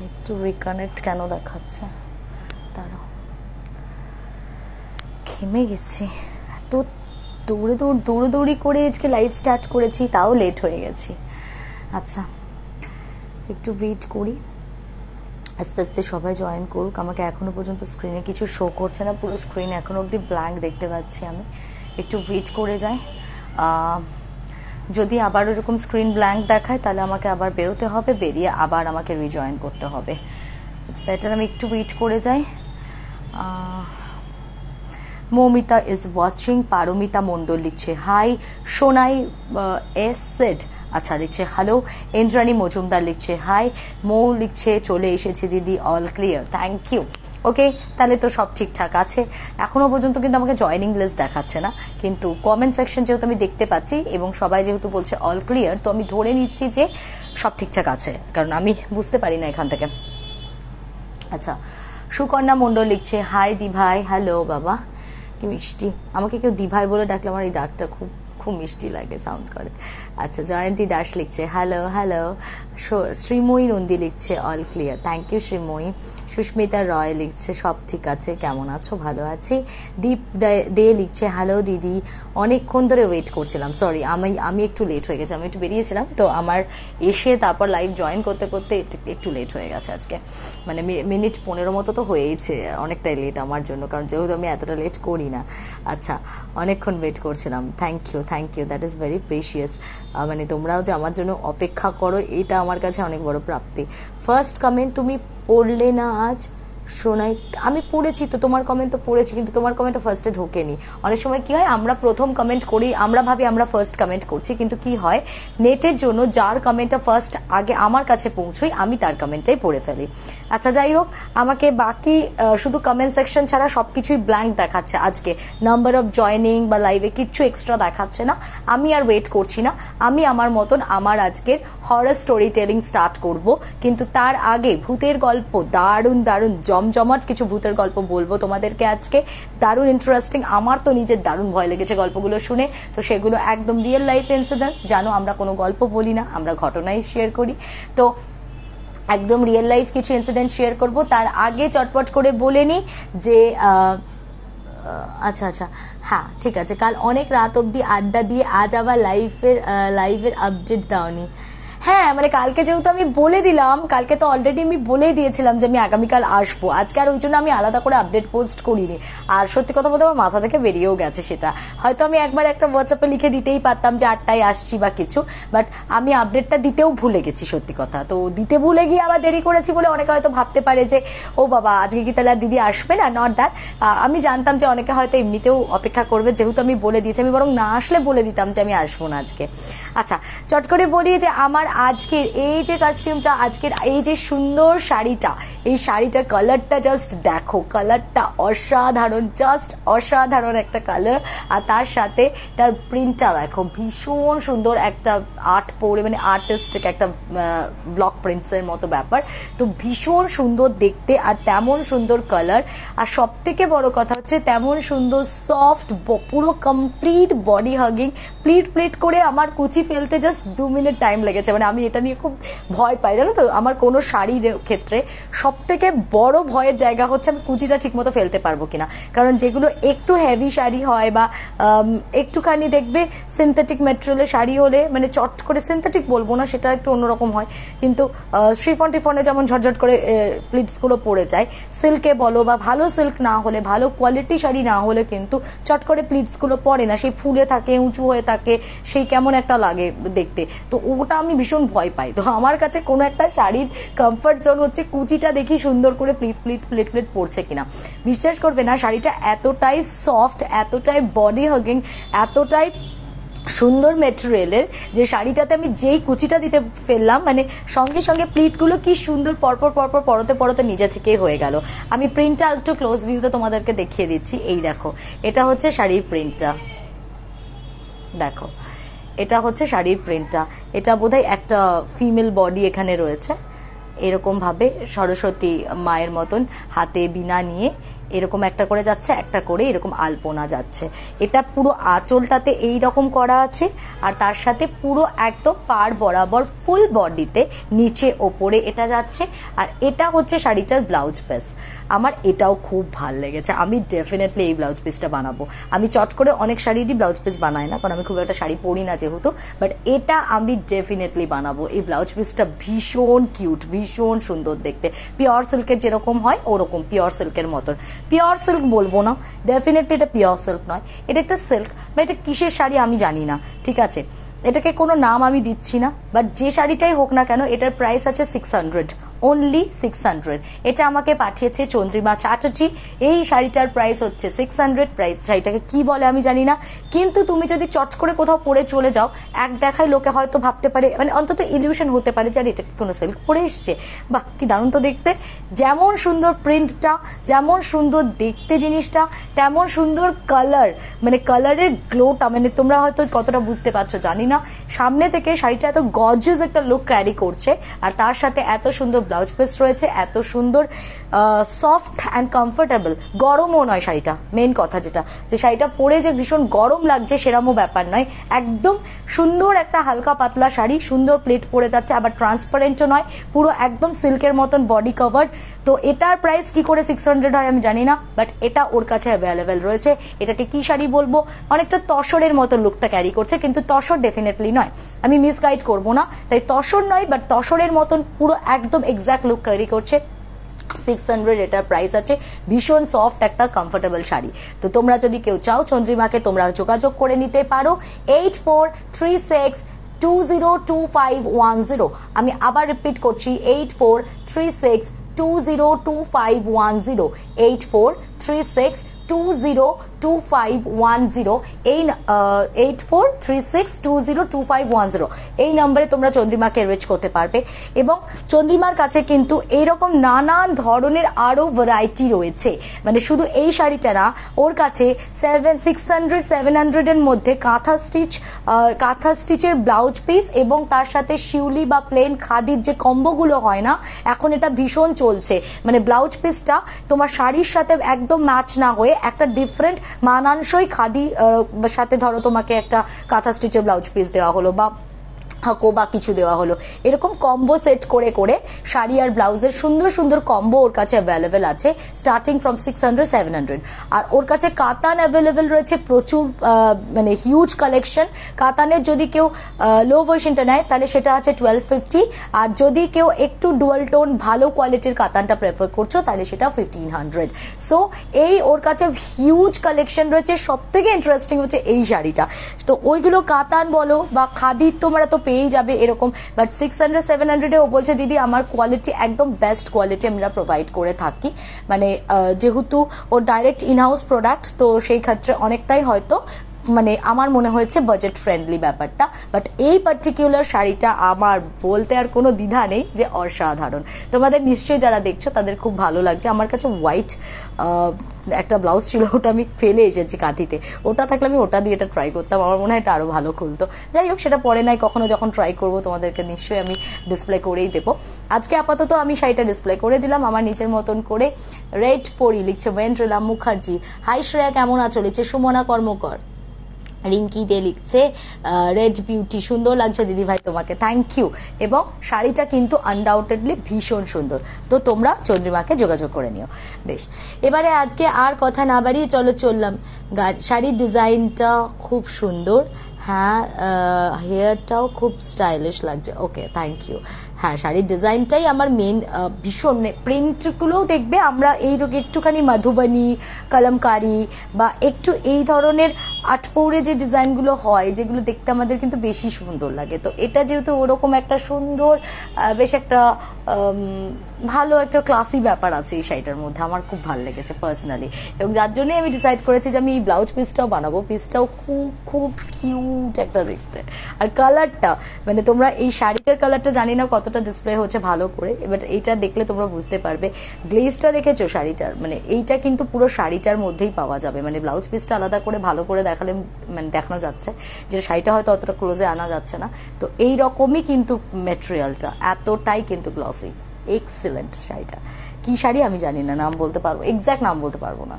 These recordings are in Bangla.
একটু রিকানেক্ট কেন দেখাচ্ছে, দাঁড়াও, ঘেমে গেছি, এত দৌড়াদৌড়ি করে আজকে লাইভ স্টার্ট করেছি, তাও লেট হয়ে গেছি। আচ্ছা একটু ওয়েট করি, আস্তে আস্তে সবাই জয়েন করুক। আমাকে এখনো পর্যন্ত স্ক্রিনে কিছু শো করছে না, পুরো স্ক্রিন এখনো অবধি ব্ল্যাঙ্ক দেখতে পাচ্ছি আমি। একটু ওয়েট করে যাই, যদি আবার ওরকম স্ক্রিন ব্ল্যাঙ্ক দেখায় তাহলে আমাকে আবার বেরোতে হবে, বেরিয়ে আবার আমাকে রিজয়েন করতে হবে। ইটস বেটার আমি একটু ওয়েট করে যাই। মৌমিতা ইজ ওয়াচিং, পারমিতা মন্ডল লিখছে হাই, সোনাই এস সেড আচ্ছা লিখছে হ্যালো, ইন্দ্রাণী মজুমদার লিখছে হাই, মৌ লিখছে চলে এসেছি দিদি, অল ক্লিয়ার, থ্যাংক ইউ। ওকে, তাহলে তো সব ঠিকঠাক আছে। এখনো পর্যন্ত কিন্তু আমাকে জয়নিং লিস্ট দেখাচ্ছে না, কিন্তু কমেন্ট সেকশন যেহেতু আমি দেখতে পাচ্ছি এবং সবাই যেহেতু বলছে অল ক্লিয়ার, তো আমি ধরে নিচ্ছি যে সব ঠিকঠাক আছে, কারণ আমি বুঝতে পারি না এখান থেকে। আচ্ছা, সুকন্যা মন্ডল লিখছে হাই দি ভাই, হ্যালো বাবা, কি মিষ্টি, আমাকে কেউ দি ভাই বলে ডাকলে আমার এই ডাকটা খুব খুব মিষ্টি লাগে, সাউন্ড করে। আচ্ছা, জয়ন্তী দাস লিখছে হ্যালো হ্যালো, শ্রীময়ী নন্দী লিখছে all clear, thank you Shrimoyee. Susmita Roy লিখছে সব ঠিক আছে, কেমন আছো, ভালো আছি। দীপ দে লিখছে হ্যালো দিদি, অনেকক্ষণ ধরে ওয়েট করছিলাম, সরি আমি একটু লেট হয়ে গেছে, আমি একটু বেরিয়েছিলাম, তো আমার এসে তারপর লাইভ জয়েন করতে করতে একটু লেট হয়ে গেছে আজকে, মানে মিনিট 15 মতো তো হয়েইছে, অনেকটাই লেট আমার জন্য, কারণ যেহেতু আমি এতটা লেট করি না। আচ্ছা, অনেকক্ষণ ওয়েট করছিলাম, thank you, that is very precious. মানে তোমরাও যে আমার জন্য অপেক্ষা করো, এটা আমার কাছে অনেক বড় প্রাপ্তি। ফার্স্ট কমেন্ট তুমি পড়লে না আজ শোনাই, আমি পড়েছি তো, তোমার কমেন্ট তো পড়েছি, কিন্তু তোমার কমেন্টটা ফার্স্টে ঢোকেনি। অনেক সময় কি হয়, আমরা প্রথম কমেন্ট করি, আমরা ভাবি আমরা ফার্স্ট কমেন্ট করছি, কিন্তু কি হয় নেটের জন্য যার কমেন্টটা ফার্স্ট আগে আমার কাছে পৌঁছই, আমি তার কমেন্টটাই পড়ে ফেলি। আচ্ছা যাই হোক, আমাকে বাকি শুধু কমেন্ট সেকশন ছাড়া সবকিছুই ব্ল্যাঙ্ক দেখাচ্ছে আজকে, নাম্বার অফ জয়নিং বা লাইভে কিচ্ছু এক্সট্রা দেখাচ্ছে না। আমি আর ওয়েট করছি না, আমি আমার মতন আমার আজকের হরর স্টোরি টেলিং স্টার্ট করব, কিন্তু তার আগে ভূতের গল্প, দারুণ দারুণ জমজমাট কিছু ভূতের গল্প বলবো তোমাদেরকে আজকে, দারুণ ইন্টারেস্টিং। আমার তো নিজের দারুণ ভয় লেগেছে গল্পগুলো শুনে, তো সেগুলো একদম রিয়েল লাইফ ইনসিডেন্টস। জানো আমরা কোনো গল্প বলি না, আমরা ঘটনাই শেয়ার করি, তো একদম রিয়েল লাইফ কিছু ইনসিডেন্ট শেয়ার করব। তার আগে চটপট করে বলে নি যে আচ্ছা আচ্ছা হ্যাঁ ঠিক আছে, কাল অনেক রাত অবধি আড্ডা দিয়ে আজ আবার লাইভের আপডেট দাওনি। হ্যাঁ মানে কালকে যেহেতু আমি বলে দিলাম, কালকে তো অলরেডি আমি বলেই দিয়েছিলাম যে আমি আগামীকাল আসবো, আজকে আর ওই জন্য আমি আলাদা করে আপডেট পোস্ট করিনি। আর সত্যি কথা বলতে আমার মাথা থেকে বেরিয়েও গেছে সেটা, হয়তো আমি একবার একটা হোয়াটসঅ্যাপে লিখে দিতেই পারতাম যে 8টায় আসছি বা কিছু, বাট আমি আপডেটটা দিতেও ভুলে গেছি সত্যি কথা। তো দিতে ভুলে গিয়ে আবার দেরি করেছি বলে অনেকে হয়তো ভাবতে পারে যে ও বাবা আজকে কি তাহলে দিদি আসবে না, নট দ্যাট। আমি জানতাম যে অনেকে হয়তো এমনিতেও অপেক্ষা করবে, যেহেতু আমি বলে দিয়েছি, আমি বরং না আসলে বলে দিতাম যে আমি আসবো না আজকে। আচ্ছা চট করে বলি যে আমার আজকের এই যে কস্টিউমটা, আজকের এই যে সুন্দর শাড়িটা, এই শাড়িটার কালারটা জাস্ট দেখো, কালারটা অসাধারণ, জাস্ট অসাধারণ একটা কালার। আর তার সাথে তার প্রিন্টটা দেখো, ভীষণ সুন্দর একটা আর্ট পরে, মানে আর্টিস্টিক একটা ব্লক প্রিন্টসের মতো ব্যাপার, তো ভীষণ সুন্দর দেখতে আর তেমন সুন্দর কালার। আর সব থেকে বড় কথা হচ্ছে তেমন সুন্দর সফট, পুরো কমপ্লিট বডি হাগিং, প্লিট করে আমার কুচি ফেলতে জাস্ট 2 মিনিট টাইম লেগেছে। মানে আমি এটা নিয়ে খুব ভয় পাই, জানো তো, আমার কোনো শাড়ির ক্ষেত্রে সব থেকে বড় ভয়ের জায়গা হচ্ছে আমি কুচিটা ঠিক মতো ফেলতে পারবো কিনা, কারণ যেগুলো একটু হেভি শাড়ি হয় বা একটুখানি দেখবে সিনথেটিক ম্যাটেরিয়ালের শাড়ি হলে, মানে চট করে, সিনথেটিক বলবো না, সেটা একটু অন্যরকম হয়, কিন্তু শ্রীফন টিফনে যেমন ঝটঝট করে প্লিটস গুলো পড়ে যায়, সিল্কে বলো বা ভালো সিল্ক না হলে, ভালো কোয়ালিটি শাড়ি না হলে কিন্তু চট করে প্লিটস গুলো পড়ে না, সেই ফুলে থাকে, উঁচু হয়ে থাকে, সেই কেমন একটা লাগে দেখতে, তো ওটা আমি ভীষণ ভয় পাই। তো আমার কাছে কোনো একটা শাড়ির কমফর্ট জোন হচ্ছে কুচিটা দেখি সুন্দর করে প্লিট পড়ছে কিনা। বিশ্বাস করবে না, শাড়িটা এতটাই সফট, এতটাই বডি হাগিং, এতটাই সুন্দর মেটেরিয়ালের, যে শাড়িটাতে আমি যেই কুচিটা দিতে ফেললাম, মানে সঙ্গে সঙ্গে প্লিটগুলো কি সুন্দর পরপর পরতে নিজে থেকেই হয়ে গেল। আমি প্রিন্টটা একটু ক্লোজ ভিউতে তোমাদেরকে দেখিয়ে দিচ্ছি। এই দেখো, এটা হচ্ছে শাড়ির প্রিন্টটা, দেখো এটা হচ্ছে শাড়ির প্রিন্টটা। এটা বোধহয় একটা ফিমেল বডি এখানে রয়েছে, এরকম ভাবে সরস্বতী মায়ের মতন হাতে বীণা নিয়ে এরকম একটা করে যাচ্ছে, একটা করে এরকম আলপনা যাচ্ছে। এটা পুরো আঁচলটাতে এই রকম করা আছে, আর তার সাথে পুরো একদম পাড় বরাবর ফুল বডিতে নিচে ওপরে এটা যাচ্ছে। আর এটা হচ্ছে শাড়িটার ব্লাউজ পিস। আমার এটাও খুব ভাল লেগেছে, আমি ডেফিনেটলি এই ব্লাউজ পিসটা বানাবো। আমি চট করে অনেক শাড়িরই ব্লাউজ পিস বানাই না, কারণ আমি খুব একটা শাড়ি পরি না যেহেতু, বাট এটা আমি ডেফিনেটলি বানাবো। এই ব্লাউজ পিসটা ভীষণ কিউট, ভীষণ সুন্দর দেখতে, পিওর সিল্কের যেরকম হয় ওরকম পিওর সিল্কের মতন। পিওর সিল্ক বলবো না, ডেফিনেটলি এটা পিওর সিল্ক নয়, এটা একটা সিল্ক বা এটা কিসের শাড়ি আমি জানি না, ঠিক আছে, এটাকে কোনো নাম আমি দিচ্ছি না, বাট যে শাড়িটাই হোক না কেন এটার প্রাইস আছে 600, অনলি 600। এটা আমাকে পাঠিয়েছে চন্দ্রিমা চ্যাটার্জি। এই শাড়িটার প্রাইস হচ্ছে 600। প্রাইস শাড়িটাকে কি বলে আমি জানি না, কিন্তু তুমি যদি চট করে কোথাও পরে চলে যাও, এক দেখায় লোকে হয়তো ভাবতে পারে, মানে অন্তত ইলিউশন হতে পারে যে এটা কি কোনো সিল্ক পরে এসছে। বাহ, কি দারুণ তো দেখতে, যেমন সুন্দর প্রিন্টটা, যেমন সুন্দর দেখতে জিনিসটা, তেমন সুন্দর কালার, মানে কালারের গ্লোটা, মানে তোমরা হয়তো কতটা বুঝতে পারছো জানি না। সামনে থেকে শাড়িটা এত গর্জিয়াস একটা লুক ক্যারি করছে, আর তার সাথে এত সুন্দর ব্লাউজ পিস রয়েছে, এত সুন্দর সফট অ্যান্ড কমফোর্টেবল। গরমও নয় শাড়িটা, মেন কথা যেটা, যে শাড়িটা পরে যে ভীষণ গরম লাগছে সেরকমও ব্যাপার নয়, একদম সুন্দর একটা হালকা পাতলা শাড়ি, সুন্দর প্লেট পরে যাচ্ছে, আবার ট্রান্সপারেন্টও নয়, পুরো একদম সিল্কের মতন বডি কভার। তো এটার প্রাইস কি করে 600 হয় আমি জানি না, বাট এটা ওর কাছে অ্যাভেলেবেল রয়েছে। এটাকে কি শাড়ি বলবো, অনেকটা তসরের মতো লুকটা ক্যারি করছে, কিন্তু তসর ডেফিনেটলি নয়, আমি মিসগাইড করবো না, তাই তসর নয়, বাট তসরের মতন পুরো একদম এক্সাক্ট লুক ক্যারি করছে। 600 এটার প্রাইস আছে, ভীষণ সফট একটা কমফোর্টেবল শাড়ি। তো তোমরা যদি কেউ চাও চন্দ্রিমাকে, তোমরা যোগাযোগ করে নিতে পারো 8436202510। আমি আবার রিপিট করছি 8436202510, 8436202510, এই 8436202510 এই নম্বরে তোমরা চন্দ্রিমাকে রিচ করতে পারবে। এবং চন্দ্রিমার কাছে কিন্তু এইরকম নানান ধরনের আরো ভ্যারাইটি রয়েছে, মানে শুধু এই শাড়িটা না, ওর কাছে 600-700 এর মধ্যে কাঁথা স্টিচের ব্লাউজ পিস এবং তার সাথে শিউলি বা প্লেন খাদির যে কম্বোগুলো হয় না, এখন এটা ভীষণ চলছে, মানে ব্লাউজ পিসটা তোমার শাড়ির সাথে একদম ম্যাচ না হয়ে একটা ডিফারেন্ট মানানসই খাদি সাথে ধরো তোমাকে একটা কাঁথা স্টিচের ব্লাউজ পিস দেওয়া হলো বা হাকো বা কিছু দেওয়া হলো, এরকম কম্বো সেট করে করে শাড়ি আর ব্লাউজের সুন্দর সুন্দর কম্বো ওর কাছে অ্যাভেলেবেল আছে, স্টার্টিং ফ্রম 600-700। আর ওর কাছে কাতান অ্যাভেলেবেল রয়েছে প্রচুর, মানে হিউজ কালেকশন। কাতানের যদি কেউ লো ভার্সনটা নেয় তাহলে সেটা আছে 1250, আর যদি কেউ একটু ডুয়াল টোন ভালো কোয়ালিটির কাতানটা প্রেফার করছো তাহলে সেটা 1500। সো এই ওর কাছে হিউজ কালেকশন রয়েছে। সব থেকে ইন্টারেস্টিং হচ্ছে এই শাড়িটা, তো ওইগুলো কাতান বলো বা খাদির তোমরা তো পেয়ে যাবে এরকম, বাট 600-700 ও বলছে দিদি আমার কোয়ালিটি একদম বেস্ট কোয়ালিটি আমরা প্রোভাইড করে থাকি, মানে যেহেতু ওর ডাইরেক্ট ইনহাউস প্রোডাক্ট, তো সেই ক্ষেত্রে অনেকটাই হয়তো মানে আমার মনে হয়েছে বাজেট ফ্রেন্ডলি ব্যাপারটা। বাট এই পার্টিকুলার শাড়িটা আমার বলতে আর কোনো দ্বিধা নেই যে অসাধারণ। তোমাদের নিশ্চয়ই যারা দেখছো তাদের খুব ভালো লাগছে। আমার কাছে হোয়াইট একটা ব্লাউজ ছিল, ওটা আমি ফেলে এসেছি কাঁথিতে, ওটা থাকলে আমি ওটা দিয়ে এটা ট্রাই করতাম, আমার মনে হয় এটা আরো ভালো খুলতো। যাই হোক, সেটা পরে নাই, কখনো যখন ট্রাই করবো তোমাদেরকে নিশ্চয়ই আমি ডিসপ্লে করেই দেবো। আজকে আপাতত আমি শাড়িটা ডিসপ্লে করে দিলাম আমার নিজের মতন করে। রেড পরি লিখছে ওয়েন্দ্রিলা মুখার্জি, হাই শ্রেয়া কেমন আছো লিখছে সুমনা কর্মকর। রিঙ্কি দে লিখছে রেড বিউটি, সুন্দর লাগছে দিদি ভাই তোমাকে, থ্যাংক ইউ। এবং শাড়িটা কিন্তু আনডাউটেডলি ভীষণ সুন্দর, তো তোমরা চন্দ্রিমাকে যোগাযোগ করে নিও। বেশ, এবারে আজকে আর কথা না বাড়িয়ে চলো চললাম। শাড়ির ডিজাইনটা খুব সুন্দর, হ্যাঁ হেয়ারটাও খুব স্টাইলিশ লাগছে, ওকে থ্যাংক ইউ। হ্যাঁ, শাড়ির ডিজাইনটাই আমার মেন, ভীষণ প্রিন্টগুলোও দেখবে আমরা এই একটুখানি মধুবনী কলমকারি বা একটু এই ধরনের আটপৌরে যে ডিজাইনগুলো হয় যেগুলো দেখতে আমাদের কিন্তু বেশি সুন্দর লাগে, তো এটা যেহেতু ওরকম একটা সুন্দর বেশ একটা ভালো একটা ক্লাসি ব্যাপার আছে এই শাড়িটার মধ্যে, আমার খুব ভালো লেগেছে পার্সোনালি, এবং যার জন্যই আমি ডিসাইড করেছি যে আমি এই ব্লাউজ পিসটাও বানাবো। পিসটাও খুব খুব কিউট একটা দেখতে, আর কালারটা মানে তোমরা এই শাড়িটার কালারটা জানি না কতটা ডিসপ্লে হচ্ছে ভালো করে, এবার এইটা দেখলে তোমরা বুঝতে পারবে। গ্লেজটা দেখেছো শাড়িটার, মানে এইটা কিন্তু পুরো শাড়িটার মধ্যেই পাওয়া যাবে, মানে ব্লাউজ পিসটা আলাদা করে ভালো করে দেখালে মানে দেখানো যাচ্ছে যে শাড়িটা হয়তো অতটা ক্লোজে আনা যাচ্ছে না, তো এই রকমই কিন্তু ম্যাটেরিয়ালটা এতটাই কিন্তু গ্লসি, এক্সিলেন্ট শাড়িটা। কি শাড়ি আমি জানি না, নাম বলতে পারবো, এক্স্যাক্ট নাম বলতে পারবো না।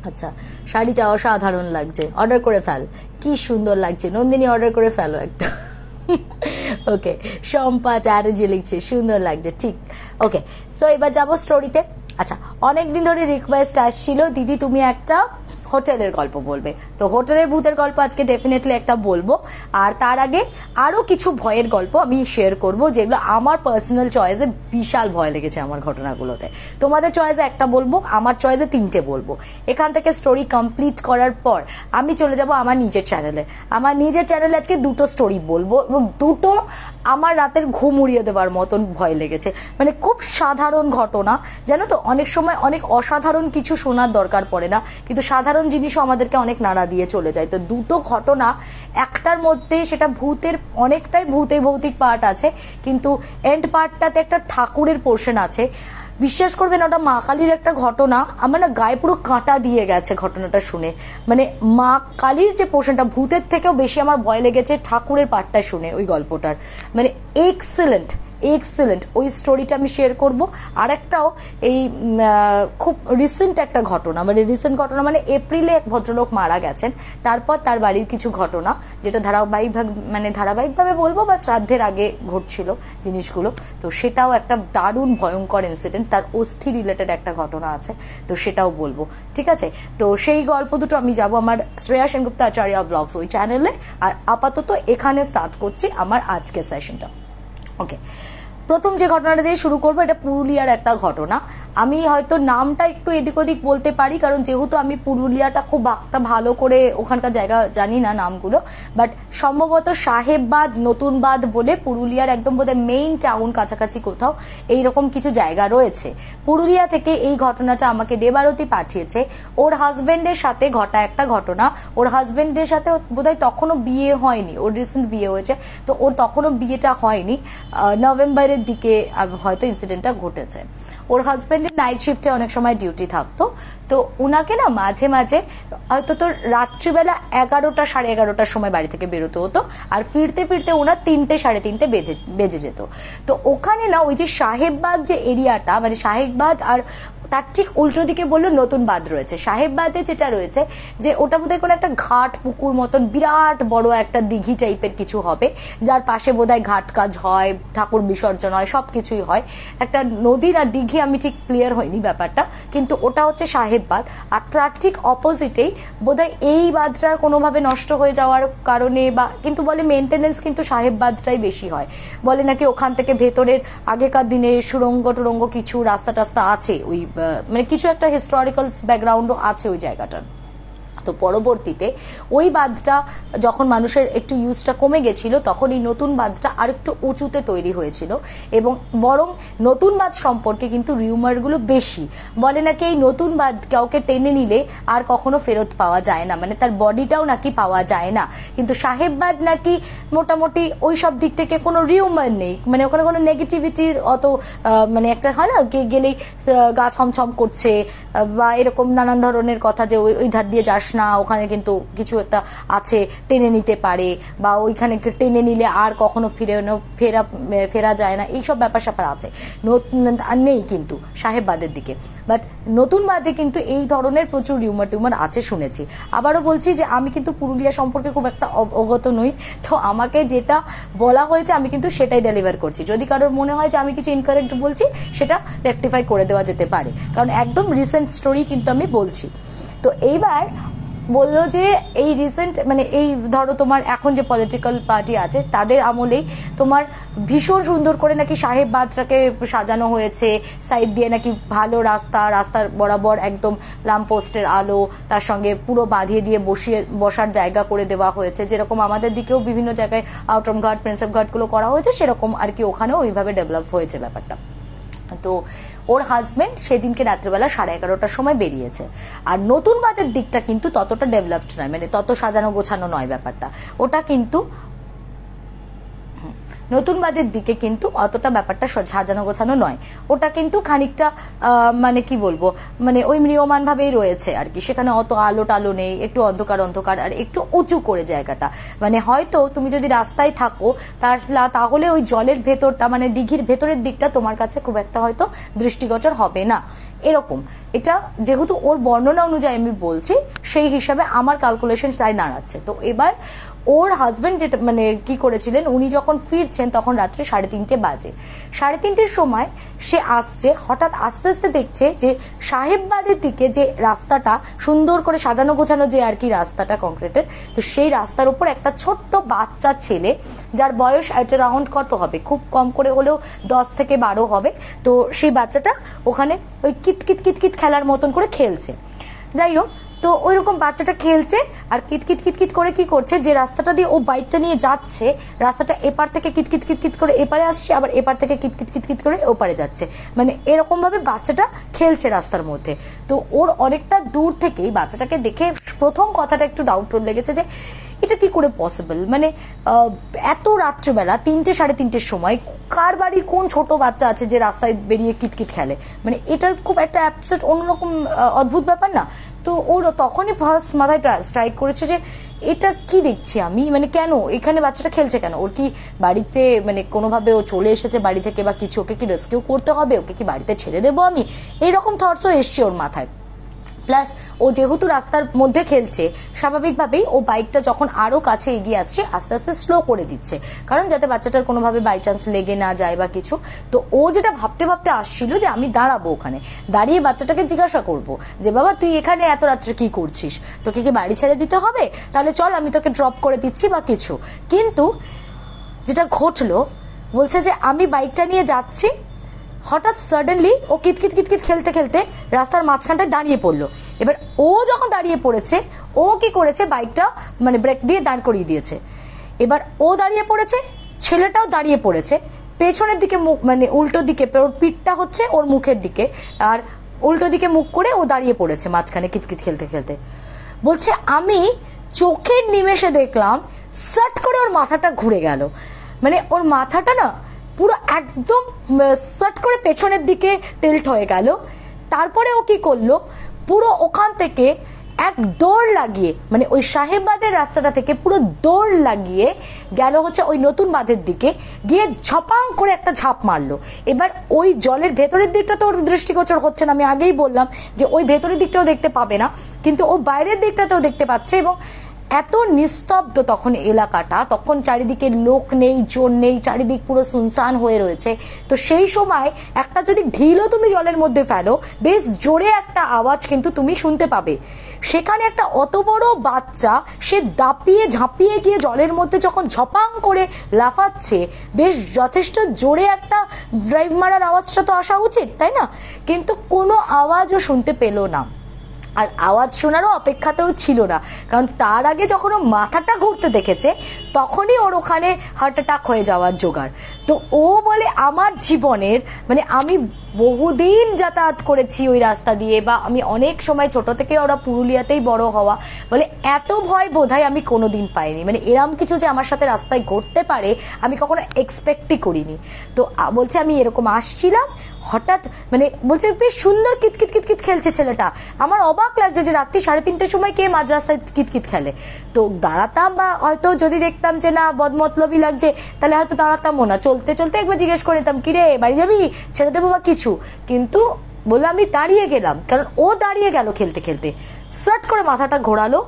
আচ্ছা, শাড়িটা অসাধারণ লাগছে, অর্ডার করে ফেল, কি সুন্দর লাগছে নন্দিনী, অর্ডার করে ফেলো একটা। ওকে, শম্পা চ্যাটার্জি লিখছে সুন্দর লাগছে, ঠিক। ওকে, সো এবার যাবো স্টোরিতে। আচ্ছা, অনেকদিন ধরে রিকোয়েস্ট আসছিল দিদি তুমি একটা হোটেলের গল্প বলবে, তো হোটেলের ভূতের গল্প আজকে ডেফিনেটলি একটা বলবো। আর তার আগে আরো কিছু ভয়ের গল্প আমি শেয়ার করব, যেগুলো আমার পার্সোনাল চয়েসে বিশাল ভয় লেগেছে আমার ঘটনাগুলোতে। তোমাদের চয়েসে একটা বলবো, আমার চয়েসে 3টে বলবো। এখান থেকে স্টোরি কমপ্লিট করার পর আমি চলে যাব আমার নিজের চ্যানেলে। আমার নিজের চ্যানেলে আজকে 2টো স্টোরি বলবো, এবং 2টো আমার রাতের ঘুম উড়িয়ে দেওয়ার মতন ভয় লেগেছে। মানে খুব সাধারণ ঘটনা, জানো তো, অনেক সময় অনেক অসাধারণ কিছু শোনার দরকার পড়ে না, কিন্তু সাধারণ জিনিসও আমাদেরকে অনেক নাড়া দিয়ে চলে যায়। তো 2টো ঘটনা, একটার মধ্যে সেটা ভূতের অনেকটাই ভূতে ভৌতিক পার্ট আছে, কিন্তু এন্ড পার্টটাতে একটা ঠাকুরের পোর্শন আছে। বিশ্বাস করবেন, ওটা মা কালীর একটা ঘটনা, আমার না গায়ে পুরো কাঁটা দিয়ে গেছে ঘটনাটা শুনে। মানে মা কালীর যে পোর্শনটা, ভূতের থেকেও বেশি আমার ভয় লেগেছে ঠাকুরের পার্টটা শুনে ওই গল্পটার। মানে এক্সেলেন্ট এক্সেলেন্ট, ওই স্টোরিটা আমি শেয়ার করব। আর একটাও এই খুব রিসেন্ট একটা ঘটনা, মানে রিসেন্ট ঘটনা মানে এপ্রিলে এক ভদ্রলোক মারা গেছেন, তারপর তার বাড়ির কিছু ঘটনা, যেটা ধারাবাহিকভাবে বলবো, বা শ্রাদ্ধের আগে ঘটছিল জিনিসগুলো। তো সেটাও একটা দারুণ ভয়ঙ্কর ইনসিডেন্ট, তার অস্থি রিলেটেড একটা ঘটনা আছে, তো সেটাও বলবো, ঠিক আছে। তো সেই গল্প দুটো আমি যাব আমার শ্রেয়া সেনগুপ্ত আচার্য ব্লগস ওই চ্যানেলে। আর আপাতত এখানে স্টার্ট করছি আমার আজকের সেশনটা। ওকে, প্রথম যে ঘটনাটা দিয়ে শুরু করবো, এটা পুরুলিয়ার একটা ঘটনা। আমি হয়তো নামটা একটু এদিক ওদিক বলতে পারি, কারণ যেহেতু আমি পুরুলিয়াটা খুব একটা ভালো করে ওখানকার জায়গা জানি না নামগুলো, বাট সম্ভবত সাহেববাদ নতুনবাদ বলে পুরুলিয়ার একদম বোধহয় মেইন টাউন কাছাকাছি কোথাও এইরকম কিছু জায়গা রয়েছে। পুরুলিয়া থেকে এই ঘটনাটা আমাকে দেবারতী পাঠিয়েছে। ওর হাজবেন্ডের সাথে ঘটা একটা ঘটনা। ওর হাজবেন্ডের সাথে বোধহয় তখনও বিয়ে হয়নি, ওর রিসেন্ট বিয়ে হয়েছে, তো ওর তখনও বিয়েটা হয়নি, নভেম্বরের দিকে হয়তো ইনসিডেন্টটা ঘটেছে। ওর হাজবেন্ডের নাইট শিফটে অনেক সময় ডিউটি থাকতো, তো উনাকে না মাঝে মাঝে হয়তো তোর রাত্রিবেলা 11টা সাড়ে 11টার সময় বাড়ি থেকে বেরোতে হতো, আর ফিরতে ফিরতে ওনার 3টে সাড়ে 3টে বেজে যেত। তো ওখানে না ওই যে সাহেববাগ যে এরিয়াটা, মানে সাহেববাগ আর তার ঠিক উল্টো দিকে বললো নতুন বাঁধ রয়েছে। সাহেববাদে যেটা রয়েছে যে ওটা বোধহয় কোনো একটা ঘাট পুকুর মতন বিরাট বড় একটা দিঘি টাইপের কিছু হবে, যার পাশে বোধহয় ঘাট কাজ হয়, ঠাকুর বিসর্জন হয়, সবকিছুই হয়। একটা নদী না দিঘি, আমি ঠিক ক্লিয়ার হয়নি ব্যাপারটা, কিন্তু ওটা হচ্ছে সাহেববাদ। আর তার ঠিক অপোজিটেই বোধহয় এই বাঁধটার কোনোভাবে নষ্ট হয়ে যাওয়ার কারণে, বা কিন্তু বলে মেনটেনেন্স কিন্তু সাহেববাদটাই বেশি হয়, বলে নাকি ওখান থেকে ভেতরের আগেকার দিনে সুড়ঙ্গ টুড়ঙ্গ কিছু রাস্তা টাস্তা আছে, ওই মানে কিছু একটা হিস্টোরিক্যাল ব্যাকগ্রাউন্ডও আছে ওই জায়গাটার। তো পরবর্তীতে ওই বাঁধটা যখন মানুষের একটু ইউজটা কমে গেছিল, তখন এই নতুন বাঁধটা আর একটু উঁচুতে তৈরি হয়েছিল, এবং বরং নতুন বাঁধ সম্পর্কে কিন্তু রিউমারগুলো বেশি। বলে নাকি এই নতুন বাঁধ কাউকে টেনে নিলে আর কখনো ফেরত পাওয়া যায় না, মানে তার বডিটাও নাকি পাওয়া যায় না। কিন্তু সাহেববাদ নাকি মোটামুটি ওই সব দিক থেকে কোনো রিউমার নেই, মানে ওখানে কোনো নেগেটিভিটির অত মানে একটা হয় না গেলেই গা ছমছম করছে বা এরকম নানান ধরনের কথা, যে ওই ধার দিয়ে যাস না, ওখানে কিন্তু কিছু একটা আছে, টেনে নিতে পারে, বা ওইখানে টেনে নিলে আর কখনো ফেরা যায় না, এইসব ব্যাপার স্যাপার আছে। নেই কিন্তু সাহেববাদের দিকে, বাট নতুন বাদে কিন্তু এই ধরনের প্রচুর টিউমার আছে শুনেছি। আবারও বলছি যে আমি কিন্তু পুরুলিয়া সম্পর্কে খুব একটা অবগত নই, তো আমাকে যেটা বলা হয়েছে আমি কিন্তু সেটাই ডেলিভার করছি। যদি কারোর মনে হয় যে আমি কিছু ইনকারেক্ট বলছি, সেটা রেকটিফাই করে দেওয়া যেতে পারে, কারণ একদম রিসেন্ট স্টোরি কিন্তু আমি বলছি। তো এইবার বললো যে এই রিসেন্ট মানে এই ধরো তোমার এখন যে পলিটিক্যাল পার্টি আছে তাদের আমলেই তোমার ভীষণ সুন্দর করে নাকি সাহেববাদটাকে সাজানো হয়েছে, সাইড দিয়ে নাকি ভালো রাস্তার বরাবর একদম ল্যাম্পপোস্টের আলো, তার সঙ্গে পুরো বাঁধিয়ে দিয়ে বসার জায়গা করে দেওয়া হয়েছে, যেরকম আমাদের দিকেও বিভিন্ন জায়গায় আউটরাম ঘাট প্রিন্সেপ ঘাটগুলো করা হয়েছে, সেরকম আর কি ওখানেও ওইভাবে ডেভেলপ হয়েছে ব্যাপারটা। তো ওর হাজবেন্ড সেদিনকে রাত্রিবেলা 11:30টার সময় বেরিয়েছে। আর নতুন বাদের দিকটা কিন্তু ততটা ডেভেলপড নয়, মানে তত সাজানো গোছানো নয় ব্যাপারটা, ওটা কিন্তু নতুন বাদের দিকে কিন্তু অতটা ব্যাপারটা সাজানো গোছানো নয়, ওটা কিন্তু খানিকটা মানে কি বলবো, মানে ওই ম্রিয়মান ভাবেই রয়েছে আর কি। সেখানে অত আলো টালো নেই, একটু অন্ধকার অন্ধকার, আর একটু উঁচু করে জায়গাটা। মানে হয়তো তুমি যদি রাস্তায় থাকো তাহলে ওই জলের ভেতরটা, মানে দিঘির ভেতরের দিকটা তোমার কাছে খুব একটা হয়তো দৃষ্টিগোচর হবে না, এরকম। এটা যেহেতু ওর বর্ণনা অনুযায়ী আমি বলছি, সেই হিসাবে আমার ক্যালকুলেশন তাই দাঁড়াচ্ছে। তো এবার ওর হাজবেন্ড যেটা মানে কি করেছিলেন, উনি যখন ফিরছেন তখন রাত্রে 3:30 বাজে। 3:30-র সময় সে আসছে, হঠাৎ আস্তে আস্তে দেখছে যে সাহেববাদের দিকে যে রাস্তাটা সুন্দর করে সাজানো গোছানো যে আর কি রাস্তাটা কংক্রিটের, তো সেই রাস্তার উপর একটা ছোট্ট বাচ্চা ছেলে, যার বয়স অ্যারাউন্ড কত হবে, খুব কম করে হলেও 10 থেকে 12 হবে। তো সেই বাচ্চাটা ওখানে ওই কিতকিত কিতকিত খেলার মতন করে খেলছে। যাই হোক, তো ওই রকম বাচ্চাটা খেলছে আর কিতকিত কিতকিত করে কি করছে, যে রাস্তাটা দিয়ে ও বাইকটা নিয়ে যাচ্ছে, রাস্তাটা এপার থেকে কিতকিত কিতকিত করে এপারে আসছে, আবার এপার থেকে কিতকিত কিতকিত করে ওপারে যাচ্ছে, মানে এরকম ভাবে বাচ্চাটা খেলছে রাস্তার মধ্যে। তো ওর অনেকটা দূর থেকেই বাচ্চাটাকে দেখে প্রথম কথাটা একটু ডাউট লেগেছে যে এটা কি করে পসিবল, মানে এত রাত্রেবেলা 3-3:30 সময় কার বাড়ির কোন ছোট বাচ্চা আছে যে রাস্তায় বেরিয়ে কিতকিত খেলে, মানে এটা খুব একটা অ্যাপসেট অন্যরকম অদ্ভুত ব্যাপার না। তো ওর তখনই ফার্স্ট মাথায় স্ট্রাইক করেছে যে এটা কি দেখছি আমি, মানে কেন এখানে বাচ্চাটা খেলছে কেন, ওর কি বাড়িতে মানে কোনোভাবে ও চলে এসেছে বাড়ি থেকে বা কিছু, ওকে কি রেস্কিউ করতে হবে, ওকে কি বাড়িতে ছেড়ে দেবো আমি, এইরকম থটসও এসছে ওর মাথায়। প্লাস ও যেহেতু রাস্তার মধ্যে খেলছে, স্বাভাবিকভাবেই ও বাইকটা যখন আরো কাছে এগিয়ে আসছে আস্তে আস্তে স্লো করে দিচ্ছে, কারণ যাতে বাচ্চাটার কোনোভাবে বাই চান্স লেগে না যায় বা কিছু। তো ও যেটা ভাবতে ভাবতে আসছিল যে আমি দাঁড়াবো ওখানে, দাঁড়িয়ে বাচ্চাটাকে জিজ্ঞাসা করব যে বাবা তুই এখানে এত রাত্রে কি করছিস, তোকে কি বাড়ি ছেড়ে দিতে হবে, তাহলে চল আমি তোকে ড্রপ করে দিচ্ছি বা কিছু। কিন্তু যেটা ঘটলো, বলছে যে আমি বাইকটা নিয়ে যাচ্ছি, হঠাৎ সাডেনলি ও কিতকিত কিতকিত খেলতে খেলতে রাস্তার মাঝখানটায় দাঁড়িয়ে পড়লো। এবার ও যখন দাঁড়িয়ে পড়েছে, ও কি করেছে, বাইকটা মানে ব্রেক দিয়ে দাঁড় করিয়ে দিয়েছে। এবার ও দাঁড়িয়ে পড়েছে, ছেলেটাও দাঁড়িয়ে পড়েছে, পেছনের দিকে মুখ, মানে উল্টো দিকে, ওর পিঠটা হচ্ছে ওর মুখের দিকে, আর উল্টো দিকে মুখ করে ও দাঁড়িয়ে পড়েছে মাঝখানে কিতকিত খেলতে খেলতে। বলছে আমি চোখের নিমেষে দেখলাম সাট করে ওর মাথাটা ঘুরে গেল, মানে ওর মাথাটা না পুরো একদম সাট করে পেছনের দিকে টিল্ট হয়ে গেল। তারপরে ও কি করলো, পুরো ওখান থেকে এক দৌড় লাগিয়ে, মানে ওই সাহেববাদের রাস্তাটা থেকে পুরো দৌড় লাগিয়ে গেল হচ্ছে ওই নতুন বাঁধের দিকে, গিয়ে ঝপাং করে একটা ঝাঁপ মারলো। এবার ওই জলের ভেতরের দিকটা তো ওর দৃষ্টিগোচর হচ্ছে না, আমি আগেই বললাম যে ওই ভেতরের দিকটাও দেখতে পাবে না, কিন্তু ও বাইরের দিকটাতেও দেখতে পাচ্ছে। এবং এত নিস্তব্ধ তখন এলাকাটা, তখন চারিদিকে লোক নেই, জন নেই, চারিদিক পুরো সুনসান হয়ে রয়েছে। তো সেই সময় একটা যদি ঢিলও তুমি জলের মধ্যে ফেলো, বেশ জোরে একটা আওয়াজ কিন্তু তুমি শুনতে পাবে। সেখানে একটা অত বড় বাচ্চা, সে দাপিয়ে ঝাঁপিয়ে গিয়ে জলের মধ্যে যখন ঝপাং করে লাফাচ্ছে, বেশ যথেষ্ট জোরে একটা ড্রাইভ মারার আওয়াজটা তো আসা উচিত, তাই না? কিন্তু কোনো আওয়াজও শুনতে পেল না, আর আওয়াজ শোনারও অপেক্ষাতেও ছিল না, কারণ তার আগে যখন ও মাথাটা ঘুরতে দেখেছে তখনই ওর ওখানে হার্ট অ্যাটাক হয়ে যাওয়ার জোগাড়। তো ও বলে আমার জীবনের, মানে আমি বহুদিন যাতায়াত করেছি ওই রাস্তা দিয়ে, বা আমি অনেক সময় ছোট থেকে ওরা পুরুলিয়াতেই বড় হওয়া, বলে এত ভয় বোধহয় আমি কোনোদিন পাইনি, মানে এরম কিছু যে আমার সাথে রাস্তায় ঘটতে পারে আমি কখনো এক্সপেক্টই করিনি। তো বলছে আমি এরকম আসছিলাম, হঠাৎ মানে বলছে বেশ সুন্দর কিতকিত কিতকিত খেলছে ছেলেটা, আমার অবাক লাগছে যে রাত্রি 3:30-র সময় কে মাঝ রাস্তায় কিতকিত খেলে। তো দাঁড়াতাম, বা হয়তো যদি দেখতাম যে না বদমতলবি লাগছে তাহলে হয়তো দাঁড়াতামও না, চলতে চলতে একবার জিজ্ঞেস করে নিতাম কিরে বাড়ি যাবি, ছেড়ে দেবো বা কিছু। কিন্তু বলে আমি দাঁড়িয়ে গেলাম, কারণ ও দাঁড়িয়ে গেল খেলতে খেলতে, সাট করে মাথাটা ঘোরালো,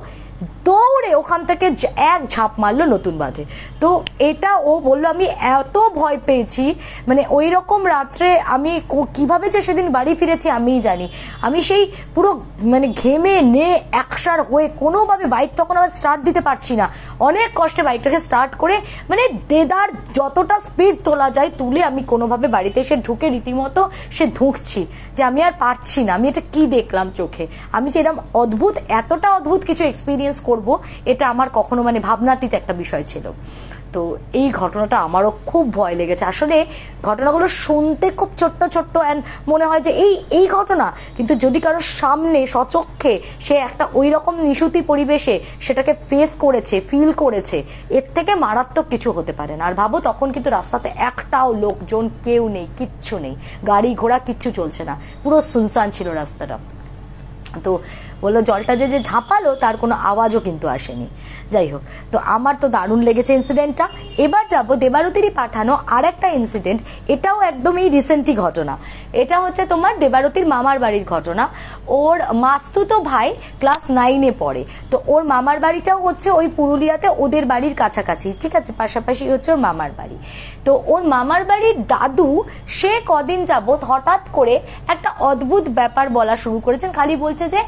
দৌড়ে ওখান থেকে এক ঝাঁপ মারলো নতুন বাঁধে। তো এটা ও বললো আমি এত ভয় পেয়েছি, মানে ওই রকম রাত্রে আমি কিভাবে যে সেদিন বাড়ি ফিরেছি আমিই জানি। আমি সেই পুরো মানে ঘেমে নে একসার হয়ে কোনোভাবে বাইক তখন আবার স্টার্ট দিতে পারছি না, অনেক কষ্টে বাইকটাকে স্টার্ট করে মানে দেদার যতটা স্পিড তোলা যায় তুলে আমি কোনোভাবে বাড়িতে এসে ঢুকে রীতিমতো সে ধুঁকছি যে আমি আর পারছি না, আমি এটা কি দেখলাম চোখে, আমি যে এরকম অদ্ভুত, এতটা অদ্ভুত কিছু এক্সপিরিয়েন্স করব এটা আমার কখনো মানে ভাবনাতীত একটা বিষয় ছিল। তো এই ঘটনাটা আমারও খুব ভয় লেগেছে। আসলে ঘটনাগুলো শুনতে খুব ছোট্ট ছোট্ট অ্যান্ড মনে হয় যে এই ঘটনা, কিন্তু যদি কারোর সামনে সচক্ষে সে একটা ওই রকম নিশুতি পরিবেশে সেটাকে ফেস করেছে, ফিল করেছে, এর থেকে মারাত্মক কিছু হতে পারে না। আর ভাবো তখন কিন্তু রাস্তাতে একটাও লোকজন কেউ নেই, কিচ্ছু নেই, গাড়ি ঘোড়া কিচ্ছু চলছে না, পুরো সুনসান ছিল রাস্তাটা। তো বললো জলটা যে ঝাঁপালো তার কোনো আওয়াজও কিন্তু আসেনি। যাই হোক, তো আমার তো দারুণ লেগেছে ইনসিডেন্টটা। এবার যাবো দেবারতীরই পাঠানো আর একটা ইনসিডেন্ট, এটাও একদম এই রিসেন্টই ঘটনা। এটা হচ্ছে তোমার দেবারতীর মামার বাড়ির ঘটনা। ওর মাস্তুতো ভাই ক্লাস 9-এ পড়ে, তো ওর মামার বাড়িটাও হচ্ছে ওই পুরুলিয়াতে ওদের বাড়ির কাছাকাছি, ঠিক আছে, পাশাপাশি হচ্ছে ওর মামার বাড়ি। তো ওর মামার বাড়ির দাদু সে কদিন যাবত হঠাৎ করে একটা অদ্ভুত ব্যাপার বলা শুরু করেছেন, খালি বলছে যে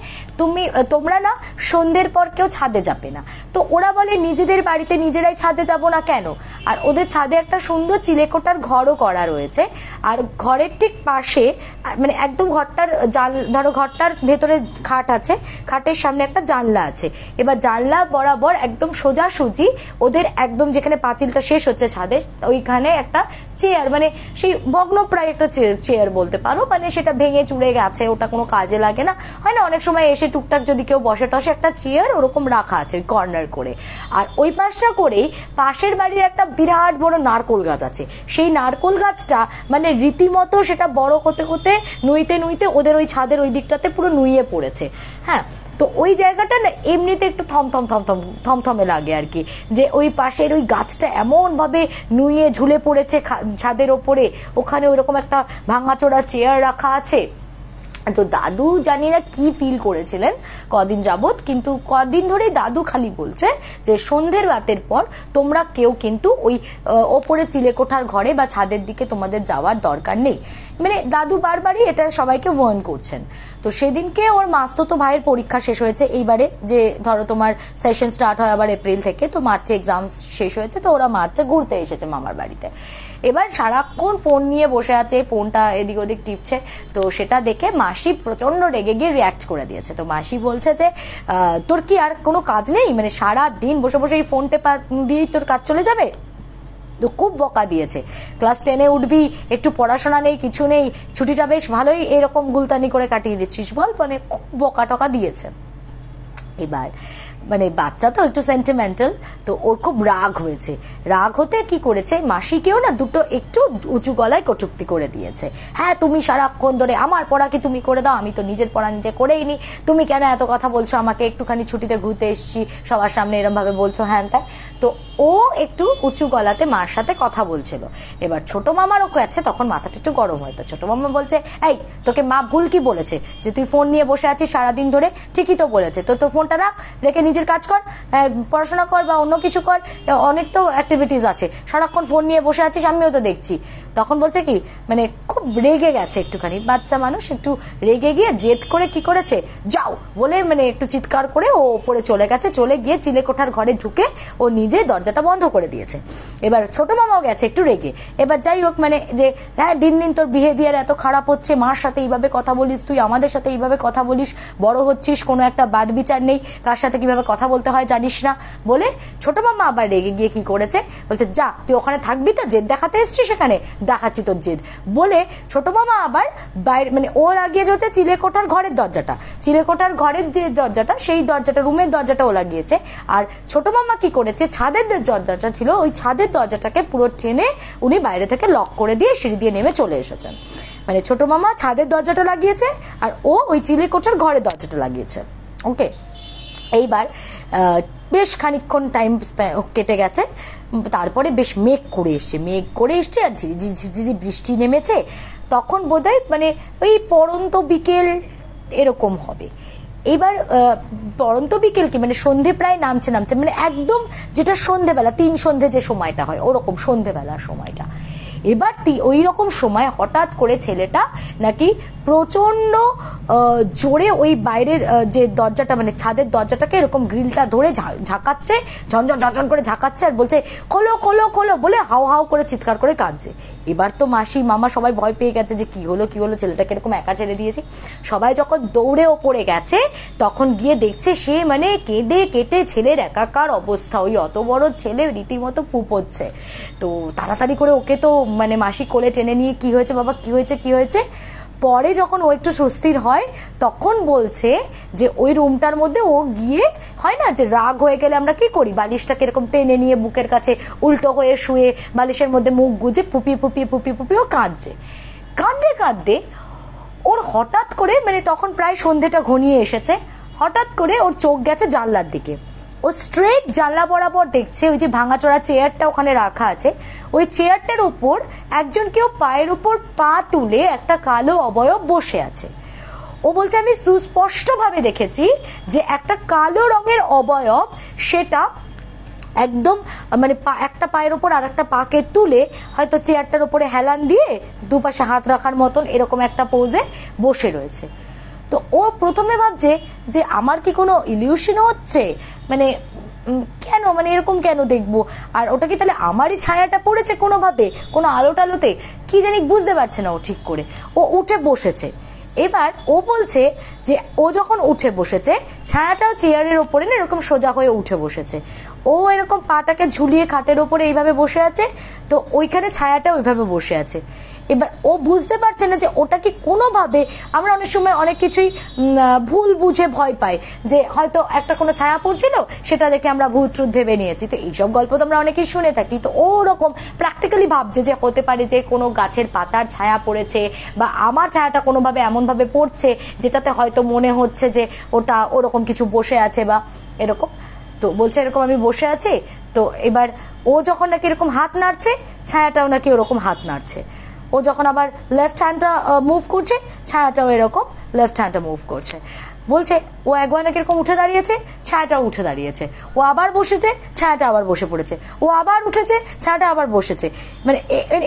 তোমরা না সন্ধ্যের পর কেউ ছাদে যাবে না। তো ওরা বলে নিজেদের বাড়িতে নিজেরাই ছাদে যাব না কেন, আর ওদের ছাদে একটা সুন্দর চিলেকোঠার ঘরও করা রয়েছে, আর ঘরের ঠিক পাশে মানে একদম ঘরটার ধরো ঘরটার ভেতরে খাট আছে, খাটের সামনে একটা জানলা আছে। এবার জানলা বরাবর একদম সোজাসুজি ওদের একদম যেখানে পাঁচিলটা শেষ হচ্ছে ছাদের ওইখানে একটা চেয়ার, মানে সেই ভগ্নপ্রায় একটা চেয়ার বলতে পারো, মানে সেটা ভেঙে চুড়ে গেছে, ওটা কোনো কাজে লাগে না, হয় না অনেক সময় এসে টুকটাক যদি কেউ বসে টসে, একটা চেয়ার ওরকম রাখা আছে কর্নার করে। আর ওই পাশটা করেই পাশের বাড়ির একটা বিরাট বড় নারকোল গাছ আছে। সেই নারকোল গাছটা মানে রীতিমতো সেটা বড় হতে হতে নুইতে নুইতে ওদের ওই ছাদের ওই দিকটাতে পুরো নুইয়ে পড়েছে। হ্যাঁ, তো ওই জায়গাটা না এমনিতে একটু থমথমে লাগে আর কি, যে ওই পাশের ওই গাছটা এমন ভাবে নুইয়ে ঝুলে পড়েছে ছাদের ওপরে, ওখানে ওইরকম একটা ভাঙাচোরা চেয়ার রাখা আছে। তো দাদু জানি না কি ফিল করেছিলেন কদিন যাবত, কিন্তু কদিন ধরে দাদু খালি বলছে যে সন্ধ্যের রাতের পর তোমরা কেউ কিন্তু ওই ওপরে চিলেকোঠার ঘরে বা ছাদের দিকে তোমাদের যাওয়ার দরকার নেই। মানে দাদু বারবারই এটা সবাইকে ওয়ার্ন করছেন। তো সেদিনকে ওর মাস্তুতো ভাইয়ের পরীক্ষা শেষ হয়েছে এইবারে, যে ধরো তোমার সেশন স্টার্ট হয় আবার এপ্রিল থেকে, তো মার্চে এক্সাম শেষ হয়েছে, তো ওরা মার্চে ঘুরতে এসেছে মামার বাড়িতে। এবার সারাক্ষণ ফোন নিয়ে বসে আছে, ফোনটা এদিক ওদিক টিপছে। তো সেটা দেখে মাসি প্রচন্ড রেগে গিয়ে রিয়াক্ট করে দিয়েছে। তো মাসি বলছে যে তোর কি আর কোনো কাজ নেই, মানে সারা দিন বসে বসে এই ফোন টেপা দিয়েই তোর কাজ চলে যাবে? তো খুব বকা দিয়েছে, ক্লাস 10-এ উঠবি, একটু পড়াশোনা নেই, কিছু নেই, ছুটিটা বেশ ভালোই এরকম গুলতানি করে কাটিয়ে দিচ্ছিস বল, মানে খুব বকা টকা দিয়েছে। এবার মানে বাচ্চা তো একটু সেন্টিমেন্টাল, তো ওর খুব রাগ হয়েছে। রাগ হতে কি করেছে, মাসিকেও না দুটো একটু উঁচু গলায় কটূক্তি করে দিয়েছে। হ্যাঁ, তুমি সারাক্ষণ ধরে আমার পড়া কি তুমি করে দাও, আমি তো নিজের পড়া নিজে করেই নি, তুমি কেন এত কথা বলছো আমাকে, একটুখানি ছুটিতে ঘুরতে এসেছি সবার সামনে এরম ভাবে বলছো হ্যান ত্যান। তো ও একটু উঁচু গলাতে মার সাথে কথা বলছিল। এবার ছোট মামারও কাছে তখন মাথাটা একটু গরম হয়। তো ছোট মামা বলছে, এই তোকে মা ভুল কি বলেছে যে তুই ফোন নিয়ে বসে আছিস সারাদিন ধরে? ঠিকই তো বলেছে, তো তোর ফোনটা রাখ, রেখে নিজের কাজ কর, পড়াশোনা কর বা অন্য কিছু কর, অনেক তো অ্যাক্টিভিটিস আছে, সারাক্ষণ ফোন নিয়ে বসে আছিস আমিও তো দেখছি। তখন বলছে কি, মানে খুব রেগে গেছে একটুখানি, বাচ্চা মানুষ একটু রেগে গিয়ে জেদ করে কি করেছে, যাও বলে মানে একটু চিৎকার করে ও ওপরে চলে গেছে। চলে গিয়ে চিলেকোঠার ঘরে ঢুকে ও নিজে দরজাটা বন্ধ করে দিয়েছে। এবার ছোট মামাও গেছে একটু রেগে। এবার যাই হোক, মানে যে হ্যাঁ দিন দিন তোর বিহেভিয়ার এত খারাপ হচ্ছে, মার সাথে এইভাবে কথা বলিস, তুই আমাদের সাথে এইভাবে কথা বলিস, বড় হচ্ছিস, কোনো একটা বাদ বিচার নেই, কার সাথে কিভাবে কথা বলতে হয় জানিস না বলে ছোট মামা আবার রেগে গিয়ে কি করেছে, বলছে যা তুই ওখানে থাকবি তো, জেদ দেখাতে এসছিস সেখানে, দেখাচ্ছি তোর জেদ বলে ছোট মামা আবার বাইরে, মানে ওর আগে যেতে চিলেকোঠার ঘরের দরজাটা, চিলেকোঠার ঘরের দরজাটা, সেই দরজাটা রুমের দরজাটা ও লাগিয়েছে। আর ছোট মামা কি করেছে, ছাদের দরজাটা ছিল, ওই ছাদের দরজাটাকে পুরো টেনে উনি বাইরে থেকে লক করে দিয়ে সিঁড়ি দিয়ে নেমে চলে এসেছেন। মানে ছোট মামা ছাদের দরজাটা লাগিয়েছে আর ও ওই চিলেকোঠার ঘরের দরজাটা লাগিয়েছে। ওকে, এইবার বেশ খানিকক্ষণ টাইম কেটে গেছে, তারপরে বেশ মেঘ করে এসছে আর ঝিরিঝিরি বৃষ্টি নেমেছে। তখন বোধহয় মানে ওই পড়ন্ত বিকেল এরকম হবে। এবার পড়ন্ত বিকেল কি, মানে সন্ধে প্রায় নামছে, মানে একদম যেটা সন্ধেবেলা 3 সন্ধে যে সময়টা হয় ওরকম সন্ধেবেলার সময়টা। এবার ওই রকম সময় হঠাৎ করে ছেলেটা নাকি প্রচন্ড জোরে ওই বাইরের যে দরজাটা মানে ছাদের দরজাটাকে এরকম গ্রিলটা ধরে ঝাঁকাচ্ছে, ঝনঝন ঝনঝন করে ঝাঁকাচ্ছে আর বলছে খোলো খোলো খোলো বলে হাও হাও করে চিৎকার করে কাঁদছে। এবার তো মাসি মামা সবাই ভয় পেয়ে গেছে যে কি হলো ছেলেটাকে এরকম একা ছেড়ে দিয়েছি। সবাই যখন দৌড়ে ওপরে গেছে তখন গিয়ে দেখছে সে মানে কেঁদে কেটে ছেলের একাকার অবস্থা, ওই অত বড় ছেলে রীতিমতো ফুপ হচ্ছে। তো তাড়াতাড়ি করে ওকে তো মানে মাসি কোলে টেনে নিয়ে কি হয়েছে বাবা কি হয়েছে পরে যখন ও একটু সুস্থির হয় তখন বলছে যে ওই রুমটার মধ্যে ও গিয়ে হয় না যে রাগ হয়ে গেলে আমরা কি করি, বালিশটাকে এরকম টেনে নিয়ে বুকের কাছে উল্টো হয়ে শুয়ে বালিশের মধ্যে মুখ গুজে ফুপিয়ে ও কাঁদতে ওর হঠাৎ করে মানে তখন প্রায় সন্ধেটা ঘনিয়ে এসেছে, হঠাৎ করে ওর চোখ গেছে জানলার দিকে। ও স্ট্রেট জানলা বরাবর দেখছে ওই যে ভাঙাচোরা চেয়ারটা ওখানে রাখা আছে, ওই চেয়ারটার উপর একজন কেউ পায়ের উপর পা তুলে একটা কালো অবয়ব বসে আছে। ও বলছে আমি সুস্পষ্ট ভাবে দেখেছি যে একটা কালো রঙের অবয়ব সেটা একদম মানে একটা পায়ের উপর আর একটা পাকে তুলে হয়তো চেয়ারটার উপরে হেলান দিয়ে দুপাশে হাত রাখার মতন এরকম একটা পোজে বসে রয়েছে। তো ও প্রথমে ভাবছে যে আমার কি কোনো ইলিউশন হচ্ছে, মানে কেন মানে এরকম কেন দেখবো, আর ওটা কি তাহলে আমারই ছায়াটা পড়েছে কোনোভাবে কোনো আলো টালোতে, কি জানি বুঝতে পারছে না ও ঠিক করে। ও উঠে বসেছে, এবার ও বলছে যে ও যখন উঠে বসেছে ছায়াটাও চেয়ারের ওপরে না এরকম সোজা হয়ে উঠে বসেছে, ও এরকম পাটাকে ঝুলিয়ে খাটের ওপরে এইভাবে বসে আছে, তো ওইখানে ছায়াটা ওইভাবে বসে আছে। এবার ও বুঝতে পারছে না যে ওটা কি কোনোভাবে, আমরা অনেক সময় অনেক কিছুই ভুল বুঝে ভয় পাই যে হয়তো একটা কোনো ছায়া পড়ছিল সেটা দেখে আমরা ভূত ট্রুত ভেবে নিয়েছি, তো এইসব গল্প তো আমরা অনেকেই শুনে থাকি। তো ও ওরকম প্র্যাকটিক্যালি ভাবছে যে হতে পারে যে কোনো গাছের পাতার ছায়া পড়েছে বা আমার ছায়াটা কোনোভাবে এমন ভাবে পড়ছে যেটাতে হয়তো মনে হচ্ছে যে ওটা ওরকম কিছু বসে আছে বা এরকম। তো বলছে এরকম আমি বসে আছি, তো এবার ও যখন নাকি এরকম হাত নাড়ছে ছায়াটাও নাকি ওরকম হাত নাড়ছে, ও যখন আবার লেফট হ্যান্ডটা মুভ করছে ছায়াটাও এরকম লেফট হ্যান্ডটা মুভ করছে। বলছে ও একবার নাকি এরকম উঠে দাঁড়িয়েছে ছায়াটাও উঠে দাঁড়িয়েছে, ও আবার বসেছে ছায়াটা আবার বসে পড়েছে, ও আবার উঠেছে ছায়াটা আবার বসেছে, মানে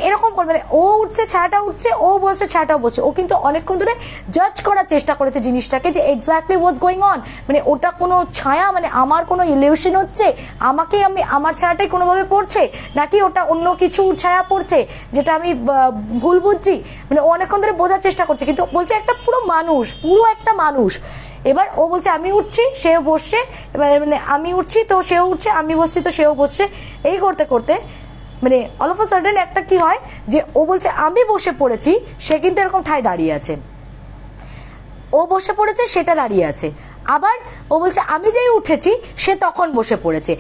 এরকম মানে ও উঠছে ছায়াটা উঠছে, ও বসছে ছায়াটাও বসছে। ও কিন্তু অনেকক্ষণ ধরে জাজ করার চেষ্টা করেছে জিনিসটাকে যে এক্স্যাক্টলি হোয়াটস গোয়িং অন, মানে ওটা কোনো ছায়া মানে আমার কোনো ইলিউশন হচ্ছে, আমাকে আমি আমার ছায়াটাই কোনোভাবে পড়ছে নাকি ওটা অন্য কিছু ছায়া পড়ছে যেটা আমি ভুল বুঝছি, মানে ও অনেকক্ষণ ধরে বোঝার চেষ্টা করছে। কিন্তু বলছে একটা পুরো একটা মানুষ। এবার ও বলছে আমি উঠছি সেও বসছে, মানে আমি উঠছি তো সেও উঠছে, আমি বসছি তো সেও বসছে, এই করতে করতে মানে অল অফ আ সাডেন একটা কি হয় যে ও বলছে আমি বসে পড়েছি, সে কিন্তু এরকম ঠায় দাঁড়িয়ে আছে, ও বসে পড়েছে সেটা দাঁড়িয়ে আছে, আবার ও বলছে আমি যেই উঠেছি সে তখন বসে পড়েছে।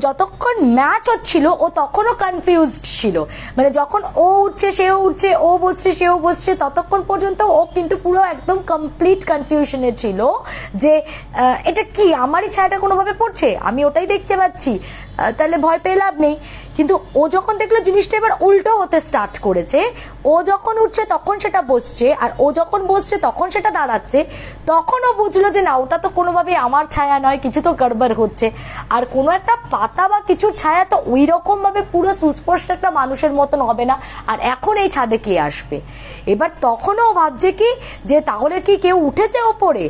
যতক্ষণ ম্যাচ হচ্ছিল ও তখনও কনফিউজড ছিল, মানে যখন ও উঠছে সেও উঠছে, ও বসছে সেও বসছে, ততক্ষণ পর্যন্ত ও কিন্তু পুরো একদম কমপ্লিট কনফিউশনে ছিল যে এটা কি আমারই ছায়াটা কোনোভাবে পড়ছে, আমি ওটাই দেখতে পাচ্ছি, তাহলে ভয় পেয়ে লাভ নেই। কিন্তু ও যখন দেখলো জিনিসটা এবার উল্টো হতে স্টার্ট করেছে, ও যখন উঠছে তখন সেটা বসছে আর ও যখন বসছে তখন সেটা দাঁড়াচ্ছে, তখন ও বুঝলো যে না ওটা তো কোনোভাবে আমার ছায়া নয়, কিছু তো গড়বড় হচ্ছে। আর কোনো একটা পাতা বা কিছুর ছায়া তো ওই রকম ভাবে পুরো সুস্পষ্ট একটা মানুষের মতন হবে না, আর এখন এই ছাদে কে আসবে। এবার তখনও ও ভাবছে কি যে তাহলে কি কেউ উঠেছে ওপরে,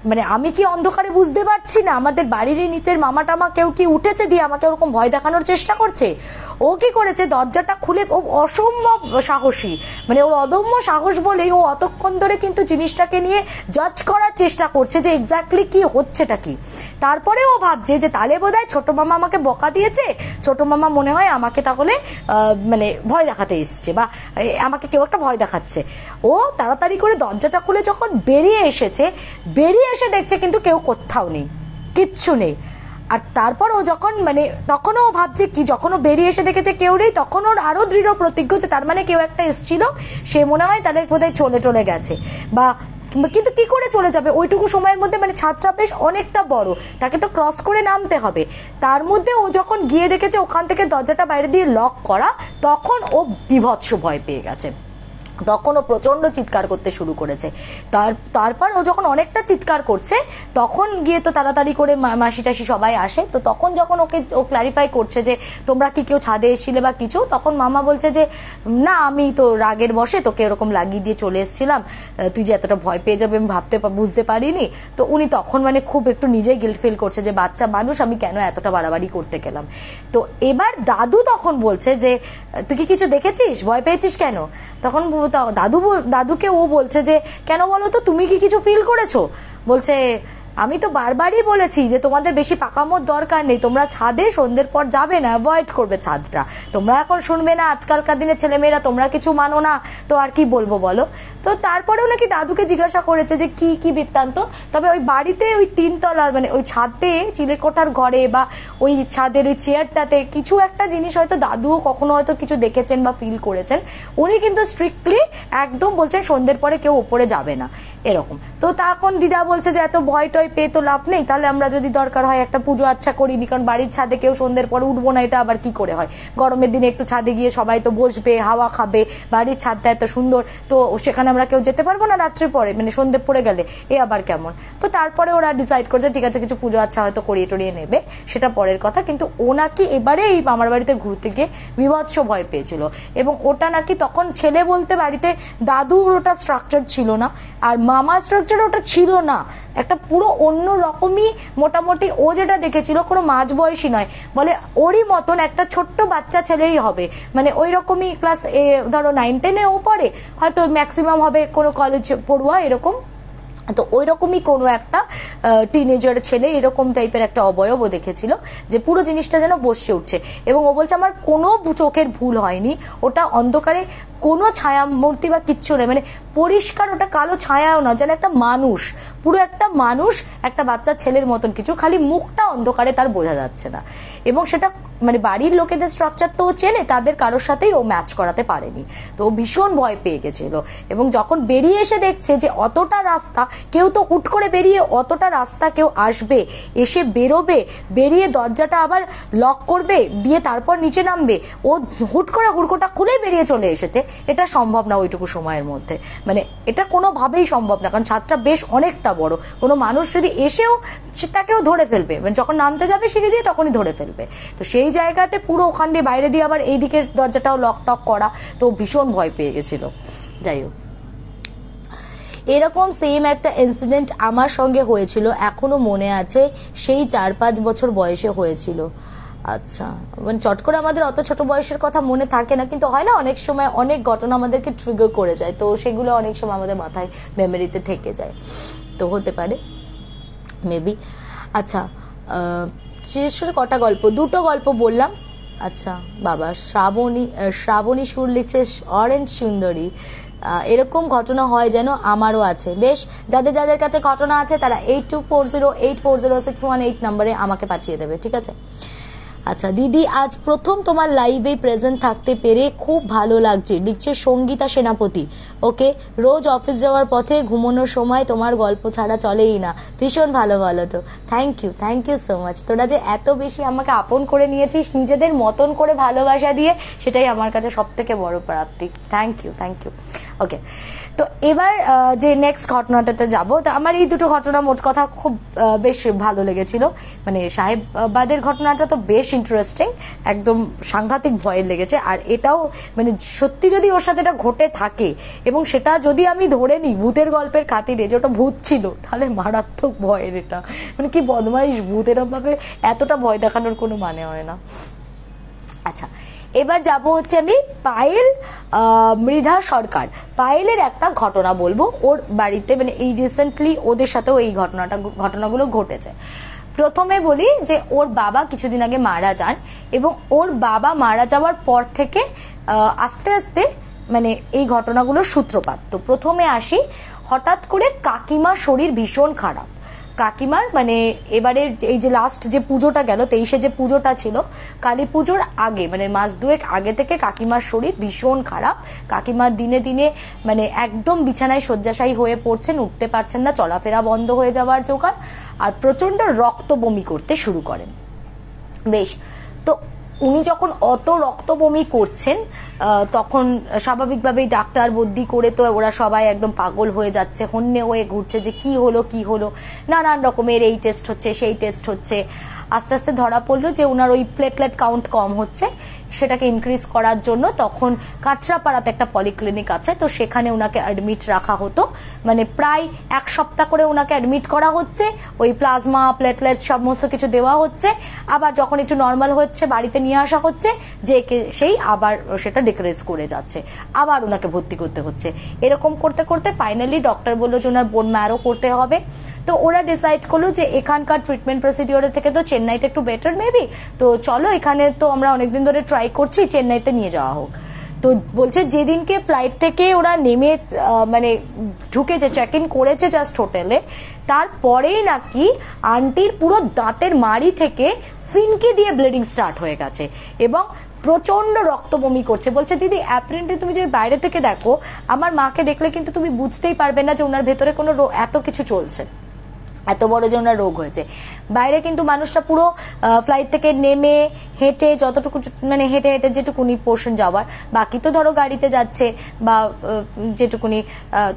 মানে আমি কি অন্ধকারে বুঝতে পারছি না, আমাদের বাড়ির নিচের মামা টামা কেউ কি উঠেছে দিয়ে আমাকে ওরকম ভয় দেখানোর চেষ্টা করছে। ও কি করেছে দরজাটা খুলে, ও অসম্ভব সাহসী, মানে ওর অদম্য সাহস বলেই ও অতক্ষণ ধরে কিন্তু জিনিসটাকে নিয়ে জাজ করার চেষ্টা করছে যে এক্স্যাক্টলি কি হচ্ছেটা কি। তারপরে ও ভাবছে যে তাহলে বোধহয় ছোট মামা আমাকে বকা দিয়েছে, ছোট মামা মনে হয় আমাকে তাহলে মানে ভয় দেখাতে এসছে বা আমাকে কেউ একটা ভয় দেখাচ্ছে। ও তাড়াতাড়ি করে দরজাটা খুলে যখন বেরিয়ে এসে দেখছে কিন্তু কেউ কোথাও নেই, কিচ্ছু নেই। আর তারপর ও যখন মানে তখনও ও ভাবছে কি, যখন ও বেরিয়ে এসে দেখেছে কেউ নেই তখন ওর আরো দৃঢ় প্রতিজ্ঞ যে তার মানে কেউ একটা এসেছিল, সে মনে হয় তাদের বোধহয় চলে গেছে বা, কিন্তু কি করে চলে যাবে ওইটুকু সময়ের মধ্যে, মানে ছাদটা বেশ অনেকটা বড়, তাকে তো ক্রস করে নামতে হবে। তার মধ্যে ও যখন গিয়ে দেখেছে ওখান থেকে দরজাটা বাইরে দিয়ে লক করা, তখন ও বিভৎস ভয় পেয়ে গেছে। তখন ও প্রচন্ড চিৎকার করতে শুরু করেছে। তারপর ও যখন অনেকটা চিৎকার করছে তখন গিয়ে তো তাড়াতাড়ি করে মাসি টাসি সবাই আসে। তো তখন যখন ও ক্ল্যারিফাই করছে যে তোমরা কি কেউ ছাদে এসেছিলে বা কিছু, তখন মামা বলছে যে না, আমি তো রাগের বসে তোকে এরকম লাগিয়ে দিয়ে চলে এসেছিলাম, তুই যে এতটা ভয় পেয়ে যাবে আমি বুঝতে পারিনি। তো উনি তখন মানে খুব একটু নিজেই গিল্ট ফিল করছে যে বাচ্চা মানুষ, আমি কেন এতটা বাড়াবাড়ি করতে গেলাম। তো এবার দাদু তখন বলছে যে তুই কি কিছু দেখেছিস, ভয় পেয়েছিস কেন? তখন দাদুকে ও বলছে যে কেন বলো তো, তুমি কি কিছু ফিল করেছো? বলছে আমি তো বারবারই বলেছি যে তোমাদের বেশি পাকামোর দরকার নেই, তোমরা ছাদে সন্ধ্যের পর যাবে না, অ্যাভয়েড করবে ছাদটা, তোমরা এখন শুনবে না, আজকালকার দিনে ছেলেমেয়েরা তোমরা কিছু মানো না, তো আর কি বলবো বলো। তো তারপরেও নাকি দাদুকে জিজ্ঞাসা করেছে যে কি কি বৃত্তান্ত। তবে ওই বাড়িতে ওই 3 তলা মানে ওই ছাদে চিলেকোঠার ঘরে বা ওই ছাদের ওই চেয়ারটাতে কিছু একটা জিনিস হয়তো দাদুও কখনো হয়তো কিছু দেখেছেন বা ফিল করেছেন। উনি কিন্তু স্ট্রিক্টলি একদম বলছেন সন্ধ্যের পরে কেউ ওপরে যাবে না এরকম। তো তখন দিদা বলছে যে এত ভয় টয় পেয়ে তো লাভ নেই, তাহলে আমরা যদি দরকার হয় একটা পুজো আচ্ছা করিনি, কারণ বাড়ির ছাদে কেউ সন্ধ্যের পরে উঠবো না, এটা আবার কি করে হয়? গরমের দিনে একটু ছাদে গিয়ে সবাই তো বসবে, হাওয়া খাবে, বাড়ির ছাদটা এত সুন্দর, তো সেখানে আমরা কেউ যেতে পারবো না রাত্রে পরে, মানে সন্ধ্যে পড়ে গেলে, এ আবার কেমন? তো তারপরে ওরা ডিসাইড করছে ঠিক আছে কিছু পুজো আচ্ছা হয়তো করিয়ে টরিয়ে নেবে, সেটা পরের কথা। কিন্তু ও নাকি এবারে এই মামার বাড়িতে ঘুরতে গিয়ে বিভৎস ভয় পেয়েছিল, এবং ওটা নাকি তখন ছেলে বলতে বাড়িতে দাদুর ওটা স্ট্রাকচার ছিল না, আর মামা স্ট্রাকচার ওটা ছিল না, একটা পুরো অন্য রকমই। মোটামুটি ও যেটা দেখেছিল কোনো মাঝ বয়সী নয়, বলে ওরই মতন একটা ছোট্ট বাচ্চা ছেলেই হবে, মানে ওই রকমই ক্লাস ধরো 9-10-এ ও পড়ে, হয়তো ম্যাক্সিমাম হবে কোনো কলেজ পড়ুয়া এরকম। তো ওই রকমই কোনো একটা টিনেজার ছেলে এরকম টাইপের একটা অবয়ব দেখেছিল, যে পুরো জিনিসটা যেন বসে উঠছে। এবং ও বলছে আমার কোনো চোখের ভুল হয়নি, ওটা অন্ধকারে কোনো ছায়া মূর্তি বা কিচ্ছু নেই, মানে পরিষ্কার, ওটা কালো ছায়াও না, যেন একটা মানুষ, পুরো একটা মানুষ, একটা বাচ্চা ছেলের মতন কিছু, খালি মুখটা অন্ধকারে তার বোঝা যাচ্ছে না। এবং সেটা মানে বাড়ির লোকেদের স্ট্রাকচার তো ও চেনে, তাদের কারোর সাথেই ও ম্যাচ করাতে পারেনি। তো ও ভীষণ ভয় পেয়ে গেছিল, এবং যখন বেরিয়ে এসে দেখছে যে অতটা রাস্তা কেউ তো হুট করে বেরিয়ে অতটা রাস্তা কেউ আসবে, এসে বেরোবে, বেরিয়ে দরজাটা আবার লক করবে, দিয়ে তারপর নিচে নামবে, ও হুট করে হুড়কোটা খুলে বেরিয়ে চলে এসেছে, এটা সম্ভব না ওইটুকু সময়ের মধ্যে, মানে এটা কোনোভাবেই সম্ভব না, কারণ ছাদটা বেশ অনেকটা বড়, কোনো মানুষ যদি এসেও তাকেও ধরে ফেলবে, মানে যখন নামতে যাবে সিঁড়ি দিয়ে তখনই ধরে ফেলবে। তো সেই জায়গাতে পুরো ওখান দিয়ে বাইরে দিয়ে আবার এই দিকের দরজাটাও লক টক করা, তো ভীষণ ভয় পেয়ে গেছিল। যাই হোক, এরকম সেম একটা ইনসিডেন্ট আমার সঙ্গে হয়েছিল, এখনো মনে আছে, সেই 4-5 বছর বয়সে হয়েছিল। আচ্ছা, মানে চট করে আমাদের অত ছোট বয়সের কথা মনে থাকে না, কিন্তু হয় না অনেক সময় অনেক ঘটনা আমাদেরকে ট্রিগার করে যায়, তো সেগুলো অনেক সময় আমাদের মাথায় মেমোরিতে থেকে যায়, তো হতে পারে মেবি। আচ্ছা, শেষ কটা গল্প, 2টো গল্প বললাম। আচ্ছা বাবা, শ্রাবণী সুর লিখছে অরেঞ্জ সুন্দরী, এরকম ঘটনা হয় যেন আমারও আছে। বেশ, যাদের যাদের কাছে ঘটনা আছে তারা 8240840618 নম্বরে আমাকে পাঠিয়ে দেবে, ঠিক আছে? আচ্ছা দিদি, আজ প্রথম তোমার লাইভে প্রেজেন্ট থাকতে পেরে খুব ভালো লাগছে, লিখছে সঙ্গীতা সেনাপতি। ওকে, রোজ অফিস যাওয়ার পথে ঘুমানোর সময় তোমার গল্প ছাড়া চলেই না, ভীষণ ভালো ভালো। তো থ্যাংক ইউ সো মাচ, তোরা যে এত বেশি আমাকে আপন করে নিয়েছিস নিজেদের মতন করে ভালোবাসা দিয়ে, সেটাই আমার কাছে সব থেকে বড় প্রাপ্তি। Thank you. ওকে, তো এবার যে নেক্সট ঘটনাটাতে যাব, তো আমার এই 2টো ঘটনা মোট কথা খুব বেশ ভালো লেগেছিল। মানে সাহেবাদের ঘটনাটা তো বেশ ইন্টারেস্টিং, একদম সাংঘাতিক ভয়ের লেগেছে। আর এটাও মানে সত্যি যদি ওর সাথে এটা ঘটে থাকে, এবং সেটা যদি আমি ধরে নিই ভূতের গল্পের খাতিরে যে ওটা ভূত ছিল, তাহলে মারাত্মক ভয়ের। এটা মানে কি বদমাইশ ভূত, এরকম ভাবে এতটা ভয় দেখানোর কোনো মানে হয় না। আচ্ছা, এবার যাব হচ্ছে আমি পায়েল মৃধা সরকার, পায়েলের একটা ঘটনা বলবো। ওর বাড়িতে মানে এই রিসেন্টলি ওদের সাথেও এই ঘটনাগুলো ঘটেছে। প্রথমে বলি যে ওর বাবা কিছুদিন আগে মারা যান, এবং ওর বাবা মারা যাওয়ার পর থেকে আস্তে আস্তে মানে এই ঘটনাগুলোর সূত্রপাত। তো প্রথমে আসি, হঠাৎ করে কাকিমার শরীর ভীষণ খারাপ। কাকিমার মানে এবারে এই যে লাস্ট যে পুজোটা গেল, 23-এ যে পুজোটা ছিল, কালী পুজোর আগে মানে মাস 2 আগে থেকে কাকিমার শরীর ভীষণ খারাপ। কাকিমার দিনে দিনে মানে একদম বিছানায় শয্যাশায়ী হয়ে পড়ছেন, উঠতে পারছেন না, চলাফেরা বন্ধ হয়ে যাওয়ার জোগাড়, আর প্রচন্ড রক্ত বমি করতে শুরু করেন। বেশ, তো উনি যখন অত রক্ত বমি করছেন তখন স্বাভাবিকভাবেই ডাক্তার বদ্যি করে তো ওরা সবাই একদম পাগল হয়ে যাচ্ছে, হন্যে হয়ে ঘুরছে যে কি হলো, নানান রকমের এই টেস্ট হচ্ছে সেই টেস্ট হচ্ছে। আস্তে আস্তে ধরা পড়লো যে ওনার ওই প্লেটলেট কাউন্ট কম হচ্ছে, সেটাকে ইনক্রিজ করার জন্য তখন কাঁচরাপাড়াতে একটা পলিক্লিনিক আছে, তো সেখানে ওনাকে অ্যাডমিট রাখা হতো। মানে প্রায় 1 সপ্তাহ করে ওনাকে অ্যাডমিট করা হচ্ছে, ওই প্লাজমা প্লেটলেট সমস্ত কিছু দেওয়া হচ্ছে, আবার যখন একটু নর্মাল হচ্ছে বাড়িতে নিয়ে আসা হচ্ছে, যে সেই আবার সেটা ডিক্রিজ করে যাচ্ছে, আবার ওনাকে ভর্তি করতে হচ্ছে। এরকম করতে করতে ফাইনালি ডক্টর বললো যে ওনার বোন ম্যারো করতে হবে। তো ওরা ডিসাইড করলো যে এখানকার ট্রিটমেন্ট প্রসিডিওরের থেকে তো চেন্নাইটা একটু বেটার মেবি, তো চলো এখানে তো আমরা অনেকদিন ধরে ট্রাই করছি, চেন্নাইতে নিয়ে যাওয়া হোক। তো বলছে যেদিনকে ফ্লাইট থেকে ওরা নেমে মানে ঢুকেছে, চেক ইন করেছে জাস্ট হোটেলে, তারপরেই নাকি আন্টির পুরো দাঁতের মাড়ি থেকে ফিনকি দিয়ে ব্লিডিং স্টার্ট হয়ে গেছে এবং প্রচন্ড রক্ত বমি করছে। বলছে দিদি অ্যাপারেন্টলি তুমি যদি বাইরে থেকে দেখো, আমার মাকে দেখলে কিন্তু তুমি বুঝতেই পারবে না যে ওনার ভেতরে কোনো এত কিছু চলছে, এত বড় যে ওনার রোগ হয়েছে। বাইরে কিন্তু মানুষটা পুরো ফ্লাইট থেকে নেমে হেঁটে যতটুকু মানে হেঁটে হেঁটে যেটুকুনি পোর্শন যাওয়ার, বাকি তো ধরো গাড়িতে যাচ্ছে বা যেটুকুনি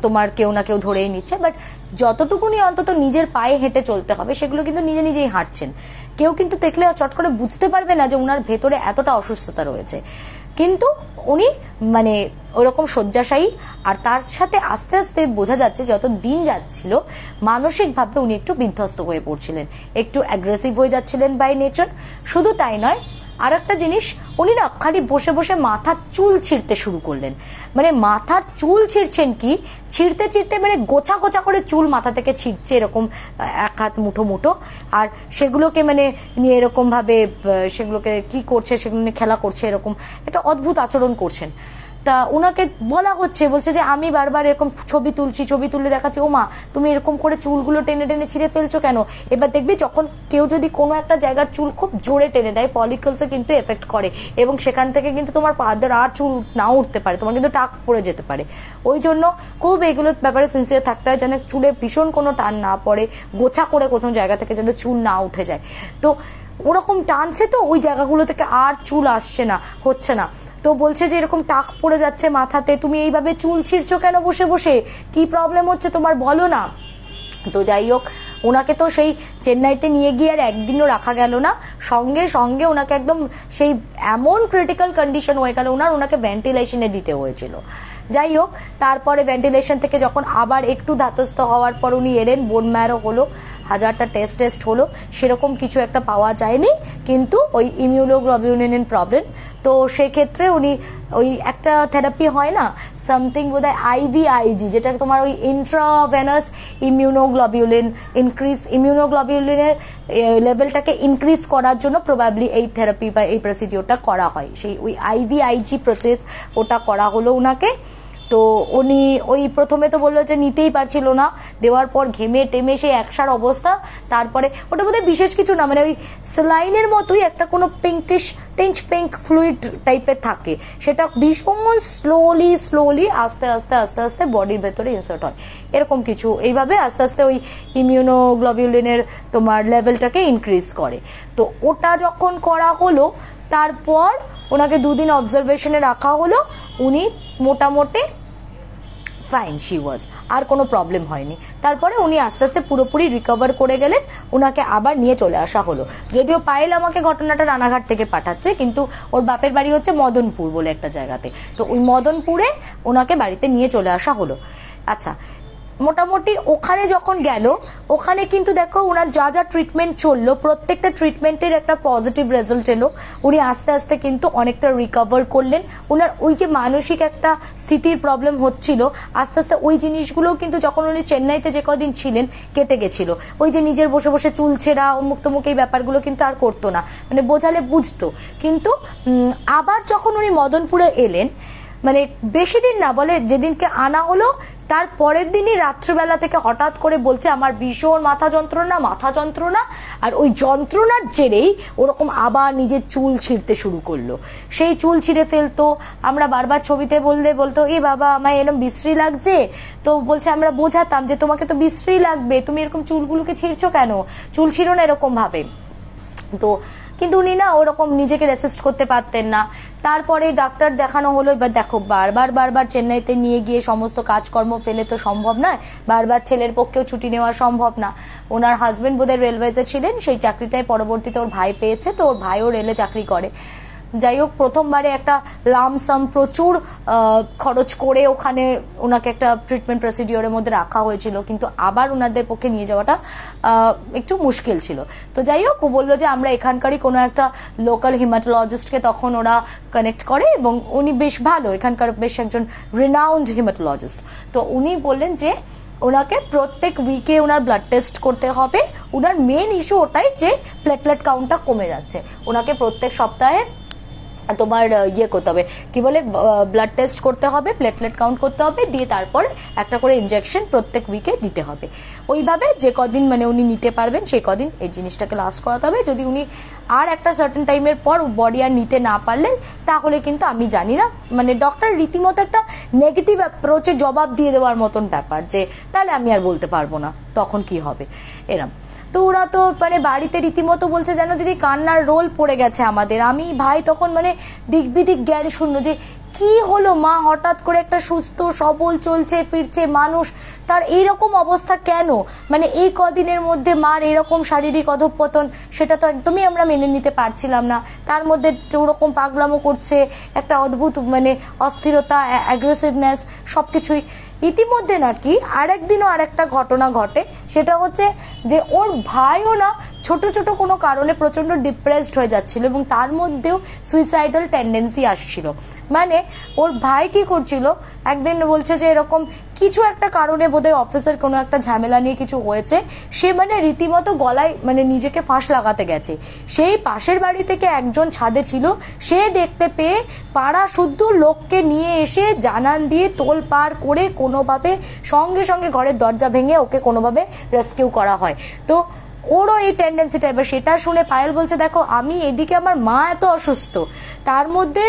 তোমার কেউ না কেউ ধরেই নিচ্ছে, বাট যতটুকুনি অন্তত নিজের পায়ে হেঁটে চলতে হবে সেগুলো কিন্তু নিজে নিজেই হাঁটছেন। কেউ কিন্তু দেখলে চট করে বুঝতে পারবে না যে ওনার ভেতরে এতটা অসুস্থতা রয়েছে। কিন্তু উনি মানে ওরকম শয্যাশায়ী, আর তার সাথে আস্তে আস্তে বোঝা যাচ্ছে যত দিন যাচ্ছিল মানসিকভাবে উনি একটু বিধ্বস্ত হয়ে পড়ছিলেন, একটু অ্যাগ্রেসিভ হয়ে যাচ্ছিলেন বাই নেচার। শুধু তাই নয়, আর একটা জিনিস, উনি না খালি বসে বসে মাথার চুল ছিঁড়তে শুরু করলেন। মানে মাথার চুল ছিঁড়ছেন কি, ছিঁড়তে ছিঁড়তে মানে গোছা গোছা করে চুল মাথা থেকে ছিঁড়ছে, এরকম 1 হাত মুঠো মুঠো, আর সেগুলোকে মানে নিয়ে এরকম ভাবে সেগুলোকে কি করছে, সেগুলো নিয়ে খেলা করছে, এরকম একটা অদ্ভুত আচরণ করছেন। তা ওনাকে বলা হচ্ছে, বলছে যে আমি বারবার এরকম ছবি তুলছি, ছবি তুলে দেখাচ্ছি, ও মা তুমি এরকম করে চুলগুলো টেনে টেনে ছিঁড়ে ফেলছো কেন? এবার দেখবি যখন কেউ যদি কোনো একটা জায়গার চুল খুব জোরে টেনে দেয়, ফলিকলসে কিন্তু এফেক্ট করে এবং সেখান থেকে কিন্তু তোমার ফার্দার আর চুল নাও উঠতে পারে, তোমার কিন্তু টাক পড়ে যেতে পারে। ওই জন্য খুব এগুলোর ব্যাপারে সিনসিয়ার থাকতে হয়, যেন চুলে ভীষণ কোনো টান না পড়ে, গোছা করে কোথাও জায়গা থেকে যেন চুল না উঠে যায়। তো ওরকম টানছে, তো ওই জায়গাগুলো থেকে আর চুল আসছে না, হচ্ছে না। তো বলছে যে এরকম টাক পড়ে যাচ্ছে মাথাতে, তুমি এইভাবে চুল ছিঁড়ছো কেন বসে বসে, কি প্রবলেম হচ্ছে তোমার বলো না। তো যাই হোক, ওনাকে তো সেই চেন্নাইতে নিয়ে গিয়ে আর একদিনও রাখা গেল না, সঙ্গে সঙ্গে ওনাকে একদম সেই এমন ক্রিটিক্যাল কন্ডিশন হয়ে গেল ওনাকে ভেন্টিলেশনে দিতে হয়েছিল। যাই হোক, তারপরে ভেন্টিলেশন থেকে যখন আবার একটু ধাতস্থ হওয়ার পর উনি এলেন, বোন ম্যারো হলো, 1000টা টেস্ট হলো, সেরকম কিছু একটা পাওয়া যায়নি, কিন্তু ওই ইমিউনোগ্লোবিউলিনের প্রবলেম। তো সেক্ষেত্রে উনি ওই একটা থেরাপি হয় না সামথিং বোধহয় IVIG, যেটা তোমার ওই ইন্ট্রাভেনাস ইমিউনোগ্লোবিউলিন ইনক্রিজ, ইমিউনোগ্লোবিউলিনের লেভেলটাকে ইনক্রিজ করার জন্য প্রবাবলি এই থেরাপি বা এই প্রসিডিওরটা করা হয়, সেই ওই IVIG প্রসেস ওটা করা হলো উনাকে। তো উনি ওই প্রথমে তো বললো যে নিতেই পারছিল না, দেওয়ার পর ঘেমে টেমে সেই একসার অবস্থা। তারপরে ওটা বোধহয় বিশেষ কিছু না, মানে ওই স্যালাইনের মতোই একটা কোনো পিঙ্কিশ টিঞ্চ পিঙ্ক ফ্লুইড টাইপের থাকে, সেটা ভীষণ স্লোলি আস্তে আস্তে আস্তে আস্তে বডির ভেতরে ইনসার্ট হয়, এরকম কিছু। এইভাবে আস্তে আস্তে ওই ইমিউনোগ্লোবিউলিনের তোমার লেভেলটাকে ইনক্রিজ করে। তো ওটা যখন করা হলো, তারপর ওনাকে 2 দিন অবজারভেশনে রাখা হলো, উনি মোটামুটি ফাইন শি ওয়াজ, আর কোনো প্রবলেম হয়নি। তারপরে উনি আস্তে আস্তে পুরোপুরি রিকভার করে গেলেন, ওনাকে আবার নিয়ে চলে আসা হলো। যদিও পায়েল আমাকে ঘটনাটা রানাঘাট থেকে পাঠাচ্ছে, কিন্তু ওর বাপের বাড়ি হচ্ছে মদনপুর বলে একটা জায়গাতে, তো ওই মদনপুরে ওনাকে বাড়িতে নিয়ে চলে আসা হলো। আচ্ছা, মোটামুটি ওখানে যখন গেল, ওখানে কিন্তু দেখো ওনার যা যা ট্রিটমেন্ট চললো, প্রত্যেকটা ট্রিটমেন্টের একটা পজিটিভ রেজাল্ট এলো। উনি আস্তে আস্তে কিন্তু অনেকটা রিকভার করলেন। ওনার ওই যে মানসিক একটা স্থিতির প্রবলেম হচ্ছিল, আস্তে আস্তে ওই জিনিসগুলো কিন্তু যখন উনি চেন্নাইতে যে কদিন ছিলেন কেটে গেছিল। ওই যে নিজের বসে বসে চুল ছেঁড়া, অমুক তমুক এই ব্যাপারগুলো কিন্তু আর করতো না, মানে বোঝালে বুঝতো। কিন্তু আবার যখন উনি মদনপুরে এলেন, মানে বেশি দিন না, বলে যেদিনকে আনা হলো তার পরের দিনই রাত্রিবেলা থেকে হঠাৎ করে বলছে আমার ভীষণ মাথা যন্ত্রণা, আর ওই যন্ত্রণার জেরেই ওরকম আবার নিজের চুল ছিঁড়তে শুরু করলো। সেই চুল ছিঁড়ে ফেলতো, আমরা বারবার ছবিতে বলতো এ বাবা আমায় এরকম বিশ্রী লাগছে, তো বলছে আমরা বোঝাতাম যে তোমাকে তো বিশ্রী লাগবে, তুমি এরকম চুলগুলোকে ছিঁড়ছো কেন, চুল ছিঁড়ো না এরকম ভাবে। তো কিন্তু উনি না ওরকম নিজেকে রেসিস্ট করতে পারতেন না। তারপরে ডাক্তার দেখানো হলো। এবার দেখো বারবার চেন্নাইতে নিয়ে গিয়ে সমস্ত কাজকর্ম ফেলে তো সম্ভব নয়, বারবার ছেলের পক্ষেও ছুটি নেওয়া সম্ভব না। ওনার হাজবেন্ড বোধহয় রেলওয়েজে ছিলেন, সেই চাকরিটাই পরবর্তীতে ওর ভাই পেয়েছে, তো ওর ভাইও রেলে চাকরি করে। যাই হোক, প্রথমবারে একটা লামসাম প্রচুর খরচ করে ওখানে ওনাকে একটা ট্রিটমেন্ট প্রসিডিওরের মধ্যে রাখা হয়েছিল, কিন্তু আবার ওনাদের পক্ষে নিয়ে যাওয়াটা একটু মুশকিল ছিল। তো যাই হোক, ও বললো যে আমরা এখানকারই কোনো একটা লোকাল হিমাটোলজিস্টকে তখন ওরা কানেক্ট করে, এবং উনি বেশ ভালো, এখানকার বেশ একজন রিনাউন্ড হিমাটোলজিস্ট। তো উনি বললেন যে ওনাকে প্রত্যেক উইকে ওনার ব্লাড টেস্ট করতে হবে। ওনার মেন ইস্যু ওটাই যে প্লেটলেট কাউন্টটা কমে যাচ্ছে। ওনাকে প্রত্যেক সপ্তাহে তোমার ইয়ে করতে হবে, কি বলে, ব্লাড টেস্ট করতে হবে, প্লেটলেট কাউন্ট করতে হবে, দিয়ে তারপর একটা করে ইনজেকশন প্রত্যেক উইকে দিতে হবে। ওইভাবে যে কদিন মানে উনি নিতে পারবেন সেই কদিন এই জিনিসটাকে লাস্ট করাতে হবে। যদি উনি আর একটা সার্টেন টাইমের পর বডি আর নিতে না পারলেন, তাহলে কিন্তু আমি জানি না, মানে ডক্টর রীতিমতো একটা নেগেটিভ অ্যাপ্রোচে জবাব দিয়ে দেওয়ার মতন ব্যাপার, যে তাহলে আমি আর বলতে পারবো না, তখন কি হবে এরম। তো ওরা তো মানে বাড়িতে রীতিমতো বলছে যেন দিদি কান্নার রোল পড়ে গেছে আমাদের। আমি ভাই তখন মানে দিক বিদিক জ্ঞান শূন্য, যে কি হলো মা হঠাৎ করে একটা সুস্থ সবল চলছে ফিরছে মানুষ, তার এইরকম অবস্থা কেন, মানে এই কদিনের মধ্যে মার এরকম শারীরিক অধঃপতন, সেটা তো একদমই আমরা মেনে নিতে পারছিলাম না। তার মধ্যে ওরকম পাগলামো করছে, একটা অদ্ভুত মানে অস্থিরতা, অ্যাগ্রেসিভনেস, সবকিছুই। ইতিমধ্যে নাকি আরেকদিনও আরেকটা ঘটনা ঘটে, সেটা হচ্ছে যে ওর ভাইও না ছোট ছোট কোনো কারণে প্রচন্ড ডিপ্রেসড হয়ে যাচ্ছিল, এবং তার মধ্যেও সুইসাইডাল টেন্ডেন্সি আসছিল। মানে ওর ভাই কি করছিল, একদিন বলছে যে এরকম কিছু একটা কারণে বোধহয় অফিসের কোনো একটা ঝামেলা নিয়ে কিছু হয়েছে, সে মানে রীতিমতো গলায় মানে নিজেকে ফাঁস লাগাতে গেছে। সেই পাশের বাড়ি থেকে একজন ছাদে ছিল, সে দেখতে পেয়ে পাড়া শুদ্ধ লোককে নিয়ে এসে জানান দিয়ে তোল পার করে কোনোভাবে সঙ্গে সঙ্গে ঘরের দরজা ভেঙে ওকে কোনোভাবে রেস্কিউ করা হয়। তো ওরও এই টেন্ডেন্সিটা। এবার সেটা শুনে পায়েল বলছে দেখো আমি এদিকে আমার মা এত অসুস্থ, তার মধ্যে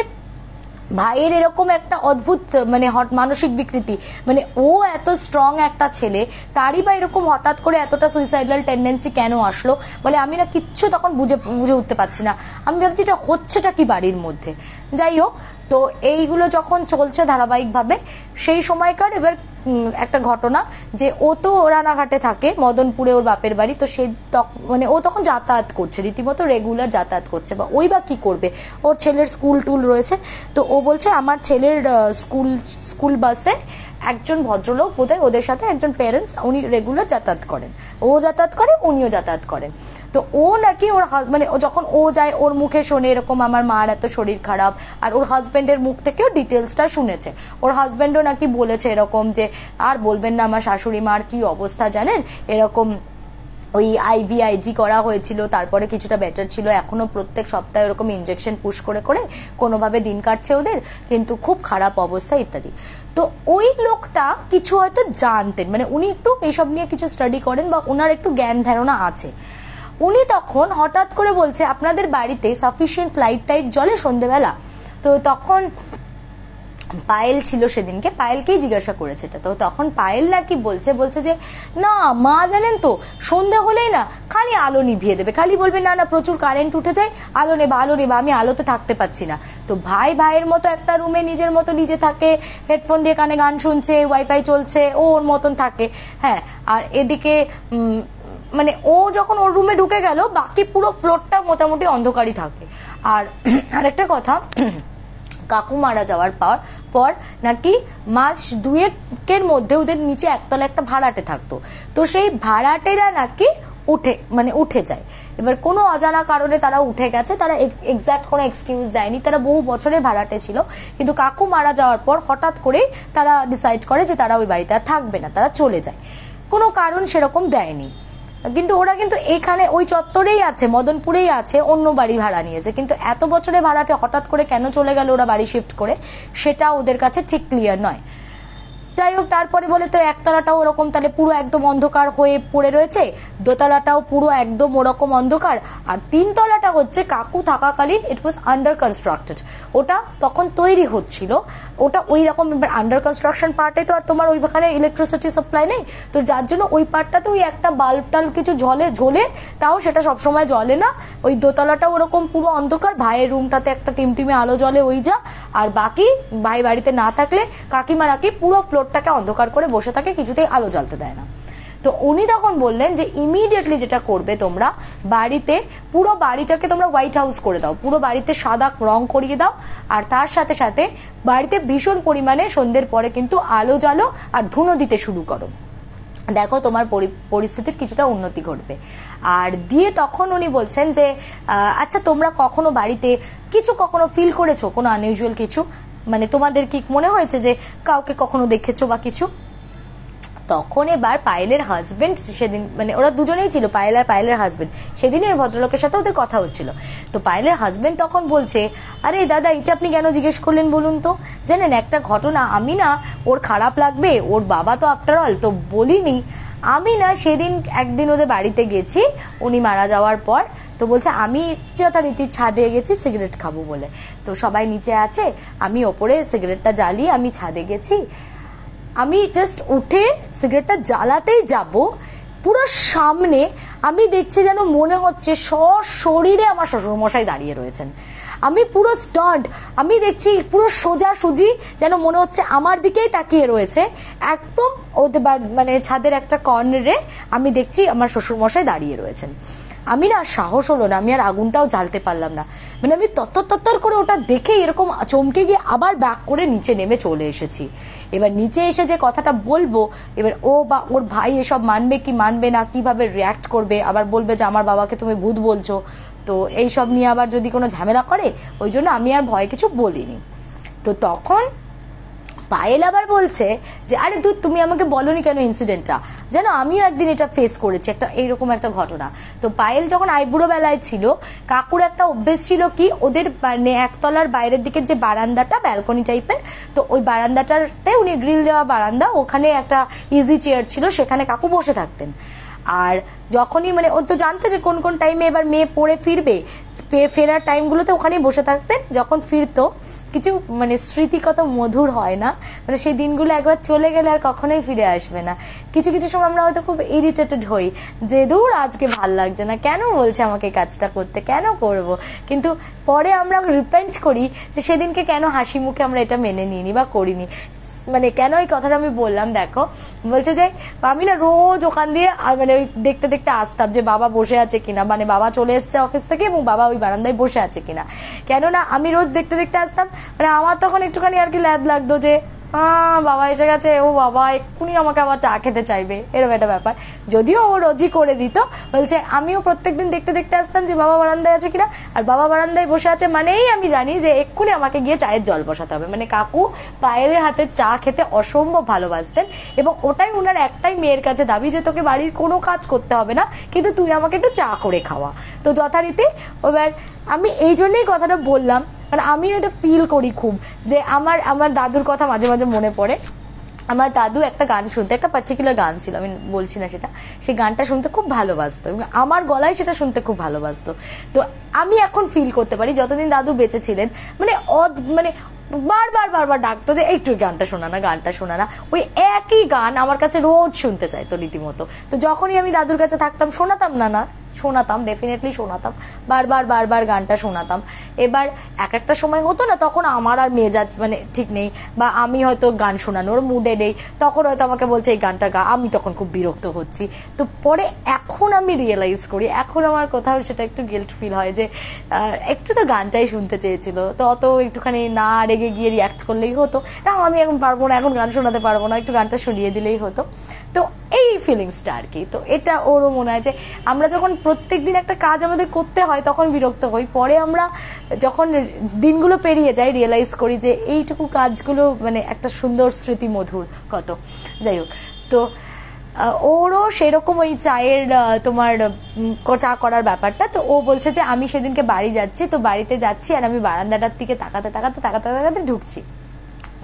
ভাইয়ের এরকম একটা অদ্ভুত মানে মানসিক বিকৃতি, মানে ও এত স্ট্রং একটা ছেলে, তারই বা এরকম হঠাৎ করে এতটা সুইসাইডাল টেন্ডেন্সি কেন আসলো, বলে আমি না কিচ্ছু তখন বুঝে উঠতে পারছি না। আমি ভাবছি এটা হচ্ছেটা কি বাড়ির মধ্যে। যাই হোক, তো এইগুলো যখন চলছে ধারাবাহিকভাবে, সেই সময়কার এবার একটা ঘটনা, যে ও তো রানাঘাটে থাকে, মদনপুরে ওর বাপের বাড়ি, তো সে মানে ও তখন যাতায়াত করছে, রীতিমতো রেগুলার যাতায়াত করছে, বা ওই বা কি করবে, ওর ছেলের স্কুল টুল রয়েছে। তো ও বলছে আমার ছেলের স্কুল বাসে একজন ভদ্রলোক বোধহয় ওদের সাথে একজন প্যারেন্টস, উনি রেগুলার যাতায়াত করেন, ও যাতায়াত করে উনিও যাতায়াত করেন। তো ও নাকি ওর মানে যখন ও যায় ওর মুখে শোনে এরকম আমার মার এত শরীর খারাপ, আর ওর হাজবেন্ডের মুখ থেকেও ডিটেলসটা শুনেছে। ওর হাজবেন্ডও নাকি বলেছে এরকম যে আর বলবেন না আমার শাশুড়ি মার কি অবস্থা জানেন, এরকম ওই IVIG করা হয়েছিল, তারপরে কিছুটা বেটার ছিল, এখনো প্রত্যেক সপ্তাহে ওরকম ইনজেকশন পুশ করে করে কোনোভাবে দিন কাটছে ওদের, কিন্তু খুব খারাপ অবস্থা ইত্যাদি। তো ওই লোকটা কিছু হয়তো জানতেন, মানে উনি একটু এইসব নিয়ে কিছু স্টাডি করেন বা ওনার একটু জ্ঞান ধারণা আছে। উনি তখন হঠাৎ করে বলছে আপনাদের বাড়িতে সাফিসিয়েন্ট লাইট টাইট জ্বলে সন্ধ্যেবেলা? তো তখন পায়েল ছিল সেদিনকে, পায়েলকেই জিজ্ঞাসা করেছে এটা। তো তখন পায়েল নাকি বলছে যে না মা জানেন তো সন্ধ্যা হলেই না খালি আলো নিভিয়ে দেবে, খালি বলবে না না প্রচুর কারেন্ট উঠে যায়, আলো নেবা আমি আলোতে থাকতে পাচ্ছি না। তো ভাইয়ের মতো একটা রুমে নিজের মতো নিজে থাকে, হেডফোন দিয়ে কানে গান শুনছে, ওয়াইফাই চলছে, ও ওর মতন থাকে। হ্যাঁ, আর এদিকে মানে ও যখন ওর রুমে ঢুকে গেল বাকি পুরো ফ্লোরটা মোটামুটি অন্ধকারই থাকে। আর আরেকটা কথা, কাকু মারা যাওয়ার পর নাকি মাস দুয়েকের মধ্যে ওদের নিচে একতলা একটা ভাড়াটে থাকতো, তো সেই ভাড়াটেরা নাকি উঠে যায়। এবার কোনো অজানা কারণে তারা উঠে গেছে, তারা এক্সাক্ট কোনো এক্সকিউজ দেয়নি, তারা বহু বছরের ভাড়াটে ছিল, কিন্তু কাকু মারা যাওয়ার পর হঠাৎ করে তারা ডিসাইড করে যে তারা ওই বাড়িতে আর থাকবে না, তারা চলে যায়, কোনো কারণ সেরকম দেয়নি। কিন্তু ওরা কিন্তু এখানে ওই চত্বরেই আছে, মদনপুরেই আছে, অন্য বাড়ি ভাড়া নিয়েছে, কিন্তু এত বছরের ভাড়াটে হঠাৎ করে কেন চলে গেল ওরা বাড়ি শিফট করে, সেটা ওদের কাছে ঠিক ক্লিয়ার নয়। যাই হোক, তারপরে বলে তো একতলাটাও ওরকম তাহলে পুরো একদম অন্ধকার হয়ে পড়ে রয়েছে, দোতলাটাও পুরো একদম ওরকম অন্ধকার, আর তিনতলাটা হচ্ছে কাকু থাকাকালীন ইট ওয়াজ আন্ডার কনস্ট্রাক্টেড, ওটা তখন তৈরি হচ্ছিল, ওটা ওই রকম আন্ডার কনস্ট্রাকশন পার্টে তো আর তোমার ওইখানে ইলেকট্রিসিটি সাপ্লাই নেই, তো যার জন্য ওই পার্টটাতে ওই একটা বাল্ব টাল কিছু ঝোলে, তাও সেটা সবসময় জ্বলে না, ওই দোতলাটা ওরকম পুরো অন্ধকার, ভাইয়ের রুমটাতে একটা টিমটিমে আলো জ্বলে ওই যা, আর বাকি ভাই বাড়িতে না থাকলে কাকিমা নাকি পুরো ফ্লোরটাকে অন্ধকার করে বসে থাকে, কিছুতেই আলো জ্বলতে দেয় না। তো উনি তখন বললেন যে ইমিডিয়েটলি যেটা করবে তোমরা, বাড়িতে পুরো বাড়িটাকে তোমরা হোয়াইট হাউস করে দাও, পুরো বাড়িতে সাদা রং করিয়ে দাও, আর তার সাথে সাথে বাড়িতে ভীষণ পরিমাণে সন্ধ্যের পরে কিন্তু আলো জ্বালো আর ধুনো দিতে শুরু করো, দেখো তোমার পরিস্থিতির কিছুটা উন্নতি ঘটবে। আর দিয়ে তখন উনি বলছেন যে আচ্ছা তোমরা কখনো বাড়িতে কিছু কখনো ফিল করেছো, কোনো আনইউজুয়াল কিছু, মানে তোমাদের কি মনে হয়েছে যে কাউকে কখনো দেখেছো বা কিছু? তখন এবার পায়েলের হাজবেন্ড সেদিন, মানে ওরা দুজনেই ছিল, পায়েল আর পায়েলের হাজবেন্ড, সেদিনই ওই ভদ্রলোকের সাথে ওদের কথা হচ্ছিল, তো পায়েলের হাজবেন্ড তখন বলছে, আরে দাদা এটা আপনি কেন জিজ্ঞেস করলেন বলুন তো, জানেন একটা ঘটনা, আমি না, ওর খারাপ লাগবে, ওর বাবা তো আফটার অল, তো বলিনি, আমি না সেদিন একদিন ওদের বাড়িতে গেছি উনি মারা যাওয়ার পর, তো বলছে আমি যথারীতি ছাদে গেছি সিগারেট খাবো বলে, তো সবাই নিচে আছে, আমি ওপরে সিগারেটটা জ্বালিয়ে আমি ছাদে গেছি, আমি জাস্ট উঠে সিগারেটটা জ্বালাতেই যাব, পুরো সামনে আমি দেখছি যেন মনে হচ্ছে সশরীরে আমার শ্বশুরমশাই দাঁড়িয়ে রয়েছেন, আমি পুরো স্টান্ট, আমি দেখছি পুরো সোজাসুজি যেন মনে হচ্ছে আমার দিকেই তাকিয়ে রয়েছে, একদম ওদের মানে ছাদের একটা কর্নারে আমি দেখছি আমার শ্বশুরমশাই দাঁড়িয়ে রয়েছেন। আমি না সাহস হলো না, আমি আর আগুনটাও জ্বালতে পারলাম না, মানে আমি তত্তর করে ওটা দেখে এরকম চমকে গিয়ে আবার ব্যাক করে নিচে নেমে চলে এসেছি। এবার নিচে এসে যে কথাটা বলবো, এবার ও বা ওর ভাই এসব মানবে কি মানবে না, কিভাবে রিয়াক্ট করবে, আবার বলবে যে আমার বাবাকে তুমি ভূত বলছো, তো এইসব নিয়ে আবার যদি কোনো ঝামেলা করে, ওই জন্য আমি আর ভয় কিছু বলিনি। তো তখন পায়েল আবার বলছে যে আরে দুধ তুমি আমাকে বলনি কেন ইনসিডেন্টটা, যেন আমিও একদিন এটা ফেস করেছি, একটা এইরকম একটা ঘটনা। তো পায়েল যখন আইবুড়ো বেলায় ছিল, কাকুর একটা অভ্যেস ছিল কি, ওদের মানে একতলার বাইরের দিকের যে বারান্দাটা ব্যালকনি টাইপের, তো ওই বারান্দাটাতে উনি গ্রিল দেওয়া বারান্দা, ওখানে একটা ইজি চেয়ার ছিল, সেখানে কাকু বসে থাকতেন, আর যখনই মানে ও তো জানতে যে কোন কোন টাইমে এবার মেয়ে পড়ে ফিরবে, ফেরার টাইমগুলোতে ওখানেই বসে থাকতেন, যখন ফিরতো কিছু মানে স্মৃতি কত মধুর হয় না, মানে সেই দিনগুলো একবার চলে গেলে আর কখনোই ফিরে আসবে না। কিছু কিছু সময় আমরা হয়তো খুব ইরিটেটেড হই যে দূর আজকে ভাল লাগছে না, কেন বলছে আমাকে কাজটা করতে, কেন করব, কিন্তু পরে আমরা রিপেন্ট করি যে সেদিনকে কেন হাসি মুখে আমরা এটা মেনে নিইনি বা করিনি। মানে কেন এই কথাটা আমি বললাম, দেখো বলছে যে আমি না রোজ ওখান দিয়ে মানে ওই দেখতে দেখতে আসতাম যে বাবা বসে আছে কিনা, মানে বাবা চলে এসছে অফিস থেকে এবং বাবা ওই বারান্দায় বসে আছে কিনা, কেননা আমি রোজ দেখতে দেখতে আসতাম, মানে আমার তখন একটুখানি আর কি ল্যাদ লাগতো যে বাবা এসে গেছে, ও বাবা এক্ষুনি আমাকে আবার চা খেতে চাইবে, এরকম একটা ব্যাপার। যদিও ও রোজই করে দিত, বলছে আমিও প্রত্যেকদিন দেখতে দেখতে আসতাম যে বাবা বারান্দায় আছে কিনা, আর বাবা বারান্দায় বসে আছে মানেই আমি জানি যে এক্ষুনি আমাকে গিয়ে চায়ের জল বসাতে হবে। মানে কাকু পায়েলের হাতে চা খেতে অসম্ভব ভালোবাসতেন, এবং ওটাই ওনার একটাই মেয়ের কাছে দাবি যে তোকে বাড়ির কোনো কাজ করতে হবে না, কিন্তু তুই আমাকে একটু চা করে খাওয়া। তো যথারীতি এবার আমি এই জন্যই কথাটা বললাম, মানে আমি এটা ফিল করি খুব, যে আমার দাদুর কথা মাঝে মাঝে মনে পড়ে। আমার দাদু একটা গান শুনতে, একটা পার্টিকুলার গান ছিল, আমি বলছি না সেটা, সেই গানটা শুনতে খুব ভালোবাসতো এবং আমার গলায় সেটা শুনতে খুব ভালোবাসতো। তো আমি এখন ফিল করতে পারি যতদিন দাদু বেঁচে ছিলেন, মানে মানে বারবার বারবার ডাকতো যে একটু গানটা শোনা না, গানটা শোনা না, ওই একই গান আমার কাছে রোজ শুনতে চাইতো রীতিমতো। তো যখনই আমি দাদুর কাছে থাকতাম শোনাতাম না শোনাতাম, ডেফিনেটলি শোনাতাম, বারবার বারবার গানটা শোনাতাম। এবার এক একটা সময় হতো না, তখন আমার আর মেজাজ মানে ঠিক নেই, বা আমি হয়তো গান শোনানোর মুডে নেই, তখন হয়তো আমাকে বলছে এই গানটা গা, আমি তখন খুব বিরক্ত হচ্ছি। তো পরে এখন আমি রিয়েলাইজ করি, এখন আমার কোথাও সেটা একটু গিল্ট ফিল হয় যে একটু তো গানটাই শুনতে চেয়েছিল, তো অত একটুখানি না রেগে গিয়ে রিয়াক্ট করলেই হতো, না আমি এখন পারবো না, এখন গান শোনাতে পারবো না, একটু গানটা শুনিয়ে দিলেই হতো। তো এই ফিলিংসটা আর কি। তো এটা ওরও মনে হয় যে আমরা যখন প্রত্যেকদিন একটা কাজ আমাদের করতে হয় তখন বিরক্ত হই, পরে আমরা যখন দিনগুলো পেরিয়ে যাই রিয়েলাইজ করি যে এইটুকু কাজগুলো মানে একটা সুন্দর স্মৃতি মধুর কত। যাই হোক, তো ওরও সেরকম ওই চায়ের তোমার চা করার ব্যাপারটা। তো ও বলছে যে আমি সেদিনকে বাড়ি যাচ্ছি, তো বাড়িতে যাচ্ছি আর আমি বারান্দাটার দিকে তাকাতে তাকাতে ঢুকছি,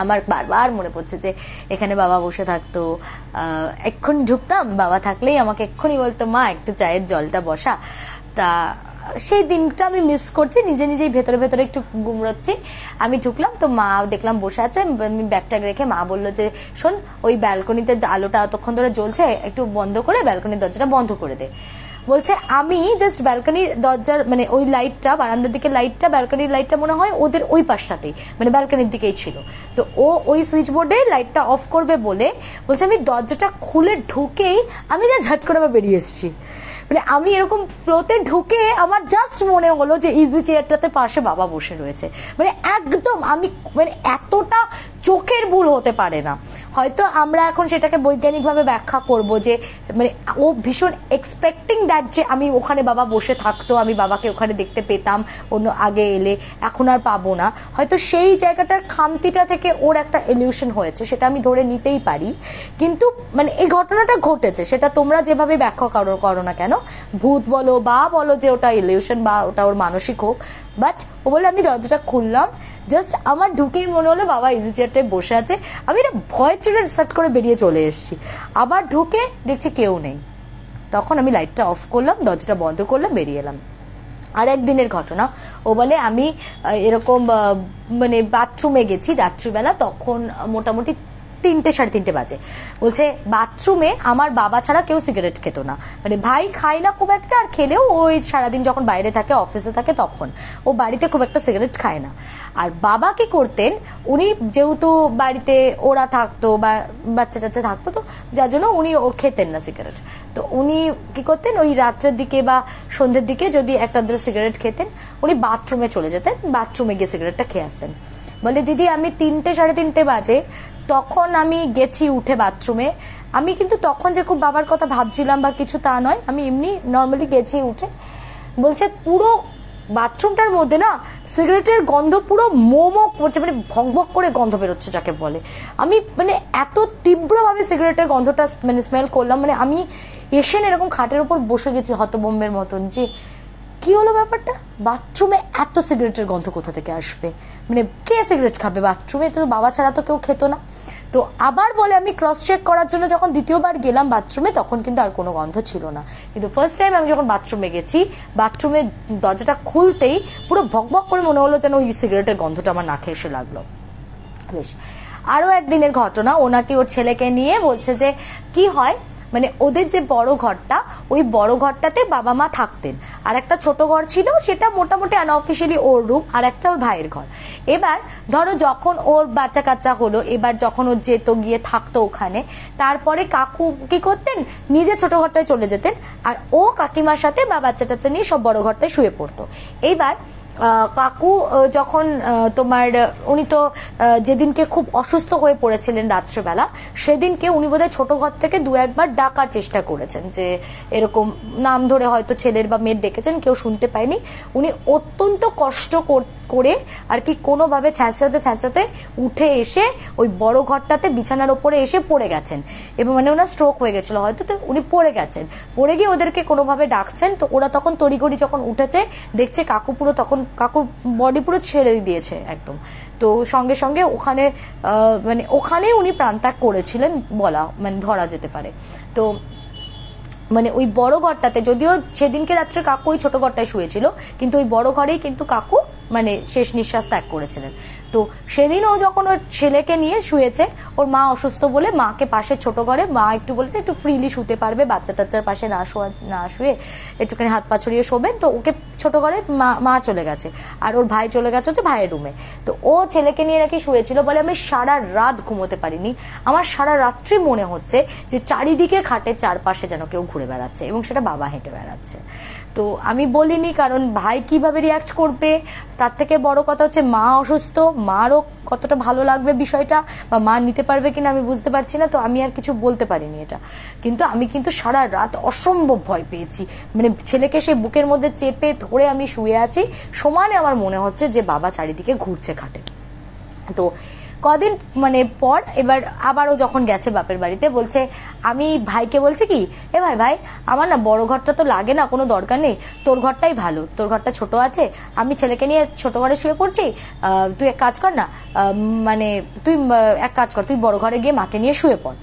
আমার বারবার মনে পড়ছে যে এখানে বাবা বসে থাকতো, এক্ষুনি ঢুকতাম, বাবা থাকলেই আমাকে এক্ষুনি বলতো মা একটু চায়ের জলটা বসা। তা সেই দিনটা আমি মিস করছি, নিজে নিজেই ভেতরে ভেতরে একটু গুমড়াচ্ছি। আমি ঢুকলাম তো মা দেখলাম বসে আছে, আমি ব্যাগটা রেখে মা বললো যে শোন ওই ব্যালকনিতে আলোটা এতক্ষণ ধরে জ্বলছে, একটু বন্ধ করে ব্যালকনির দরজাটা বন্ধ করে দে। বলছে আমি জাস্ট ব্যালকনির দরজার মানে ওই লাইটটা, বারান্দার দিকে লাইটটা, ব্যালকনির লাইটটা মনে হয় ওদের ওই পাশটাতেই মানে ব্যালকনির দিকেই ছিল, তো ও ওই সুইচ বোর্ডে লাইটটা অফ করবে বলে বলছে আমি দরজাটা খুলে ঢুকেই আমি যা ঝট করে আবার বেরিয়ে এসেছি। মানে আমি এরকম ফ্লোতে ঢুকে আমার জাস্ট মনে হলো যে ইজি চেয়ারটাতে পাশে বাবা বসে রয়েছে। মানে একদম আমি মানে এতটা চোখের ভুল হতে পারে না। হয়তো আমরা এখন সেটাকে বৈজ্ঞানিকভাবে ব্যাখ্যা করব যে মানে ও ভীষণ এক্সপেক্টিং দ্যাট যে আমি ওখানে বাবা বসে থাকতো, আমি বাবাকে ওখানে দেখতে পেতাম অন্য আগে এলে, এখন আর পাবো না। হয়তো সেই জায়গাটার খামতিটা থেকে ওর একটা ইলিউশন হয়েছে, সেটা আমি ধরে নিতেই পারি। কিন্তু মানে এই ঘটনাটা ঘটেছে, সেটা তোমরা যেভাবে ব্যাখ্যা করো না কেন, ভূত বলো বা বলো যে ওটা ইলিউশন বা ওটা ওর মানসিক হোক, বাট ও বলে আমি দরজাটা খুললাম, জাস্ট আমার ঢুকেই মনে হলো বাবা ইজি চেয়ারটায় বসে আছে, আমি এটা ভয় চলে সার্ট করে বেরিয়ে চলে এসেছি। আবার ঢুকে দেখছি কেউ নেই, তখন আমি লাইটটা অফ করলাম, দরজাটা বন্ধ করলাম, বেরিয়ে এলাম। আর একদিনের ঘটনা, ও বলে আমি এরকম মানে বাথরুমে গেছি রাত্রিবেলা, তখন মোটামুটি 3টে 3:30 বাজে। বলছে বাথরুমে আমার বাবা ছাড়া কেউ সিগারেট খেত না, মানে ভাই খায় না খুব একটা, আর খেলেও ওই সারাদিন যখন বাইরে থাকে অফিসে থাকে তখন, ও বাড়িতে খুব একটা সিগারেট খায় না। আর বাবা কি করতেন, উনি যেহেতু বাড়িতে ওরা থাকতো বা বাচ্চা টাচ্চা থাকতো, তো যার জন্য উনি ও খেতেন না সিগারেট। তো উনি কি করতেন, ওই রাত্রের দিকে বা সন্ধ্যের দিকে যদি একটা সিগারেট খেতেন, উনি বাথরুমে চলে যেতেন, বাথরুমে গিয়ে সিগারেটটা খেয়ে আসতেন। বলে দিদি আমি 3টে 3:30 বাজে তখন আমি গেছি উঠে বাথরুমে, আমি কিন্তু তখন যে খুব বাবার কথা ভাবছিলাম বা কিছু তা নয়, আমি এমনি নর্মালি গেছি উঠে। বলছে পুরো বাথরুমটার মধ্যে না সিগারেটের গন্ধ পুরো মোমো করছে, মানে ভকভক করে গন্ধ বেরোচ্ছে যাকে বলে। আমি মানে এত তীব্রভাবে সিগারেটের গন্ধটা মানে স্মেল করলাম, মানে আমি এসে এরকম খাটের উপর বসে গেছি হতবম্বের মতন, যে কি হলো ব্যাপারটা, বাথরুমে এত সিগারেটের গন্ধ কোথা থেকে আসবে, মানে কে সিগারেট খাবে বাথরুমে, তো বাবা ছাড়া তো কেউ খেত না। তো আবার বলে আমি ক্রস চেক করার জন্য যখন দ্বিতীয়বার গেলাম বাথরুমে, তখন কিন্তু আর কোনো গন্ধ ছিল না। কিন্তু ফার্স্ট টাইম আমি যখন বাথরুমে গেছি, বাথরুমের দরজাটা খুলতেই পুরো ভকভক করে মনে হলো যেন ওই সিগারেটের গন্ধটা আমার নাকে এসে লাগলো। বেশ, আরো একদিনের ঘটনা, ওনাকে ওর ছেলেকে নিয়ে বলছে যে কি হয়, মানে ওদের যে বড় ঘরটা, ওই বড় ঘরটাতে বাবা মা থাকতেন, আর একটা ছোট ঘর ছিল, সেটা মোটামুটি আনঅফিসিয়ালি ওর রুম, আর একটা ওর ভাইয়ের ঘর। এবার ধরো যখন ওর বাচ্চা কাচ্চা হলো, এবার যখন ও যেত গিয়ে থাকতো ওখানে, তারপরে কাকু কি করতেন, নিজে ছোট ঘরটায় চলে যেতেন, আর ও কাকিমার সাথে বা বাচ্চা টাচ্চা নিয়ে সব বড় ঘরটায় শুয়ে পড়তো। এইবার কাকু যখন তোমার উনি তো যেদিনকে খুব অসুস্থ হয়ে পড়েছিলেন রাত্রেবেলা, সেদিনকে উনি বোধহয় ছোট ঘর থেকে 2-1 বার ডাকার চেষ্টা করেছেন, যে এরকম নাম ধরে হয়তো ছেলের বা মেয়ের ডেকেছেন, কেউ শুনতে পায়নি। উনি অত্যন্ত কষ্ট করে আর কি কোনোভাবে ছ্যাঁচড়াতে উঠে এসে ওই বড় ঘরটাতে বিছানার ওপরে এসে পড়ে গেছেন, এবং মানে ওনার স্ট্রোক হয়ে গেছিল হয়তো, তো উনি পড়ে গেছেন, পড়ে গিয়ে ওদেরকে কোনোভাবে ডাকছেন। তো ওরা তখন তড়িঘড়ি যখন উঠেছে, দেখছে কাকু পুরো, তখন কাকুর বডি পুরো ছেড়ে দিয়েছে একদম। তো সঙ্গে সঙ্গে ওখানে মানে ওখানে উনি প্রাণত্যাগ করেছিলেন বলা মানে ধরা যেতে পারে। তো মানে ওই বড় ঘরটাতে, যদিও সেদিনকে রাত্রে কাকু ওই ছোট ঘরটায় শুয়েছিল, কিন্তু ওই বড় ঘরেই কিন্তু কাকু মানে শেষ নিঃশ্বাস ত্যাগ করেছিলেন। তো সেদিন ও যখন ওর ছেলেকে নিয়ে শুয়েছে, ওর মা অসুস্থ বলে মাকে পাশে ছোট ঘরে, মা একটু বলেছে একটু ফ্রিলি শুতে পারবে, বাচ্চা টাচ্চার পাশে না শুয়ে একটুখানি হাত পা ছড়িয়ে শোবেন, তো ওকে ছোট ঘরে মা চলে গেছে, আর ওর ভাই চলে গেছে হচ্ছে ভাইয়ের রুমে। তো ও ছেলেকে নিয়ে নাকি শুয়েছিল, বলে আমি সারা রাত ঘুমোতে পারিনি, আমার সারা রাত্রি মনে হচ্ছে যে চারিদিকে খাটের চারপাশে যেন কেউ ঘুরে বেড়াচ্ছে, এবং সেটা বাবা হেঁটে বেড়াচ্ছে। তো আমি বলিনি, কারণ ভাই কিভাবে রিয়াক্ট করবে, তার থেকে বড় কথা হচ্ছে মা অসুস্থ, মারও কতটা ভালো লাগবে বিষয়টা, বা মা নিতে পারবে কিনা আমি বুঝতে পারছি না। তো আমি আর কিছু বলতে পারিনি এটা, কিন্তু আমি কিন্তু সারা রাত অসম্ভব ভয় পেয়েছি, মানে ছেলেকে সেই বুকের মধ্যে চেপে ধরে আমি শুয়ে আছি, সমানে আমার মনে হচ্ছে যে বাবা চারিদিকে ঘুরছে খাটে। তো কদিন মানে পর এবার আবারও যখন গেছে বাপের বাড়িতে, বলছে আমি ভাইকে বলছি কি, এ ভাই ভাই আমার না বড় ঘরটা তো লাগে না, কোনো দরকার নেই, তোর ঘরটাই ভালো, তোর ঘরটা ছোট আছে, আমি ছেলেকে নিয়ে ছোট ঘরে শুয়ে পড়ছি, তুই এক কাজ কর না, মানে তুই এক কাজ কর, তুই বড় ঘরে গিয়ে মাকে নিয়ে শুয়ে পড়।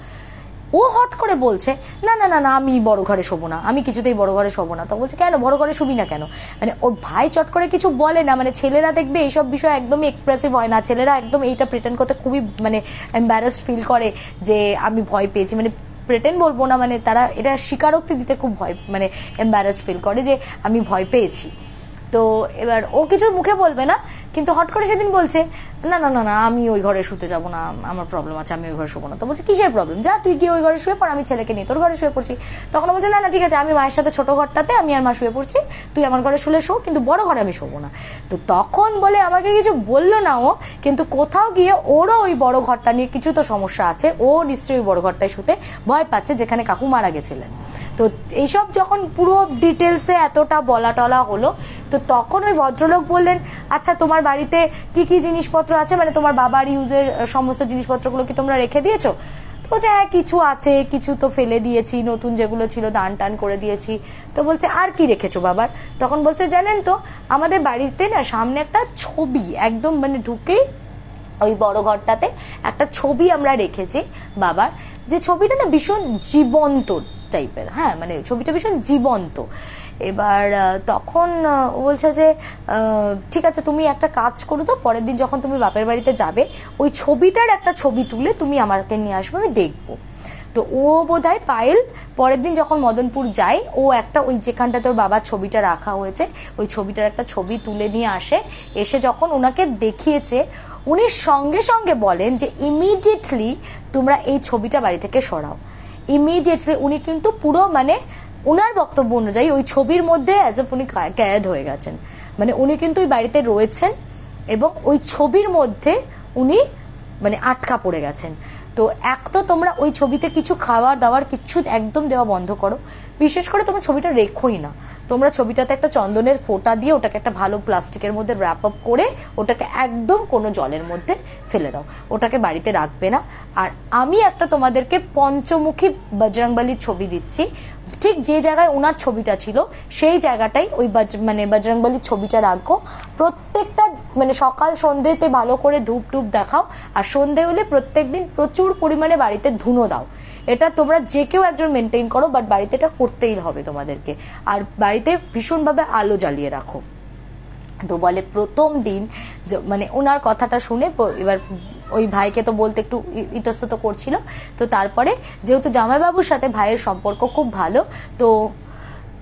ও হট করে বলছে না না না না আমি বড় ঘরে শোবো না, আমি কিছুতেই বড় ঘরে শোবো না। তো বলছে কেন বড় ঘরে শুবি না কেন? মানে ওর ভাই চট করে কিছু বলে না, মানে ছেলেরা দেখবে এইসব বিষয় একদমই এক্সপ্রেসিভ হয় না, ছেলেরা একদম এইটা প্রিটেন্ড করতে খুবই মানে এম্বারাসড ফিল করে যে আমি ভয় পেয়েছি, মানে প্রিটেন্ড বলবো না, মানে তারা এটা স্বীকারোক্তি দিতে খুব ভয় মানে এম্বারাসড ফিল করে যে আমি ভয় পেয়েছি। তো এবার ও কিছু মুখে বলবে না, কিন্তু হট করে সেদিন বলছে না না না না আমি ওই ঘরে শুতে যাবো না, আমার প্রবলেম আছে, আমি ওই ঘরে শোবো না। তো বলছে কিসের প্রবলেম, যা তুই গিয়ে ওই ঘরে শুয়ে পড়, আমি ছেলেকে নিয়ে তোর ঘরে শুয়ে পড়ছি। তখন বলছে না না ঠিক আছে, আমি মায়ের সাথে ছোট ঘরটাতে আমি আর মা শুয়ে পড়ছি, তুই আমার ঘরে শুলে শো, কিন্তু বড় ঘরে আমি শোবো না। তো তখন বলে আমাকে কিছু বললো না ও, কিন্তু কোথাও গিয়ে ওরও ওই বড় ঘরটা নিয়ে কিছু তো সমস্যা আছে, ও নিশ্চয়ই ওই বড় ঘরটায় শুতে ভয় পাচ্ছে যেখানে কাকু মারা গেছিলেন। তো এইসব যখন পুরো ডিটেলসে এতটা বলা টলা হলো, তো তখন ওই ভদ্রলোক বললেন আচ্ছা তোমার বাড়িতে কি কি জিনিসপত্র আছে, মানে তোমার বাবার ইউজের সমস্ত জিনিসপত্রগুলো কি তোমরা রেখে দিয়েছো? তো বলছে হ্যাঁ কিছু আছে, কিছু তো ফেলে দিয়েছি, নতুন যেগুলো ছিল দান টান করে দিয়েছি। তো বলছে আর কি রেখেছো বাবার? তখন বলছে জানেন তো আমাদের বাড়িতে না সামনে একটা ছবি, একদম মানে ঢুকেই ওই বড় ঘরটাতে একটা ছবি আমরা রেখেছি বাবার, যে ছবিটা না ভীষণ জীবন্ত টাইপের, হ্যাঁ মানে ছবিটা ভীষণ জীবন্ত। এবার তখন বলছে যে ঠিক আছে তুমি একটা কাজ করো তো, পরের দিন যখন তুমি বাপের বাড়িতে যাবে ওই ছবিটার একটা ছবি তুলে তুমি আমাকে নিয়ে আসবে, আমি দেখবো। তো ও বোধহয় পায়েল পরের দিন যখন মদনপুর যায়, ও একটা ওই যেখানটাতে ওর বাবার ছবিটা রাখা হয়েছে ওই ছবিটার একটা ছবি তুলে নিয়ে আসে। এসে যখন ওনাকে দেখিয়েছে, উনি সঙ্গে সঙ্গে বলেন যে ইমিডিয়েটলি তোমরা এই ছবিটা বাড়ি থেকে সরাও। ইমিডিয়েটলি উনি কিন্তু পুরো মানে উনার বক্তব্য অনুযায়ী ওই ছবির মধ্যে অ্যাজ এফ উনি ক্যাদ হয়ে গেছেন, মানে উনি কিন্তু ওই বাড়িতে রয়েছেন এবং ওই ছবির মধ্যে উনি মানে আটকা পড়ে গেছেন। তো এক তো তোমরা ওই ছবিতে কিছু খাবার দাবার কিচ্ছু একদম দেওয়া বন্ধ করো, বিশেষ করে তোমরা ছবিটা রেখোই না, তোমরা ছবিটাতে একটা চন্দনের ফোঁটা দিয়ে ওটাকে একটা ভালো প্লাস্টিকের মধ্যে র্যাপ আপ করে ওটাকে একদম কোনো জলের মধ্যে ফেলে দাও, ওটাকে বাড়িতে রাখবে না। আর আমি একটা তোমাদেরকে পঞ্চমুখী বজরংবলীর ছবি দিচ্ছি, ঠিক যে জায়গায় ওনার ছবিটা ছিল সেই জায়গাটাই ওই মানে বজরংবলীর ছবিটা রাখো। প্রত্যেকটা মানে সকাল সন্ধ্যেতে ভালো করে ধূপ টুপ দেখাও, আর সন্ধ্যে হলে প্রত্যেকদিন প্রচুর পরিমাণে বাড়িতে ধুনো দাও। এটা তোমরা যে কেউ একজন মেনটেন করো, বাট বাড়িতে এটা করতেই হবে তোমাদেরকে। আর বাড়িতে ভীষণভাবে আলো জ্বালিয়ে রাখো। তো বলে প্রথম দিন মানে ওনার কথাটা শুনে এবার ওই ভাইকে তো বলতে একটু ইতস্তত করছিল, তো তারপরে যেহেতু জামাইবাবুর সাথে ভাইয়ের সম্পর্ক খুব ভালো, তো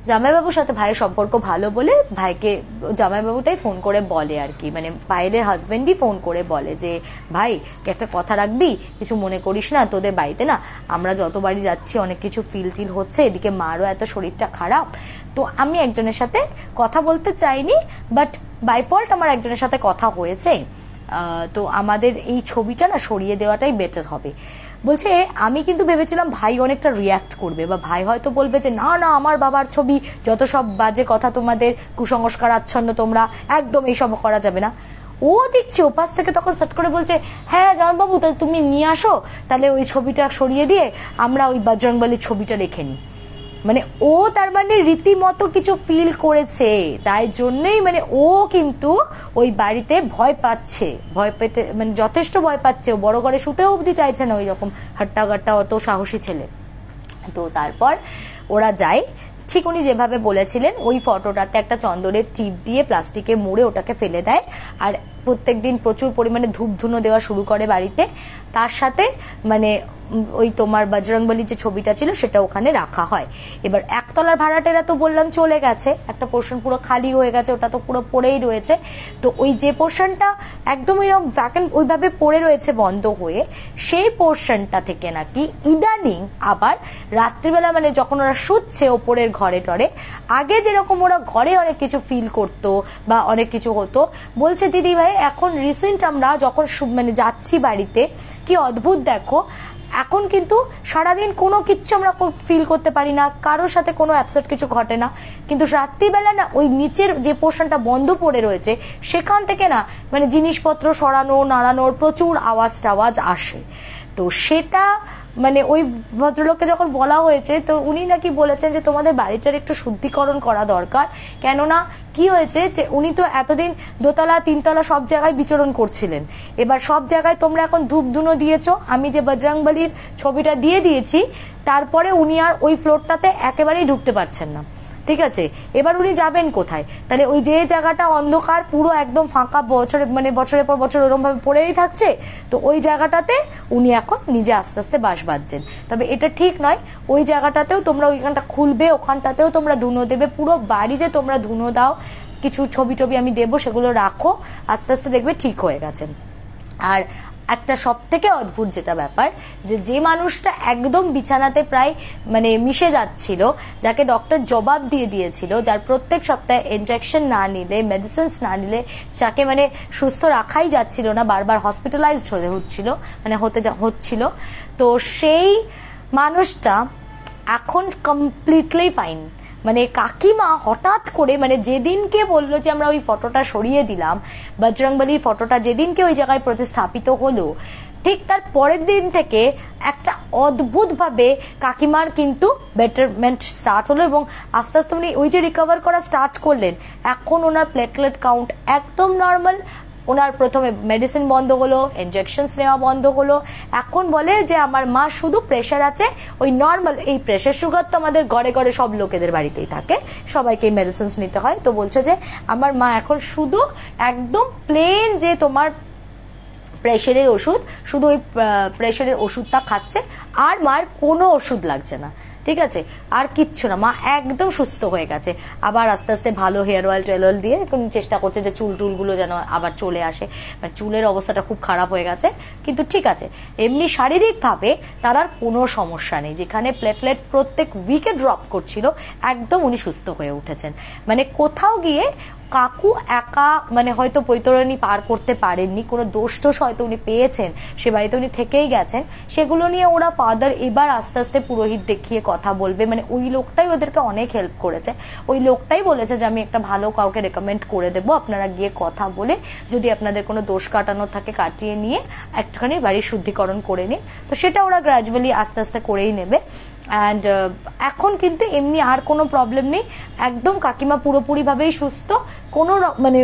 জামাইবাবুর সাথে ভাইয়ের সম্পর্ক ভালো বলে ভাইকে জামাইবাবুটাই ফোন করে বলে আর কি, মানে পায়েলের হাজবেন্ডই ফোন করে বলে যে ভাই একটা কথা রাখবি, কিছু মনে করিস না, তোদের বাড়িতে না আমরা যতবারই যাচ্ছি অনেক কিছু ফিল টিল হচ্ছে, এদিকে মারও এত শরীরটা খারাপ, তো আমি একজনের সাথে কথা বলতে চাইনি, বাট বাই ফল্ট আমার একজনের সাথে কথা হয়েছে, তো আমাদের এই ছবিটা না সরিয়ে দেওয়াটাই বেটার হবে। বলছে আমি কিন্তু ভেবেছিলাম ভাই অনেকটা রিয়াক্ট করবে, বা ভাই হয়তো বলবে যে না না আমার বাবার ছবি, যত সব বাজে কথা তোমাদের, কুসংস্কার আচ্ছন্ন তোমরা, একদম এইসব করা যাবে না। ও দেখছি ওপাশ থেকে তখন সেট করে বলছে হ্যাঁ জামাইবাবু তাহলে তুমি নিয়ে আসো, তাহলে ওই ছবিটা সরিয়ে দিয়ে আমরা ওই বজরংবলীর ছবিটা রেখে নিই। মানে ও তার মানে রীতিমতো কিছু ফিল করেছে, তাই জন্যই মানে ও কিন্তু ওই বাড়িতে ভয় পাচ্ছে, ভয় পেতে মানে যথেষ্ট ভয় পাচ্ছে, ও বড় ঘরে শুতেও অবধি চাইছে না, ওই রকম হাট্টাগাট্টা অত সাহসী ছেলে। তো তারপর ওরা যায়, ঠিক উনি যেভাবে বলেছিলেন ওই ফটোটাতে একটা চন্দনের টিপ দিয়ে প্লাস্টিকে মুড়ে ওটাকে ফেলে দেয়, আর প্রত্যেকদিন প্রচুর পরিমাণে ধূপ ধুনো দেওয়া শুরু করে বাড়িতে। তার সাথে মানে ওই তোমার বজরংবলীর যে ছবিটা ছিল সেটা ওখানে রাখা হয়। এবার একতলার ভাড়াটেরা তো বললাম চলে গেছে, একটা পোর্শন পুরো খালি হয়ে গেছে, ওটা তো পুরো পড়েই রয়েছে। তো ওই যে পোর্শনটা একদম এরকম ভ্যাকেন্ট ওইভাবে পড়ে রয়েছে বন্ধ হয়ে, সেই পোর্শনটা থেকে নাকি ইদানিং আবার রাত্রিবেলা মানে যখন ওরা শুচ্ছে ওপরের ঘরে টরে, আগে যেরকম ওরা ঘরে অনেক কিছু ফিল করতো বা অনেক কিছু হতো, বলছে দিদি ভাই এখন রিসেন্ট আমরা যখন মানে যাচ্ছি বাড়িতে, কি অদ্ভুত দেখো এখন কিন্তু সারাদিন কোনো কিচ্ছু আমরা ফিল করতে পারি না, কারোর সাথে কোনো অ্যাপসেট কিছু ঘটে না, কিন্তু রাত্রিবেলা না ওই নিচের যে পোর্শনটা বন্ধ পড়ে রয়েছে সেখান থেকে না মানে জিনিসপত্র সরানো নাড়ানোর প্রচুর আওয়াজ আসে। তো সেটা মানে ওই ভদ্রলোককে যখন বলা হয়েছে তো উনি নাকি বলেছেন যে তোমাদের বাড়িটার একটু শুদ্ধিকরণ করা দরকার, কেননা কি হয়েছে যে উনি তো এতদিন দোতলা তিনতলা সব জায়গায় বিচরণ করছিলেন, এবার সব জায়গায় তোমরা এখন ধূপ ধুনো দিয়েছো, আমি যে বজরংবলীর ছবিটা দিয়ে দিয়েছি তারপরে উনি আর ওই ফ্লোরটাতে একেবারেই ঢুকতে পারছেন না, ঠিক আছে। এবার উনি যাবেন কোথায়? তাহলে ওই যে জায়গাটা অন্ধকার পুরো একদম ফাঁকা বছরের পর বছর ওরকম ভাবে পড়েই থাকছে, তো ওই জায়গাটাতে উনি এখন নিজে আস্তে আস্তে বাস বাঁধছেন। তবে এটা ঠিক নয়, ওই জায়গাটাতেও তোমরা ওইখানটা খুলবে, ওখানটাতেও তোমরা ধুনো দেবে, পুরো বাড়িতে তোমরা ধুনো দাও, কিছু ছবি টবি আমি দেবো সেগুলো রাখো, আস্তে আস্তে দেখবে ঠিক হয়ে গেছে। আর একটা সব থেকে অদ্ভুত যেটা ব্যাপার, যে মানুষটা একদম বিছানাতে প্রায় মানে মিশে যাচ্ছিল, যাকে ডক্টর জবাব দিয়ে দিয়েছিল, যার প্রত্যেক সপ্তাহে ইনজেকশন না নিলে মেডিসিনস না নিলে যাকে মানে সুস্থ রাখাই যাচ্ছিল না, বারবার হসপিটালাইজড হচ্ছিল, তো সেই মানুষটা এখন কমপ্লিটলি ফাইন। মানে কাকিমা হঠাৎ করে মানে যেদিনকে বললো যে আমরা ওই ফটোটা সরিয়ে দিলাম, বজরংবলীর ফটোটা যেদিনকে ওই জায়গায় প্রতিস্থাপিত হলো, ঠিক তার পরের দিন থেকে একটা অদ্ভুত ভাবে কাকিমার কিন্তু বেটারমেন্ট স্টার্ট হলো এবং আস্তে আস্তে উনি ওই যে রিকভার করা স্টার্ট করলেন। এখন ওনার প্লেটলেট কাউন্ট একদম নর্মাল, ওনার প্রথমে মেডিসিন বন্ধ হলো, ইনজেকশনস নেওয়া বন্ধ হলো, এখন বলে যে আমার মা শুধু প্রেশার আছে, ওই নর্মাল এই প্রেশার সুগার তো আমাদের ঘরে ঘরে সব লোকেদের বাড়িতেই থাকে, সবাইকে মেডিসিনস নিতে হয়, তো বলছে যে আমার মা এখন শুধু একদম প্লেন যে তোমার প্রেশারের ওষুধ, শুধু ওই প্রেশারের ওষুধটা খাচ্ছে, আর মার কোনো ওষুধ লাগছে না, ঠিক আছে, আর কিচ্ছু না, মা একদম সুস্থ হয়ে গেছে। আবার আস্তে আস্তে ভালো হেয়ার অয়েল টেল অয়েল দিয়ে চেষ্টা করছে যে চুল টুলগুলো যেন আবার চলে আসে, চুলের অবস্থাটা খুব খারাপ হয়ে গেছে, কিন্তু ঠিক আছে, এমনি শারীরিকভাবে তার আর কোনো সমস্যা নেই। যেখানে প্লেটলেট প্রত্যেক উইকে ড্রপ করছিল, একদম উনি সুস্থ হয়ে উঠেছেন। মানে কোথাও গিয়ে কাকু একা মানে হয়তো বৈতরণী পার করতে পারেননি, কোনো দোষ টোষ হয়তো উনি পেয়েছেন, সে বাড়িতে উনি থেকেই গেছেন, সেগুলো নিয়ে ওরা ফাদার এবার আস্তে আস্তে পুরোহিত দেখিয়ে কথা বলবে। মানে ওই লোকটাই ওদেরকে অনেক হেল্প করেছে, ওই লোকটাই বলেছে যে আমি একটা ভালো কাউকে রেকমেন্ড করে দেবো, আপনারা গিয়ে কথা বলে যদি আপনাদের কোনো দোষ কাটানোর থাকে কাটিয়ে নিয়ে একটুখানি বাড়ির শুদ্ধিকরণ করে নিন, তো সেটা ওরা গ্র্যাজুয়ালি আস্তে আস্তে করেই নেবে। অ্যান্ড এখন কিন্তু এমনি আর কোনো প্রবলেম নেই, একদম কাকিমা পুরোপুরি ভাবেই সুস্থ, কোনো মানে